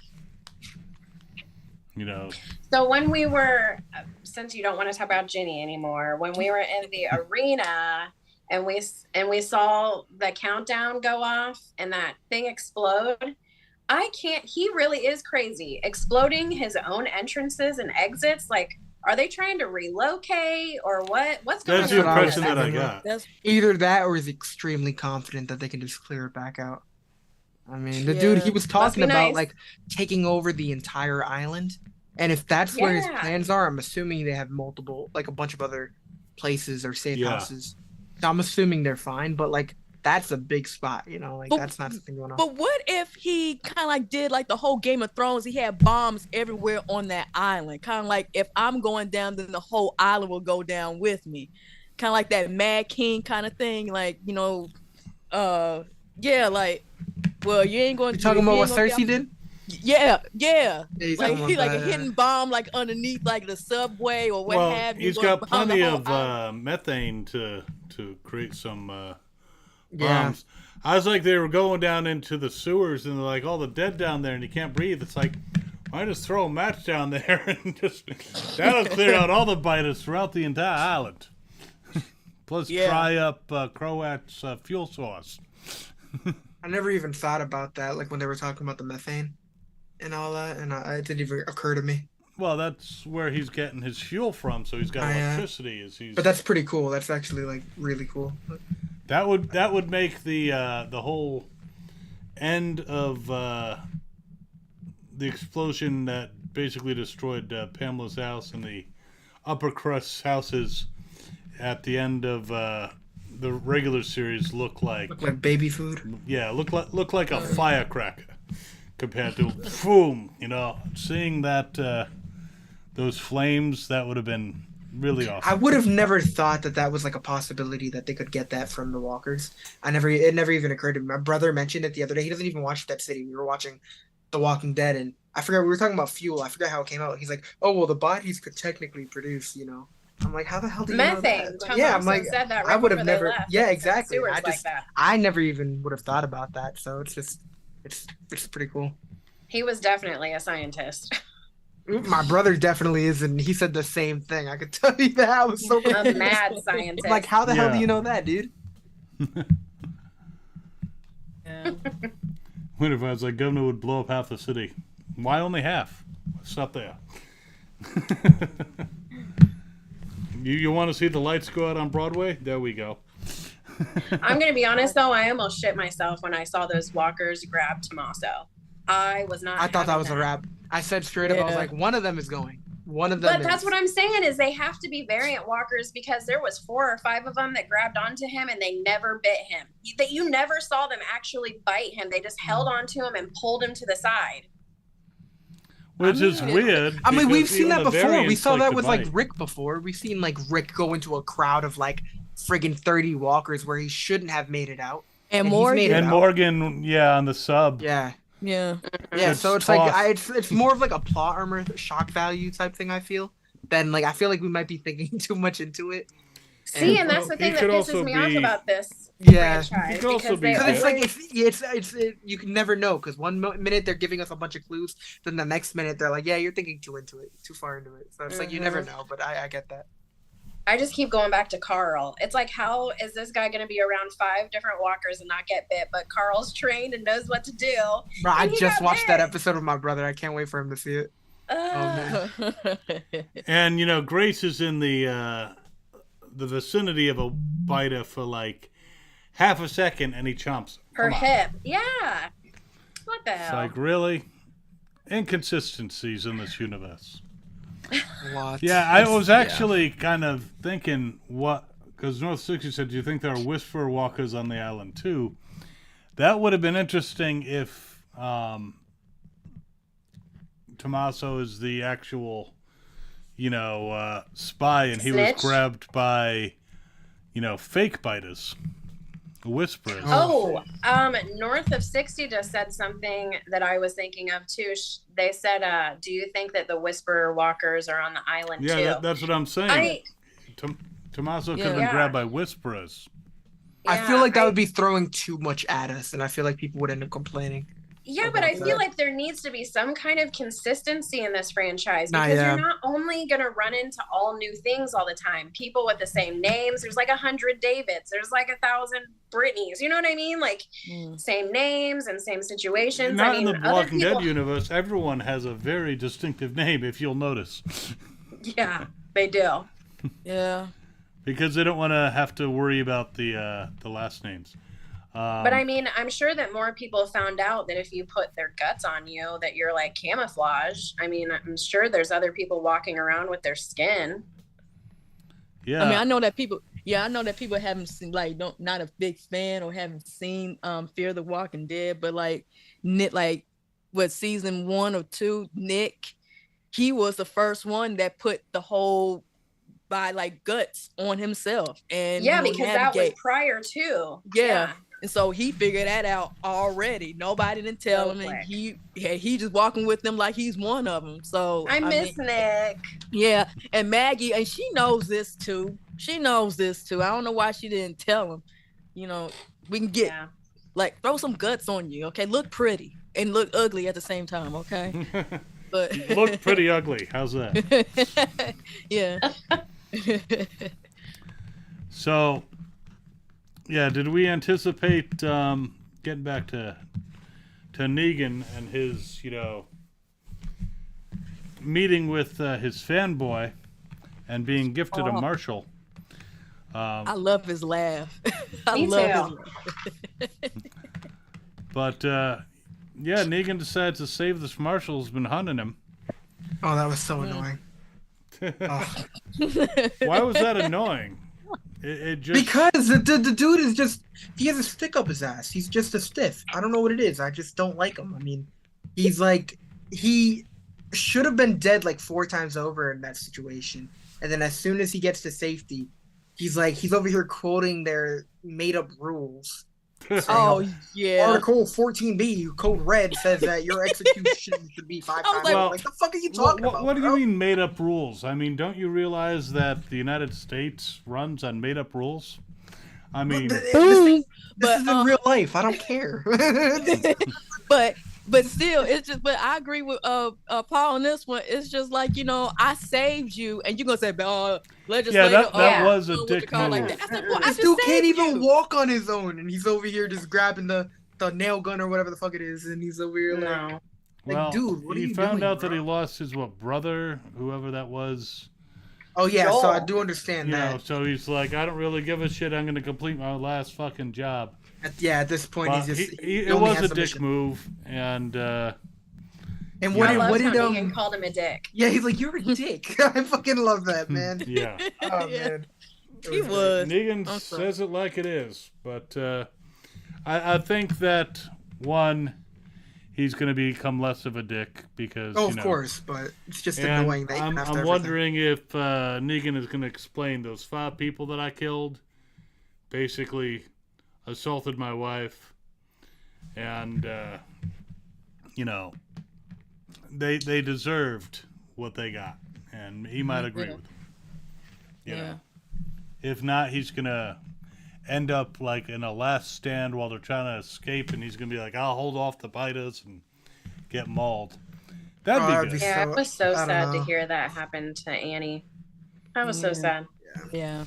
[SPEAKER 2] You know.
[SPEAKER 4] So when we were, since you don't want to talk about Ginny anymore, when we were in the arena and we saw the countdown go off and that thing explode, he really is crazy. Exploding his own entrances and exits. Like, are they trying to relocate or what? What's going on?
[SPEAKER 2] That's the impression that I got.
[SPEAKER 6] Either that or he's extremely confident that they can just clear it back out. I mean, the dude, he was talking about like taking over the entire island. And if that's where his plans are, I'm assuming they have multiple, like a bunch of other places or safe houses. So I'm assuming they're fine, but like that's a big spot, you know, like that's not something going on.
[SPEAKER 3] But what if he kind of like did like the whole Game of Thrones? He had bombs everywhere on that island. Kind of like if I'm going down, then the whole island will go down with me. Kind of like that Mad King kind of thing. Like, you know, like, well, you ain't going to.
[SPEAKER 6] You talking about what Cersei did?
[SPEAKER 3] Yeah.
[SPEAKER 6] Like
[SPEAKER 3] he like a hidden bomb like underneath like the subway or what have you.
[SPEAKER 2] He's got plenty of methane to create some bombs. I was like, they were going down into the sewers and they're like, all the dead down there and you can't breathe. It's like, why just throw a match down there and just that'll clear out all the biters throughout the entire island. Plus dry up Croat's fuel source.
[SPEAKER 6] I never even thought about that, like when they were talking about the methane and all that, and it didn't even occur to me.
[SPEAKER 2] Well, that's where he's getting his fuel from, so he's got electricity.
[SPEAKER 6] But that's pretty cool. That's actually like really cool.
[SPEAKER 2] That would make the whole end of the explosion that basically destroyed Pamela's house and the upper crust houses at the end of the regular series look like
[SPEAKER 6] baby food.
[SPEAKER 2] Yeah, look like a firecracker compared to boom. You know, seeing that those flames, that would have been really awesome.
[SPEAKER 6] I would have never thought that was like a possibility that they could get that from the walkers. It never even occurred to me. My brother mentioned it the other day. He doesn't even watch Dead City. We were watching The Walking Dead, and I forgot we were talking about fuel. I forgot how it came out. He's like, "Oh well, the bodies could technically produce, you know." I'm like, how the hell do you know that?
[SPEAKER 4] Tom I'm like, said that right
[SPEAKER 6] I would have
[SPEAKER 4] never.
[SPEAKER 6] Yeah, exactly.
[SPEAKER 4] I
[SPEAKER 6] never even would have thought about that. So it's pretty cool.
[SPEAKER 4] He was definitely a scientist.
[SPEAKER 6] My brother definitely is, and he said the same thing. I could tell you that. I was so
[SPEAKER 4] a mad scientist.
[SPEAKER 6] I'm like, how the hell do you know that, dude?
[SPEAKER 2] What if I was like, governor would blow up half the city? Why only half? It's not there. You want to see the lights go out on Broadway? There we go.
[SPEAKER 4] I'm going to be honest, though. I almost shit myself when I saw those walkers grab Tommaso. I was not.
[SPEAKER 6] I thought that was a wrap. I said straight up, I was like, one of them is going. One of them.
[SPEAKER 4] But that's what I'm saying is they have to be variant walkers because there was 4 or 5 of them that grabbed onto him and they never bit him. You never saw them actually bite him. They just held onto him and pulled him to the side.
[SPEAKER 2] Which is weird.
[SPEAKER 6] I mean, we've
[SPEAKER 2] because
[SPEAKER 6] seen
[SPEAKER 2] even
[SPEAKER 6] that
[SPEAKER 2] the
[SPEAKER 6] before. We
[SPEAKER 2] variants
[SPEAKER 6] saw
[SPEAKER 2] like
[SPEAKER 6] that
[SPEAKER 2] to
[SPEAKER 6] with like
[SPEAKER 2] bite.
[SPEAKER 6] Rick before. We've seen like Rick go into a crowd of like friggin' 30 walkers where he shouldn't have made it out.
[SPEAKER 3] And
[SPEAKER 6] he's
[SPEAKER 3] Morgan.
[SPEAKER 6] made it
[SPEAKER 2] And
[SPEAKER 6] out.
[SPEAKER 2] Morgan, yeah, on the sub.
[SPEAKER 6] Yeah.
[SPEAKER 3] Yeah.
[SPEAKER 6] Yeah,
[SPEAKER 2] It's
[SPEAKER 6] so it's
[SPEAKER 2] tough.
[SPEAKER 6] like it's more of like a plot armor shock value type thing. I feel than like I feel like we might be thinking too much into it.
[SPEAKER 4] See, and that's the
[SPEAKER 2] He
[SPEAKER 4] thing that
[SPEAKER 2] could
[SPEAKER 4] pisses
[SPEAKER 2] also
[SPEAKER 4] me off
[SPEAKER 2] be-
[SPEAKER 4] about this
[SPEAKER 6] Yeah.
[SPEAKER 4] franchise.
[SPEAKER 2] He could also
[SPEAKER 4] because
[SPEAKER 2] be
[SPEAKER 4] they
[SPEAKER 6] Because
[SPEAKER 2] good.
[SPEAKER 6] it's like you can never know. Because one minute they're giving us a bunch of clues, then the next minute they're like, yeah, you're thinking too far into it. So it's like you never know. But I get that.
[SPEAKER 4] I just keep going back to Carl. It's like, how is this guy going to be around 5 different walkers and not get bit? But Carl's trained and knows what to do.
[SPEAKER 6] Bro, I
[SPEAKER 4] And he
[SPEAKER 6] just
[SPEAKER 4] got
[SPEAKER 6] watched that
[SPEAKER 4] bit.
[SPEAKER 6] episode with my brother. I can't wait for him to see it.
[SPEAKER 4] Ugh.
[SPEAKER 2] And Grace is in the vicinity of a biter for like half a second, and he chomps
[SPEAKER 4] Her
[SPEAKER 2] Come on.
[SPEAKER 4] hip. Yeah. What the
[SPEAKER 2] It's
[SPEAKER 4] hell?
[SPEAKER 2] like, really? Inconsistencies in this universe.
[SPEAKER 6] What?
[SPEAKER 2] Yeah, I was actually kind of thinking because North 60 said, do you think there are Whisper Walkers on the island too? That would have been interesting if Tommaso is the actual, spy and he was
[SPEAKER 4] Snitch?
[SPEAKER 2] grabbed by, fake biters, whisperers.
[SPEAKER 4] Oh, North of 60 just said something that I was thinking of too. They said, do you think that the Whisperer Walkers are on the island too?
[SPEAKER 2] Yeah, that's what I'm saying. Tommaso could have been
[SPEAKER 3] Yeah.
[SPEAKER 2] grabbed by whisperers.
[SPEAKER 6] I feel like that would be throwing too much at us, and I feel like people would end up complaining.
[SPEAKER 4] Yeah, but I feel like there needs to be some kind of consistency in this franchise
[SPEAKER 6] Nah,
[SPEAKER 4] because
[SPEAKER 6] yeah.
[SPEAKER 4] you're not only going to run into all new things all the time. People with the same names. There's like 100 Davids. There's like 1,000 Britneys. You know what I mean? Like same names and same situations.
[SPEAKER 2] Not
[SPEAKER 4] I mean,
[SPEAKER 2] in the
[SPEAKER 4] other
[SPEAKER 2] Walking
[SPEAKER 4] people...
[SPEAKER 2] Dead universe. Everyone has a very distinctive name, if you'll notice.
[SPEAKER 4] Yeah, they do.
[SPEAKER 3] Yeah.
[SPEAKER 2] Because they don't want to have to worry about the last names.
[SPEAKER 4] But I mean, I'm sure that more people found out that if you put their guts on you, that you're like camouflage. I mean, I'm sure there's other people walking around with their skin.
[SPEAKER 2] Yeah.
[SPEAKER 3] I mean, I know that people haven't seen, like, not a big fan or haven't seen Fear the Walking Dead, but like Nick, like what season 1 or 2, Nick, he was the first one that put the whole by like guts on himself. And
[SPEAKER 4] Yeah, because that was prior to.
[SPEAKER 3] Yeah. And so he figured that out already. Nobody didn't tell him, and he just walking with them like he's one of them. So
[SPEAKER 4] I miss Nick.
[SPEAKER 3] Yeah, and Maggie, and she knows this too. I don't know why she didn't tell him. We can get like throw some guts on you, okay? Look pretty and look ugly at the same time, okay? But
[SPEAKER 2] look pretty ugly. How's that?
[SPEAKER 3] Yeah.
[SPEAKER 2] So, yeah, did we anticipate getting back to Negan and his, meeting with his fanboy and being gifted a Marshall?
[SPEAKER 3] I love his laugh. I
[SPEAKER 4] Me
[SPEAKER 3] love
[SPEAKER 4] too.
[SPEAKER 3] his laugh.
[SPEAKER 2] But, yeah, Negan decides to save this Marshall who's been hunting him.
[SPEAKER 6] Oh, that was so annoying.
[SPEAKER 2] Why was that annoying? It just...
[SPEAKER 6] Because the dude is just, he has a stick up his ass. He's just a stiff. I don't know what it is. I just don't like him. I mean, he's like, he should have been dead like 4 times over in that situation. And then as soon as he gets to safety, he's over here quoting their made up rules.
[SPEAKER 3] Oh yeah.
[SPEAKER 6] Article 14B, Code Red, says that your execution should be 5 times.
[SPEAKER 3] like,
[SPEAKER 6] Like, the fuck are you talking about?
[SPEAKER 2] What do
[SPEAKER 6] bro?
[SPEAKER 2] you mean made up rules? I mean, don't you realize that the United States runs on made up rules? I mean,
[SPEAKER 6] This
[SPEAKER 3] But,
[SPEAKER 6] is in real life. I don't care.
[SPEAKER 3] but still, it's just. But I agree with Paul on this one. It's just like, I saved you, and you're gonna say, legislator.
[SPEAKER 2] yeah, that was a dick move.
[SPEAKER 3] Like that. I said, well, I
[SPEAKER 6] This
[SPEAKER 3] just
[SPEAKER 6] dude can't
[SPEAKER 3] saved
[SPEAKER 6] even
[SPEAKER 3] you.
[SPEAKER 6] walk on his own, and he's over here just grabbing the nail gun or whatever the fuck it is, and he's over here like,
[SPEAKER 2] Well,
[SPEAKER 6] dude, what are
[SPEAKER 2] he
[SPEAKER 6] you
[SPEAKER 2] found
[SPEAKER 6] doing,
[SPEAKER 2] out that
[SPEAKER 6] bro?
[SPEAKER 2] he lost his brother, whoever that was.
[SPEAKER 6] oh yeah, so I
[SPEAKER 4] Joel.
[SPEAKER 6] do understand that.
[SPEAKER 2] So he's like, I don't really give a shit. I'm gonna complete my last fucking job.
[SPEAKER 6] At this point,
[SPEAKER 2] But
[SPEAKER 6] he's just.
[SPEAKER 2] it
[SPEAKER 6] only
[SPEAKER 2] was
[SPEAKER 6] has
[SPEAKER 2] a
[SPEAKER 6] the
[SPEAKER 2] dick
[SPEAKER 6] mission.
[SPEAKER 2] move, and
[SPEAKER 6] And
[SPEAKER 2] Yeah.
[SPEAKER 4] I
[SPEAKER 6] what
[SPEAKER 4] loved
[SPEAKER 6] did
[SPEAKER 4] how Negan called him a dick.
[SPEAKER 6] Yeah, he's like, you're a dick. I fucking love that, man.
[SPEAKER 2] Yeah.
[SPEAKER 6] Oh
[SPEAKER 3] Yeah.
[SPEAKER 6] man. It
[SPEAKER 3] He
[SPEAKER 6] great.
[SPEAKER 3] was.
[SPEAKER 2] Negan
[SPEAKER 3] I'm sorry.
[SPEAKER 2] says it like it is, but I think that one, he's going to become less of a dick because
[SPEAKER 6] Oh,
[SPEAKER 2] you
[SPEAKER 6] of
[SPEAKER 2] know,
[SPEAKER 6] course, but it's just
[SPEAKER 2] and
[SPEAKER 6] annoying that
[SPEAKER 2] I'm,
[SPEAKER 6] even after
[SPEAKER 2] I'm
[SPEAKER 6] everything.
[SPEAKER 2] wondering if Negan is going to explain those 5 people that I killed, basically assaulted my wife, and you know, they deserved what they got, and he might agree with them. You know? If not, he's gonna end up like in a last stand while they're trying to escape, and he's gonna be like, "I'll hold off the biters and get mauled." That'd
[SPEAKER 6] Oh,
[SPEAKER 2] be
[SPEAKER 6] that'd
[SPEAKER 2] good.
[SPEAKER 6] be
[SPEAKER 4] Yeah,
[SPEAKER 6] So-
[SPEAKER 4] it was so
[SPEAKER 6] I don't
[SPEAKER 4] sad to
[SPEAKER 6] know.
[SPEAKER 4] hear that happen to Annie. That was so
[SPEAKER 3] Yeah.
[SPEAKER 4] sad.
[SPEAKER 3] Yeah.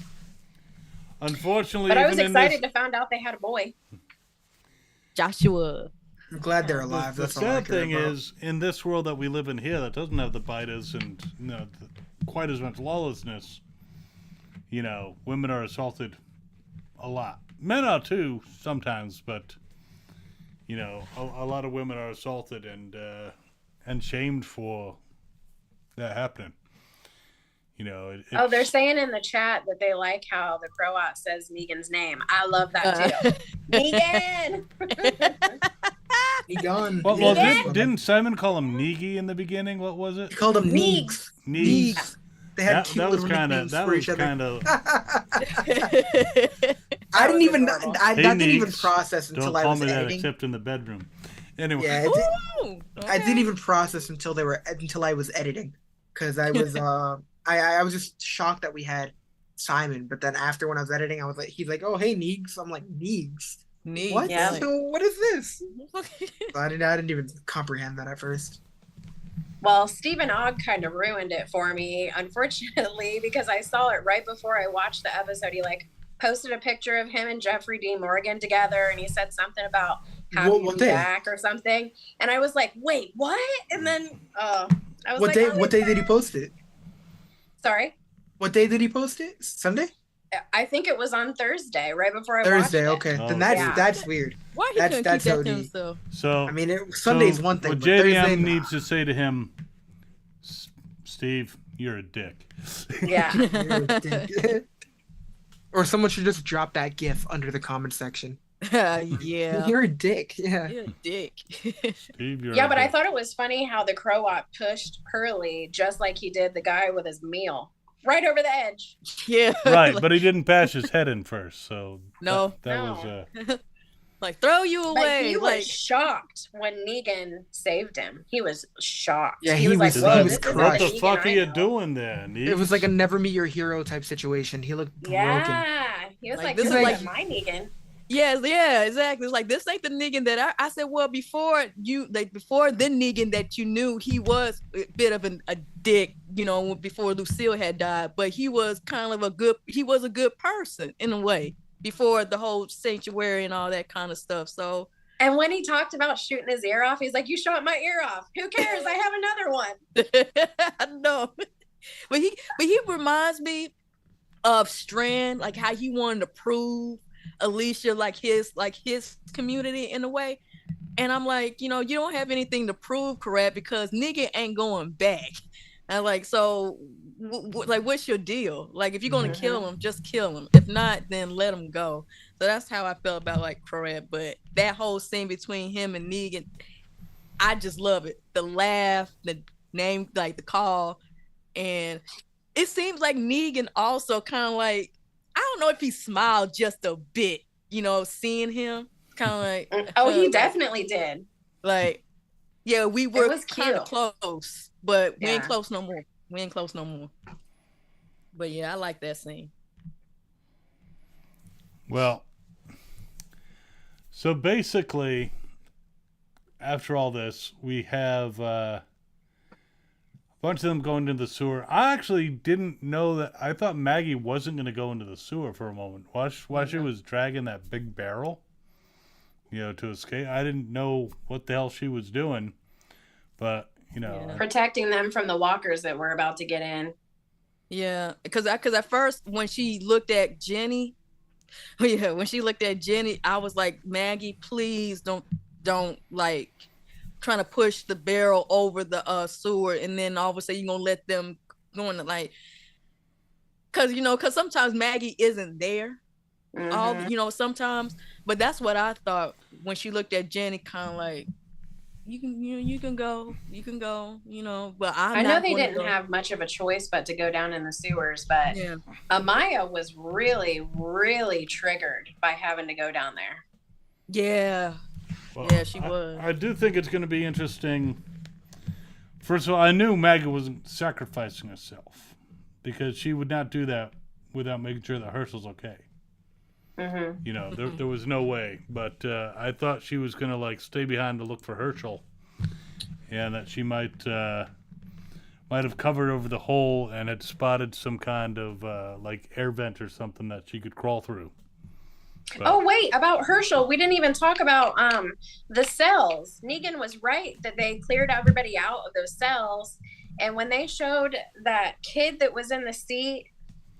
[SPEAKER 2] Unfortunately,
[SPEAKER 4] But I was
[SPEAKER 2] even in
[SPEAKER 4] excited
[SPEAKER 2] this,
[SPEAKER 4] to find out they had a boy.
[SPEAKER 3] Joshua.
[SPEAKER 6] I'm glad they're alive.
[SPEAKER 2] the
[SPEAKER 6] That's all I
[SPEAKER 2] sad
[SPEAKER 6] care
[SPEAKER 2] thing
[SPEAKER 6] about.
[SPEAKER 2] is, in this world that we live in here, that doesn't have the biters and quite as much lawlessness. You know, women are assaulted a lot. Men are too sometimes, but you know, a lot of women are assaulted and shamed for that happening. You know,
[SPEAKER 4] Oh, they're
[SPEAKER 2] it's-
[SPEAKER 4] saying in the chat that they like how the Croat says Negan's name. I love that too. Negan!
[SPEAKER 6] He gone.
[SPEAKER 2] Well,
[SPEAKER 4] Negan?
[SPEAKER 2] didn't Simon call him Neegi in the beginning? What was it?
[SPEAKER 6] He called him
[SPEAKER 4] Neegs.
[SPEAKER 6] Neegs.
[SPEAKER 2] Neegs.
[SPEAKER 6] They had
[SPEAKER 2] That,
[SPEAKER 6] cute
[SPEAKER 2] that was
[SPEAKER 6] little
[SPEAKER 2] kind of
[SPEAKER 6] nicknames
[SPEAKER 2] that
[SPEAKER 6] for
[SPEAKER 2] was
[SPEAKER 6] each other.
[SPEAKER 2] kind of
[SPEAKER 6] I didn't
[SPEAKER 4] was
[SPEAKER 6] even.
[SPEAKER 4] adorable.
[SPEAKER 6] I
[SPEAKER 2] Hey,
[SPEAKER 6] didn't even
[SPEAKER 2] Neeks,
[SPEAKER 6] process
[SPEAKER 2] don't
[SPEAKER 6] until I
[SPEAKER 2] call
[SPEAKER 6] was
[SPEAKER 2] me that
[SPEAKER 6] editing.
[SPEAKER 2] except in the bedroom. Anyway,
[SPEAKER 6] Yeah,
[SPEAKER 3] Ooh,
[SPEAKER 6] I didn't
[SPEAKER 3] okay.
[SPEAKER 6] even process until I was editing, because I was I was just shocked that we had Simon. But then after when I was editing, I was like, he's like, oh hey Neegs. I'm like Neegs.
[SPEAKER 3] Neat.
[SPEAKER 6] What?
[SPEAKER 4] Yeah.
[SPEAKER 6] So what is this? So I didn't even comprehend that at first.
[SPEAKER 4] Well, Stephen Ogg kind of ruined it for me, unfortunately, because I saw it right before I watched the episode. He like posted a picture of him and Jeffrey Dean Morgan together, and he said something about happy
[SPEAKER 6] What
[SPEAKER 4] to be
[SPEAKER 6] day?
[SPEAKER 4] back or something. And I was like, wait, what? And then I was
[SPEAKER 6] What
[SPEAKER 4] like,
[SPEAKER 6] day?
[SPEAKER 4] oh,
[SPEAKER 6] What day did he post it?
[SPEAKER 4] sorry.
[SPEAKER 6] What day did he post it? Sunday?
[SPEAKER 4] I think it was on Thursday, right before I
[SPEAKER 6] Thursday.
[SPEAKER 4] watched it.
[SPEAKER 6] Okay,
[SPEAKER 2] Oh,
[SPEAKER 6] then
[SPEAKER 4] yeah.
[SPEAKER 6] that's weird.
[SPEAKER 3] Why he couldn't keep
[SPEAKER 6] That's
[SPEAKER 3] that to
[SPEAKER 6] OD.
[SPEAKER 3] himself?
[SPEAKER 2] so
[SPEAKER 6] I mean, Sunday's
[SPEAKER 2] so
[SPEAKER 6] one thing,
[SPEAKER 2] what
[SPEAKER 6] but Thursday,
[SPEAKER 2] JDM
[SPEAKER 6] nah.
[SPEAKER 2] needs to say to him, Steve, you're a dick.
[SPEAKER 4] Yeah.
[SPEAKER 6] You're a dick. Or someone should just drop that GIF under the comment section.
[SPEAKER 3] Yeah.
[SPEAKER 6] You're a dick. Yeah.
[SPEAKER 3] You're a dick.
[SPEAKER 2] Steve, you're
[SPEAKER 4] Yeah,
[SPEAKER 2] a
[SPEAKER 4] but I
[SPEAKER 2] dick.
[SPEAKER 4] thought it was funny how the Croat pushed Hurley just like he did the guy with his meal. Right over the edge.
[SPEAKER 3] Yeah.
[SPEAKER 2] Right,
[SPEAKER 3] Like,
[SPEAKER 2] but he didn't bash his head in first, so
[SPEAKER 3] No.
[SPEAKER 2] that
[SPEAKER 4] No.
[SPEAKER 2] was
[SPEAKER 3] like throw you
[SPEAKER 4] But
[SPEAKER 3] away.
[SPEAKER 4] he was
[SPEAKER 3] Like
[SPEAKER 4] shocked when Negan saved him. He was shocked.
[SPEAKER 6] Yeah,
[SPEAKER 4] he
[SPEAKER 6] he
[SPEAKER 4] was like,
[SPEAKER 6] was-
[SPEAKER 4] "Whoa,
[SPEAKER 6] he
[SPEAKER 4] this
[SPEAKER 6] was
[SPEAKER 4] is not
[SPEAKER 2] what
[SPEAKER 6] crushed.
[SPEAKER 2] the
[SPEAKER 4] Negan
[SPEAKER 2] fuck are
[SPEAKER 4] I
[SPEAKER 2] you
[SPEAKER 4] know."
[SPEAKER 2] doing there?
[SPEAKER 6] It was like a never meet your hero type situation. He looked broken.
[SPEAKER 4] Yeah, he was
[SPEAKER 3] Like,
[SPEAKER 4] like,
[SPEAKER 3] this
[SPEAKER 4] "This
[SPEAKER 3] is
[SPEAKER 4] is
[SPEAKER 3] like-
[SPEAKER 4] my Negan."
[SPEAKER 3] yeah, exactly. It's like this ain't the Negan that I said. Well, before the Negan that you knew, he was a bit of a dick, you know, before Lucille had died. But he was kind of a good person in a way before the whole sanctuary and all that kind of stuff. So
[SPEAKER 4] And when he talked about shooting his ear off, he's like, "You shot my ear off. Who cares? I have another one."
[SPEAKER 3] I know, but he reminds me of Strand, like how he wanted to prove Alicia like his community in a way. And I'm like, you know, you don't have anything to prove, correct? Because nigga ain't going back. And like, so like, what's your deal? Like, if you're gonna kill him, just kill him. If not, then let him go. So that's how I felt about like Corette. But that whole scene between him and Negan, I just love it. The laugh, the name, like the call, and it seems like Negan also kind of like, I don't know if he smiled just a bit, you know, seeing him kind of like.
[SPEAKER 4] Oh, he definitely did.
[SPEAKER 3] Like, yeah, we were
[SPEAKER 4] was
[SPEAKER 3] kind of
[SPEAKER 4] cute.
[SPEAKER 3] close, but we ain't
[SPEAKER 4] Yeah.
[SPEAKER 3] close no more. We ain't close no more. But yeah, I like that scene.
[SPEAKER 2] Well, so basically, after all this, we have a bunch of them going into the sewer. I actually didn't know that. I thought Maggie wasn't going to go into the sewer for a moment. While she was dragging that big barrel, you know, to escape. I didn't know what the hell she was doing, but you know,
[SPEAKER 3] Yeah.
[SPEAKER 4] Protecting them from the walkers that were about to get in.
[SPEAKER 3] Yeah, because at first when she looked at Jenny, I was like, Maggie, please don't like trying to push the barrel over the sewer, and then all of a sudden you're gonna let them go into like, cause sometimes Maggie isn't there. Sometimes, but that's what I thought when she looked at Jenny, kind of like, you can go, but
[SPEAKER 4] I know they didn't have much of a choice but to go down in the sewers, but Amaya was really, really triggered by having to go down there.
[SPEAKER 3] Yeah.
[SPEAKER 2] Well,
[SPEAKER 3] yeah, she was.
[SPEAKER 2] I do think it's going to be interesting. First of all, I knew Maggie wasn't sacrificing herself because she would not do that without making sure that Herschel's okay. There was no way. But I thought she was going to like stay behind to look for Herschel, and that she might have covered over the hole and had spotted some kind of like air vent or something that she could crawl through. But,
[SPEAKER 4] oh wait, about Herschel, we didn't even talk about the cells. Negan was right that they cleared everybody out of those cells, and when they showed that kid that was in the seat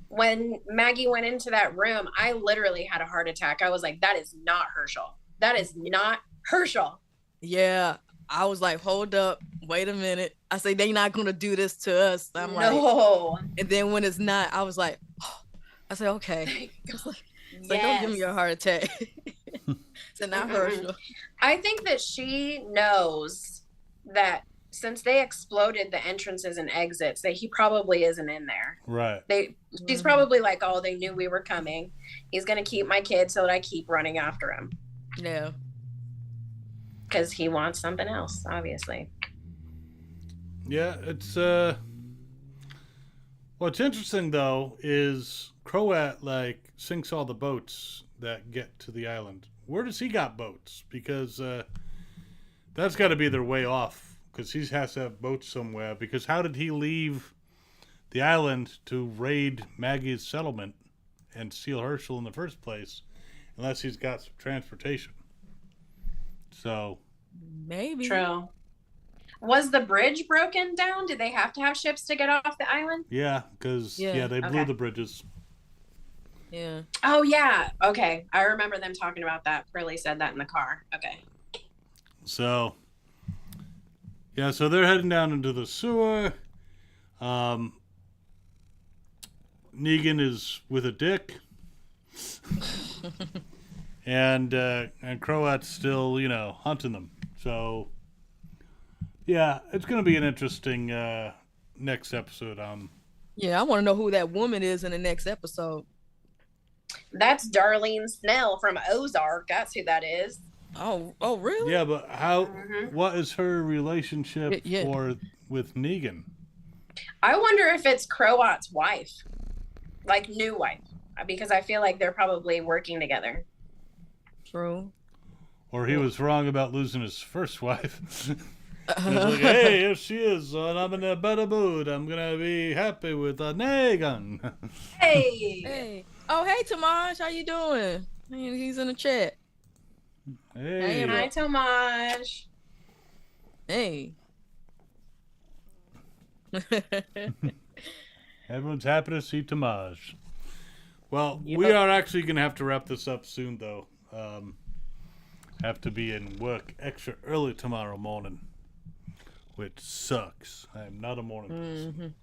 [SPEAKER 4] when Maggie went into that room, I literally had a heart attack. I was like, that is not Herschel. That is not Herschel.
[SPEAKER 3] Yeah, I was like, hold up, wait a minute. I say they're not gonna do this to us. I'm
[SPEAKER 4] no.
[SPEAKER 3] Like, and then when it's not, I was like, oh. I said, okay. So don't give me a heart attack. So not Herschel.
[SPEAKER 4] I think that she knows that since they exploded the entrances and exits, that he probably isn't in there.
[SPEAKER 2] Right.
[SPEAKER 4] She's probably like, oh, they knew we were coming. He's gonna keep my kid so that I keep running after him.
[SPEAKER 3] Yeah.
[SPEAKER 4] Because he wants something else, obviously.
[SPEAKER 2] Yeah, it's what's interesting though is Croat like sinks all the boats that get to the island. Where does he got boats? Because that's got to be their way off. Because he has to have boats somewhere. Because how did he leave the island to raid Maggie's settlement and steal Herschel in the first place, unless he's got some transportation? So
[SPEAKER 3] maybe.
[SPEAKER 4] True. Was the bridge broken down? Did they have to have ships to get off the island?
[SPEAKER 2] Yeah, because they blew the bridges.
[SPEAKER 3] Yeah.
[SPEAKER 4] Oh yeah. Okay, I remember them talking about that. Pearlie said that in the car. Okay.
[SPEAKER 2] So. Yeah, so they're heading down into the sewer. Negan is with a dick. and Croat's still, hunting them. So, yeah, it's going to be an interesting next episode.
[SPEAKER 3] Yeah, I want to know who that woman is in the next episode.
[SPEAKER 4] That's Darlene Snell from Ozark. That's who that is.
[SPEAKER 3] Oh, really?
[SPEAKER 2] Yeah, but what is her relationship with Negan?
[SPEAKER 4] I wonder if it's Croat's wife, like new wife, because I feel like they're probably working together.
[SPEAKER 3] True.
[SPEAKER 2] Or he was wrong about losing his first wife. He's like, hey, here she is, and I'm in a better mood. I'm going to be happy with a Negan.
[SPEAKER 4] Hey.
[SPEAKER 3] Oh, hey, Tamaj, how you doing? He's in the chat.
[SPEAKER 2] Hey.
[SPEAKER 4] Hi, Tomaj.
[SPEAKER 3] Hey.
[SPEAKER 2] Everyone's happy to see Tamaj. Well, we are actually going to have to wrap this up soon, though. Have to be in work extra early tomorrow morning, which sucks. I am not a morning person.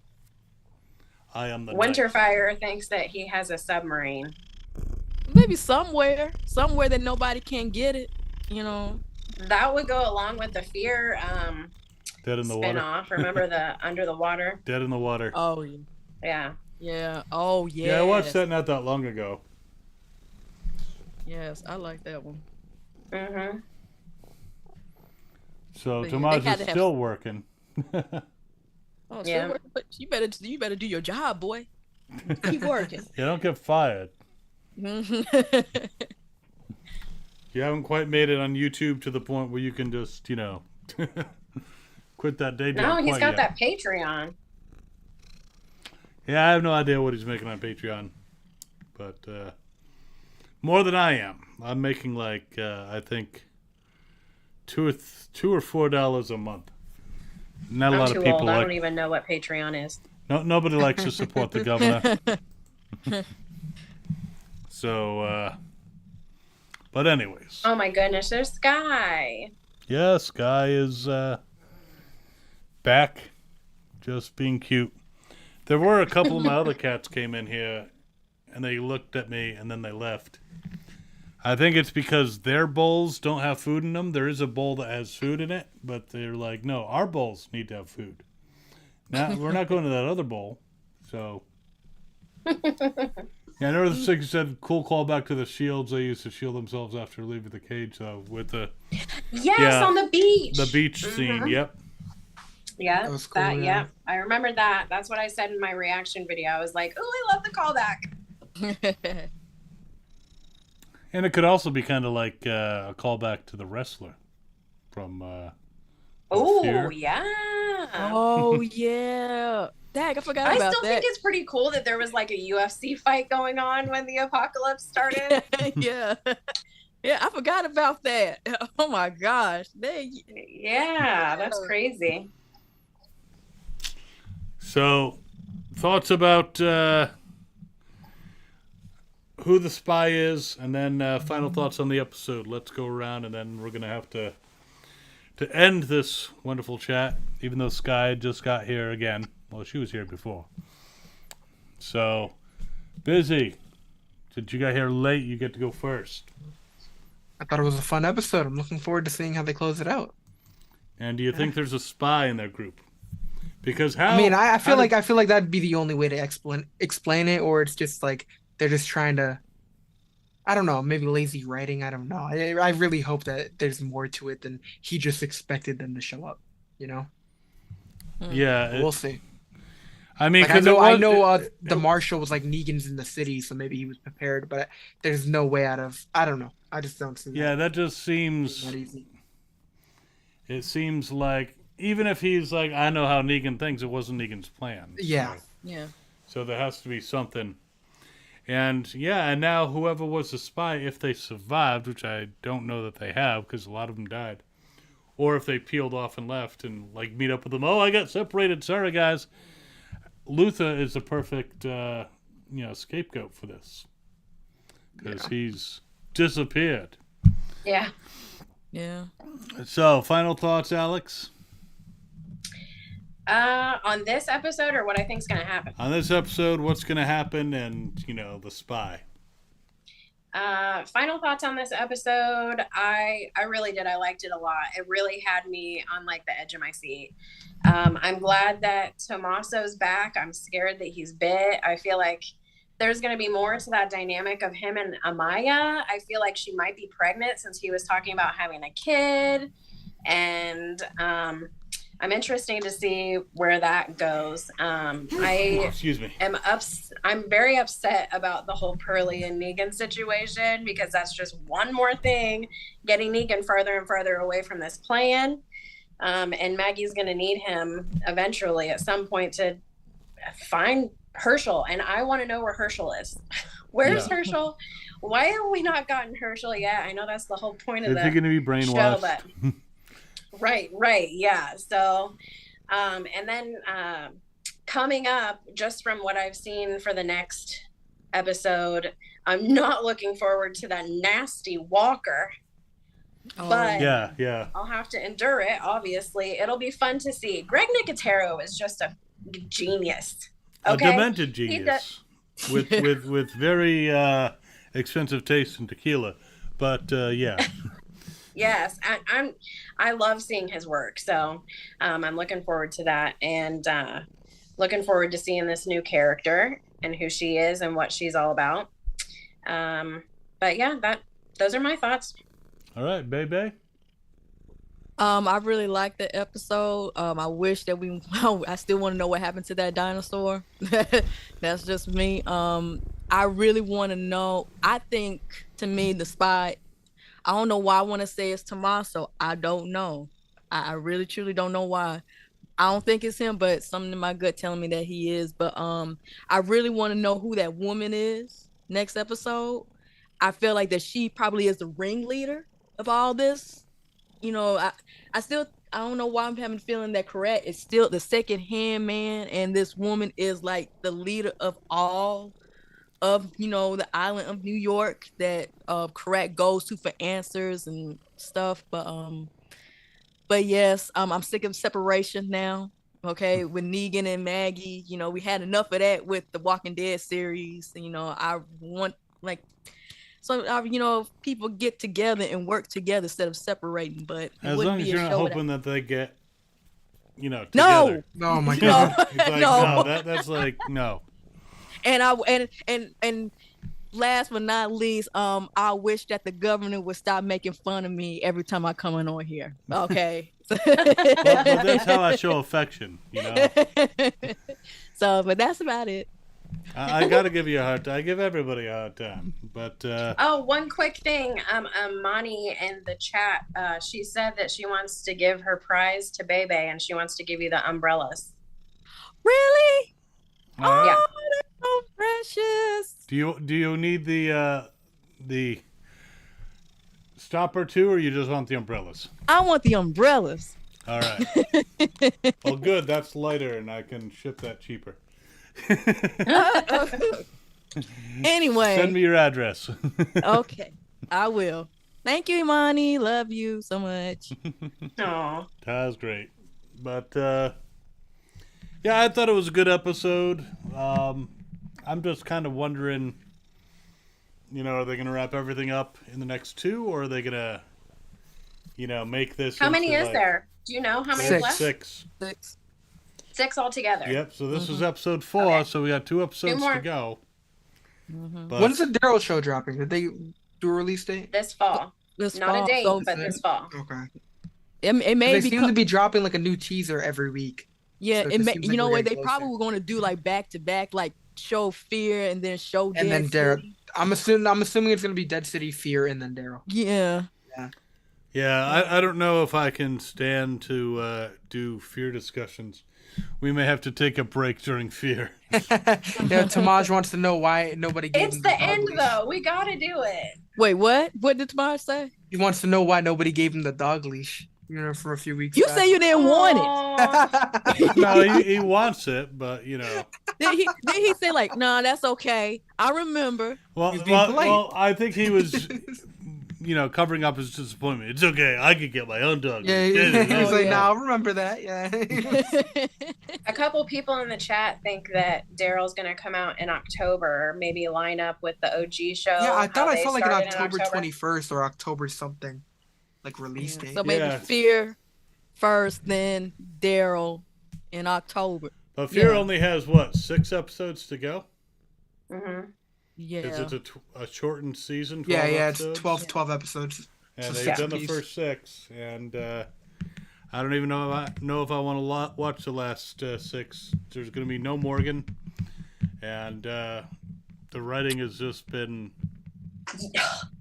[SPEAKER 2] I am the
[SPEAKER 4] Winterfire thinks that he has a submarine.
[SPEAKER 3] Maybe somewhere that nobody can get it,
[SPEAKER 4] That would go along with the Fear
[SPEAKER 2] Dead in the
[SPEAKER 4] spin-off.
[SPEAKER 2] Water.
[SPEAKER 4] Remember the Under the Water?
[SPEAKER 2] Dead in the Water.
[SPEAKER 3] Oh, yeah.
[SPEAKER 4] Yeah.
[SPEAKER 3] Yeah. Oh, yeah.
[SPEAKER 2] Yeah, I watched that not that long ago.
[SPEAKER 3] Yes, I like that one.
[SPEAKER 4] Mm-hmm.
[SPEAKER 2] So Tamaj is still working.
[SPEAKER 3] Oh, still working? But you better do your job, boy. Keep working.
[SPEAKER 2] You don't get fired. You haven't quite made it on YouTube to the point where you can just, quit that day job.
[SPEAKER 4] No, he's got that Patreon.
[SPEAKER 2] Yeah, I have no idea what he's making on Patreon. But more than I am. I'm making like, I think, $2 or $4 a month. Not a lot of people
[SPEAKER 4] old. I don't even know what Patreon is.
[SPEAKER 2] No, nobody likes to support the governor. So, but anyways.
[SPEAKER 4] Oh my goodness, there's Sky.
[SPEAKER 2] Yeah, Sky is back, just being cute. There were a couple of my other cats came in here, and they looked at me, and then they left. I think it's because their bowls don't have food in them. There is a bowl that has food in it, but they're like, no, our bowls need to have food. Now we're not going to that other bowl. So, yeah, I know the six said cool callback to the shields they used to shield themselves after leaving the cage. So with the
[SPEAKER 4] Yes, on the beach.
[SPEAKER 2] the beach scene. Yep.
[SPEAKER 4] Yeah,
[SPEAKER 6] That was cool,
[SPEAKER 4] that,
[SPEAKER 6] yeah.
[SPEAKER 4] yeah. I remember that. That's what I said in my reaction video. I was like, oh, I love the callback.
[SPEAKER 2] And it could also be kind of like a callback to the wrestler from.
[SPEAKER 4] Oh,
[SPEAKER 2] Fear.
[SPEAKER 4] yeah.
[SPEAKER 3] Oh yeah. Dang, I forgot
[SPEAKER 4] I
[SPEAKER 3] about
[SPEAKER 4] still
[SPEAKER 3] that.
[SPEAKER 4] think it's pretty cool that there was like a UFC fight going on when the apocalypse started.
[SPEAKER 3] Yeah. Yeah, I forgot about that. Oh my gosh.
[SPEAKER 4] Yeah, that's crazy.
[SPEAKER 2] So, thoughts about who the spy is, and then final thoughts on the episode. Let's go around, and then we're gonna have to end this wonderful chat. Even though Sky just got here again. Well, she was here before. So, Busy. Since you got here late, you get to go first.
[SPEAKER 6] I thought it was a fun episode. I'm looking forward to seeing how they close it out.
[SPEAKER 2] And do you think there's a spy in their group? Because how?
[SPEAKER 6] I mean, I feel
[SPEAKER 2] how
[SPEAKER 6] like that'd be the only way to explain it, or it's just like they're just trying to. I don't know, maybe lazy writing. I don't know. I really hope that there's more to it than he just expected them to show up. You know,
[SPEAKER 2] Yeah,
[SPEAKER 6] we'll see.
[SPEAKER 2] I mean,
[SPEAKER 6] Like,
[SPEAKER 2] because
[SPEAKER 6] I know the marshal was like Negan's in the city, so maybe he was prepared. But there's no way out of. I don't know. I just don't see.
[SPEAKER 2] Yeah, that just seems.
[SPEAKER 6] That easy.
[SPEAKER 2] It seems like even if he's like, I know how Negan thinks, it wasn't Negan's plan.
[SPEAKER 6] Yeah.
[SPEAKER 3] Yeah.
[SPEAKER 2] So there has to be something. And yeah, and now whoever was the spy, if they survived, which I don't know that they have because a lot of them died, or if they peeled off and left and like meet up with them. Oh, I got separated. Sorry, guys. Luther is the perfect, scapegoat for this because he's disappeared.
[SPEAKER 4] Yeah.
[SPEAKER 3] Yeah.
[SPEAKER 2] So, final thoughts, Alex?
[SPEAKER 4] On this episode or what I think's gonna happen?
[SPEAKER 2] On this episode, what's going to happen and, the spy.
[SPEAKER 4] Final thoughts on this episode. I really did. I liked it a lot. It really had me on like the edge of my seat. I'm glad that Tommaso's back. I'm scared that he's bit. I feel like there's going to be more to that dynamic of him and Amaya. I feel like she might be pregnant since he was talking about having a kid. And I'm interested to see where that goes.
[SPEAKER 2] Excuse me.
[SPEAKER 4] I'm very upset about the whole Pearlie and Negan situation because that's just one more thing getting Negan further and further away from this plan. And Maggie's going to need him eventually at some point to find Herschel. And I want to know where Herschel is. Where's Herschel? Why have we not gotten Herschel yet? I know that's the whole point of the
[SPEAKER 2] Is he going to be brainwashed?
[SPEAKER 4] show, but right. Yeah. So, and then coming up, just from what I've seen for the next episode, I'm not looking forward to that nasty Walker. But
[SPEAKER 2] yeah.
[SPEAKER 4] I'll have to endure it. Obviously, it'll be fun to see. Greg Nicotero is just a genius. Okay?
[SPEAKER 2] A demented genius with very expensive taste in tequila, but yeah.
[SPEAKER 4] Yes, I love seeing his work. So I'm looking forward to that, and looking forward to seeing this new character and who she is and what she's all about. But yeah, those are my thoughts.
[SPEAKER 2] All right, baby.
[SPEAKER 3] I really liked the episode. I wish that I still want to know what happened to that dinosaur. That's just me. I really want to know. I think, to me, the spy, I don't know why I want to say it's Tommaso. I don't know. I really, truly don't know why. I don't think it's him, but something in my gut telling me that he is. But I really want to know who that woman is next episode. I feel like that she probably is the ringleader of all this. I don't know why I'm having a feeling that Correct is still the second hand man, and this woman is like the leader of all of the island of New York that Correct goes to for answers and stuff. But But yes, I'm sick of separation now. Okay, with Negan and Maggie, we had enough of that with the Walking Dead series. I want like people get together and work together instead of separating. But it
[SPEAKER 2] As
[SPEAKER 3] wouldn't
[SPEAKER 2] long as
[SPEAKER 3] be a
[SPEAKER 2] you're not
[SPEAKER 3] show
[SPEAKER 2] hoping that they get, together.
[SPEAKER 3] No,
[SPEAKER 6] Oh my
[SPEAKER 3] no,
[SPEAKER 6] god.
[SPEAKER 2] It's like,
[SPEAKER 3] no.
[SPEAKER 2] that's like, no.
[SPEAKER 3] And last but not least, I wish that the governor would stop making fun of me every time I come in on here. Okay.
[SPEAKER 2] But that's how I show affection,
[SPEAKER 3] So, but that's about it.
[SPEAKER 2] I got to give you a hard time. I give everybody a hard time. But,
[SPEAKER 4] Oh, one quick thing. Mani in the chat, she said that she wants to give her prize to Bebe and she wants to give you the umbrellas.
[SPEAKER 3] Really?
[SPEAKER 2] all right.
[SPEAKER 4] Yeah.
[SPEAKER 3] Oh, that's so precious.
[SPEAKER 2] Do you need the stopper too, or you just want the umbrellas?
[SPEAKER 3] I want the umbrellas.
[SPEAKER 2] All right. Well, good. That's lighter, and I can ship that cheaper.
[SPEAKER 3] Anyway.
[SPEAKER 2] Send me your address.
[SPEAKER 3] Okay, I will. Thank you, Imani. Love you so much.
[SPEAKER 4] Oh.
[SPEAKER 2] That was great. But, yeah, I thought it was a good episode. I'm just kind of wondering, are they going to wrap everything up in the next 2, or are they going to, make this
[SPEAKER 4] How many
[SPEAKER 2] into,
[SPEAKER 4] is
[SPEAKER 2] like,
[SPEAKER 4] there? Do you know how many
[SPEAKER 6] Six.
[SPEAKER 4] left?
[SPEAKER 2] 6.
[SPEAKER 3] 6.
[SPEAKER 4] 6 altogether.
[SPEAKER 2] Yep, so this is episode 4,
[SPEAKER 4] Okay.
[SPEAKER 2] so we got 2 episodes
[SPEAKER 4] more.
[SPEAKER 2] to go. But
[SPEAKER 6] When's the Daryl show dropping? Did they do a release date?
[SPEAKER 4] This fall.
[SPEAKER 3] This
[SPEAKER 4] Not
[SPEAKER 3] fall,
[SPEAKER 4] a date,
[SPEAKER 3] so
[SPEAKER 4] but this fall.
[SPEAKER 6] Okay.
[SPEAKER 3] it may
[SPEAKER 6] They
[SPEAKER 3] be.
[SPEAKER 6] seem to be dropping like a new teaser every week.
[SPEAKER 3] Yeah,
[SPEAKER 6] So
[SPEAKER 3] it
[SPEAKER 6] it
[SPEAKER 3] may,
[SPEAKER 6] seems
[SPEAKER 3] you
[SPEAKER 6] like
[SPEAKER 3] know
[SPEAKER 6] we're
[SPEAKER 3] what? They
[SPEAKER 6] getting
[SPEAKER 3] probably
[SPEAKER 6] closer.
[SPEAKER 3] were going to do like back to back, like show Fear and then show
[SPEAKER 6] And then
[SPEAKER 3] Dead
[SPEAKER 6] Daryl.
[SPEAKER 3] City.
[SPEAKER 6] I'm assuming it's gonna be Dead City, Fear, and then Daryl.
[SPEAKER 3] Yeah.
[SPEAKER 2] yeah, I don't know if I can stand to do Fear discussions. We may have to take a break during Fear.
[SPEAKER 6] Yeah, Tamaj wants to know why nobody gave
[SPEAKER 4] It's
[SPEAKER 6] him
[SPEAKER 4] the
[SPEAKER 6] dog
[SPEAKER 4] end,
[SPEAKER 6] leash.
[SPEAKER 4] though. We got to do it.
[SPEAKER 3] Wait, what? What did Tamar say?
[SPEAKER 6] He wants to know why nobody gave him the dog leash. For a few weeks.
[SPEAKER 3] You
[SPEAKER 6] back.
[SPEAKER 3] say you didn't want it.
[SPEAKER 4] Aw.
[SPEAKER 2] No, he wants it, but
[SPEAKER 3] Did he say like, nah, that's okay. I remember.
[SPEAKER 2] Well,
[SPEAKER 6] He's being polite.
[SPEAKER 2] well, I think he was, covering up his disappointment. It's okay. I could get my own dog.
[SPEAKER 6] Yeah, he was
[SPEAKER 3] Oh,
[SPEAKER 6] like,
[SPEAKER 3] yeah.
[SPEAKER 6] "Nah, I'll remember that." Yeah.
[SPEAKER 4] A couple people in the chat think that Daryl's going to come out in October, maybe line up with the OG show.
[SPEAKER 6] Yeah, I
[SPEAKER 4] how
[SPEAKER 6] thought I
[SPEAKER 4] they
[SPEAKER 6] saw like an
[SPEAKER 4] started in
[SPEAKER 6] October 21st or October something, like release date.
[SPEAKER 3] So maybe
[SPEAKER 2] Yeah.
[SPEAKER 3] Fear first, then Daryl in October.
[SPEAKER 2] But Fear
[SPEAKER 3] Yeah.
[SPEAKER 2] only has, 6 episodes to go?
[SPEAKER 4] Mhm.
[SPEAKER 3] Yeah.
[SPEAKER 2] Because it's a shortened season? 12
[SPEAKER 6] Yeah,
[SPEAKER 2] episodes?
[SPEAKER 6] it's 12 episodes.
[SPEAKER 2] And
[SPEAKER 6] So
[SPEAKER 2] they've
[SPEAKER 6] six
[SPEAKER 2] done the
[SPEAKER 6] piece.
[SPEAKER 2] first 6. And I don't even know if I want to watch the last 6. There's going to be no Morgan. And the writing has just been...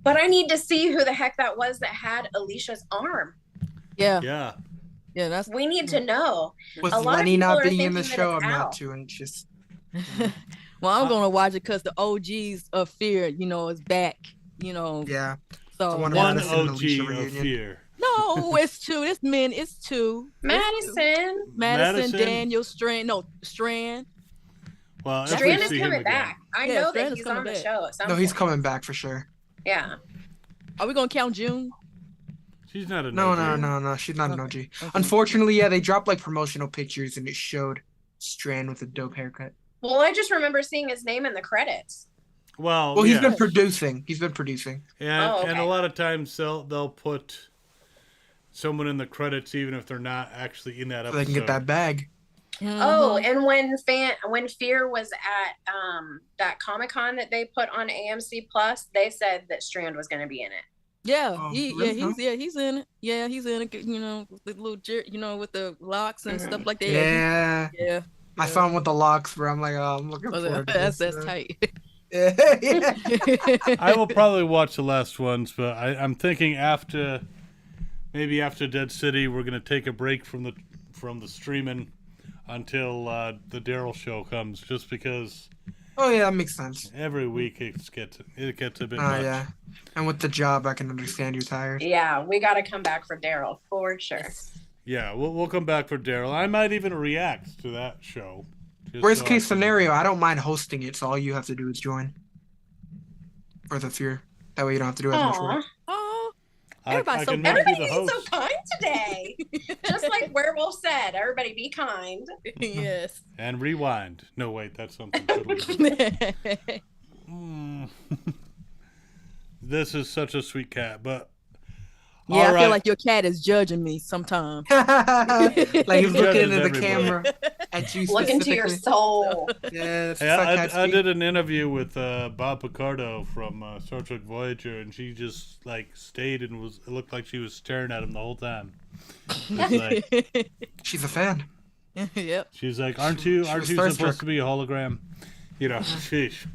[SPEAKER 4] But I need to see who the heck that was that had Alicia's arm.
[SPEAKER 3] yeah.
[SPEAKER 2] Yeah.
[SPEAKER 3] That's
[SPEAKER 4] We need to know.
[SPEAKER 6] With
[SPEAKER 4] A lot of
[SPEAKER 6] Lenny
[SPEAKER 4] people
[SPEAKER 6] not
[SPEAKER 4] are
[SPEAKER 6] being in the
[SPEAKER 4] thinking that
[SPEAKER 6] show,
[SPEAKER 4] it's
[SPEAKER 6] I'm
[SPEAKER 4] Al.
[SPEAKER 6] not too anxious.
[SPEAKER 3] well, I'm gonna watch it because the OGs of Fear, is back.
[SPEAKER 6] Yeah.
[SPEAKER 3] So
[SPEAKER 6] The one
[SPEAKER 2] One
[SPEAKER 6] Madison and
[SPEAKER 2] OG
[SPEAKER 6] Alicia
[SPEAKER 2] of
[SPEAKER 6] reunion.
[SPEAKER 2] Fear.
[SPEAKER 3] no, it's 2. It's men. It's 2.
[SPEAKER 4] Madison.
[SPEAKER 3] Madison, Daniel, Strand. No, Strand.
[SPEAKER 2] Well, if
[SPEAKER 4] Strand
[SPEAKER 2] we
[SPEAKER 4] is
[SPEAKER 2] see him
[SPEAKER 4] coming
[SPEAKER 2] again.
[SPEAKER 4] back. I
[SPEAKER 3] Yeah,
[SPEAKER 4] know
[SPEAKER 3] Strand
[SPEAKER 4] that
[SPEAKER 3] is
[SPEAKER 4] he's
[SPEAKER 3] coming
[SPEAKER 4] on the
[SPEAKER 3] back.
[SPEAKER 4] show at some
[SPEAKER 6] No, he's
[SPEAKER 4] point.
[SPEAKER 6] coming back for sure.
[SPEAKER 4] Yeah.
[SPEAKER 3] Are we gonna count June?
[SPEAKER 2] She's not a
[SPEAKER 6] No,
[SPEAKER 2] OG.
[SPEAKER 6] no. She's not an OG.
[SPEAKER 3] Okay.
[SPEAKER 6] Unfortunately, yeah, they dropped like promotional pictures and it showed Strand with a dope haircut.
[SPEAKER 4] Well, I just remember seeing his name in the credits.
[SPEAKER 2] Well,
[SPEAKER 6] Well, he's
[SPEAKER 2] yeah.
[SPEAKER 6] been producing. He's been producing.
[SPEAKER 2] And,
[SPEAKER 4] Oh, okay.
[SPEAKER 2] and a lot of times they'll put someone in the credits even if they're not actually in that
[SPEAKER 6] So
[SPEAKER 2] episode.
[SPEAKER 6] they can get that bag.
[SPEAKER 4] Oh,
[SPEAKER 3] Mhm.
[SPEAKER 4] and when Fear was at that Comic-Con that they put on AMC Plus, they said that Strand was going to be in it.
[SPEAKER 3] yeah,
[SPEAKER 6] Oh,
[SPEAKER 3] he's
[SPEAKER 6] really?
[SPEAKER 3] he's in it. Yeah, he's in it. With the little with the locks and
[SPEAKER 4] Mhm.
[SPEAKER 3] stuff like that.
[SPEAKER 6] Yeah.
[SPEAKER 3] Yeah.
[SPEAKER 6] I found with the locks, bro. I'm like, oh, I'm looking forward to
[SPEAKER 3] That's
[SPEAKER 6] this.
[SPEAKER 3] tight.
[SPEAKER 6] Yeah.
[SPEAKER 2] I will probably watch the last ones, but I'm thinking maybe after Dead City, we're gonna take a break from the streaming until the Daryl show comes, just because
[SPEAKER 6] Oh yeah, that makes sense.
[SPEAKER 2] every week it gets a bit
[SPEAKER 6] Oh
[SPEAKER 2] much.
[SPEAKER 6] yeah. And with the job, I can understand you're tired.
[SPEAKER 4] Yeah, we got to come back for Daryl for sure.
[SPEAKER 2] Yeah, we'll come back for Daryl. I might even react to that show. just
[SPEAKER 6] Worst
[SPEAKER 2] so I
[SPEAKER 6] case
[SPEAKER 2] can-
[SPEAKER 6] scenario, I don't mind hosting it, so all you have to do is join. For the Fear. That way you don't have to do as much
[SPEAKER 4] Aw.
[SPEAKER 6] work.
[SPEAKER 3] Oh, Everybody's so
[SPEAKER 2] can make you
[SPEAKER 4] Everybody
[SPEAKER 2] the
[SPEAKER 4] is so
[SPEAKER 2] host.
[SPEAKER 4] kind today. Just like Werewolf said, everybody be kind.
[SPEAKER 3] Yes.
[SPEAKER 2] And rewind. No, wait, that's something totally different. This is such a sweet cat, but
[SPEAKER 3] Yeah, I
[SPEAKER 2] all right.
[SPEAKER 3] feel like your cat is judging me sometimes.
[SPEAKER 6] Like he's
[SPEAKER 2] Judges
[SPEAKER 6] looking into the
[SPEAKER 2] everybody.
[SPEAKER 6] camera at you
[SPEAKER 4] Look into your
[SPEAKER 6] specifically.
[SPEAKER 4] soul.
[SPEAKER 6] Yeah, that's
[SPEAKER 2] Hey,
[SPEAKER 6] how cats
[SPEAKER 2] I
[SPEAKER 6] be.
[SPEAKER 2] did an interview with Bob Picardo from Star Trek Voyager, and she just like stayed and it looked like she was staring at him the whole time. It's like,
[SPEAKER 6] She's a fan.
[SPEAKER 3] Yep.
[SPEAKER 2] she's like, aren't you
[SPEAKER 6] was
[SPEAKER 2] supposed
[SPEAKER 6] starstruck.
[SPEAKER 2] to be a hologram? You know, sheesh.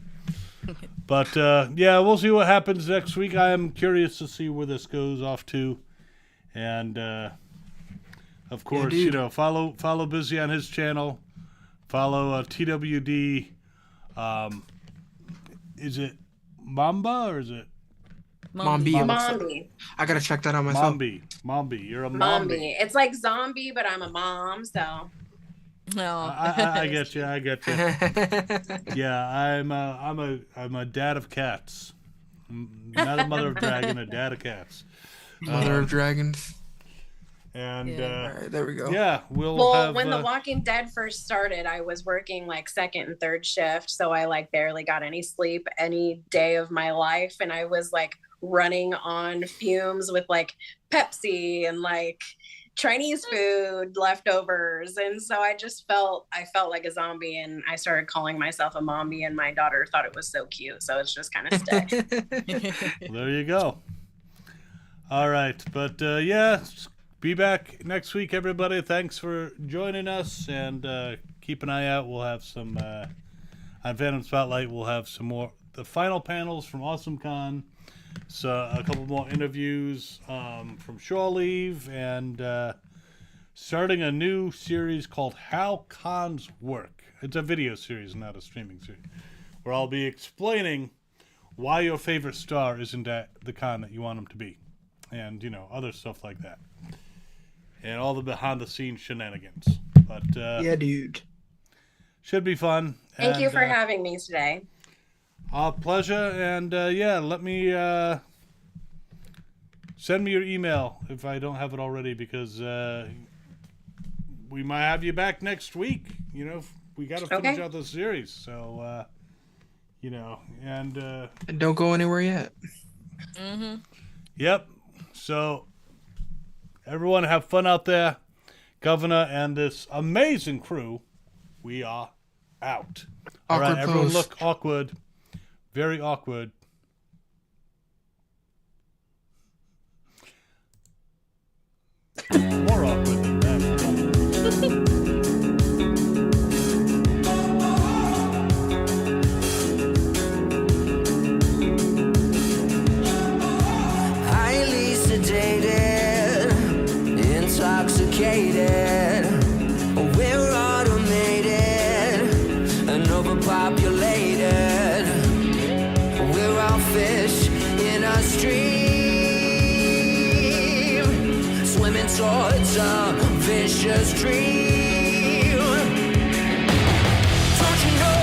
[SPEAKER 2] But yeah, we'll see what happens next week. I am curious to see where this goes off to, and of course,
[SPEAKER 6] dude.
[SPEAKER 2] you know, follow Busy on his channel. Follow TWD. Is it Mamba or is it
[SPEAKER 6] Mombi.
[SPEAKER 4] Mombi.
[SPEAKER 6] I gotta check that out myself.
[SPEAKER 2] Mombi? You're a Mombi.
[SPEAKER 4] Mombi. It's like zombie, but I'm a mom, so.
[SPEAKER 3] No.
[SPEAKER 2] I get you. Yeah, I'm a dad of cats. Not a mother of dragon, a dad of cats.
[SPEAKER 6] Mother of Dragons.
[SPEAKER 2] And
[SPEAKER 3] Yeah.
[SPEAKER 6] All right, there we go.
[SPEAKER 2] yeah, we'll
[SPEAKER 4] Well,
[SPEAKER 2] have.
[SPEAKER 4] when The Walking Dead first started, I was working like second and third shift, so I like barely got any sleep any day of my life, and I was like running on fumes with like Pepsi and like Chinese food leftovers, and so I felt like a zombie, and I started calling myself a mommy, and my daughter thought it was so cute, so it's just kind of stuck.
[SPEAKER 2] There you go. All right, but yeah, be back next week, everybody. Thanks for joining us, and keep an eye out. We'll have some on Fandom Spotlight. We'll have some more the final panels from AwesomeCon. So a couple more interviews from Shore Leave, and starting a new series called How Cons Work. It's a video series, not a streaming series, where I'll be explaining why your favorite star isn't at the con that you want them to be, and you know, other stuff like that, and all the behind the scenes shenanigans. But
[SPEAKER 6] Yeah, dude.
[SPEAKER 2] should be fun.
[SPEAKER 4] Thank you
[SPEAKER 2] and,
[SPEAKER 4] for having me today.
[SPEAKER 2] Our pleasure, and yeah, let me send me your email if I don't have it already, because we might have you back next week. You know, we got to finish out the series, so you know, and
[SPEAKER 6] Don't go anywhere yet.
[SPEAKER 2] yep. So everyone, have fun out there, Governor, and this amazing crew. We are out. All right,
[SPEAKER 6] Awkward
[SPEAKER 2] everyone,
[SPEAKER 6] pose.
[SPEAKER 2] look awkward. Very awkward. More awkward than that.
[SPEAKER 1] Highly sedated, intoxicated. We're automated and overpopulated. We're all fish in a stream, swimming towards a vicious dream. Don't you know?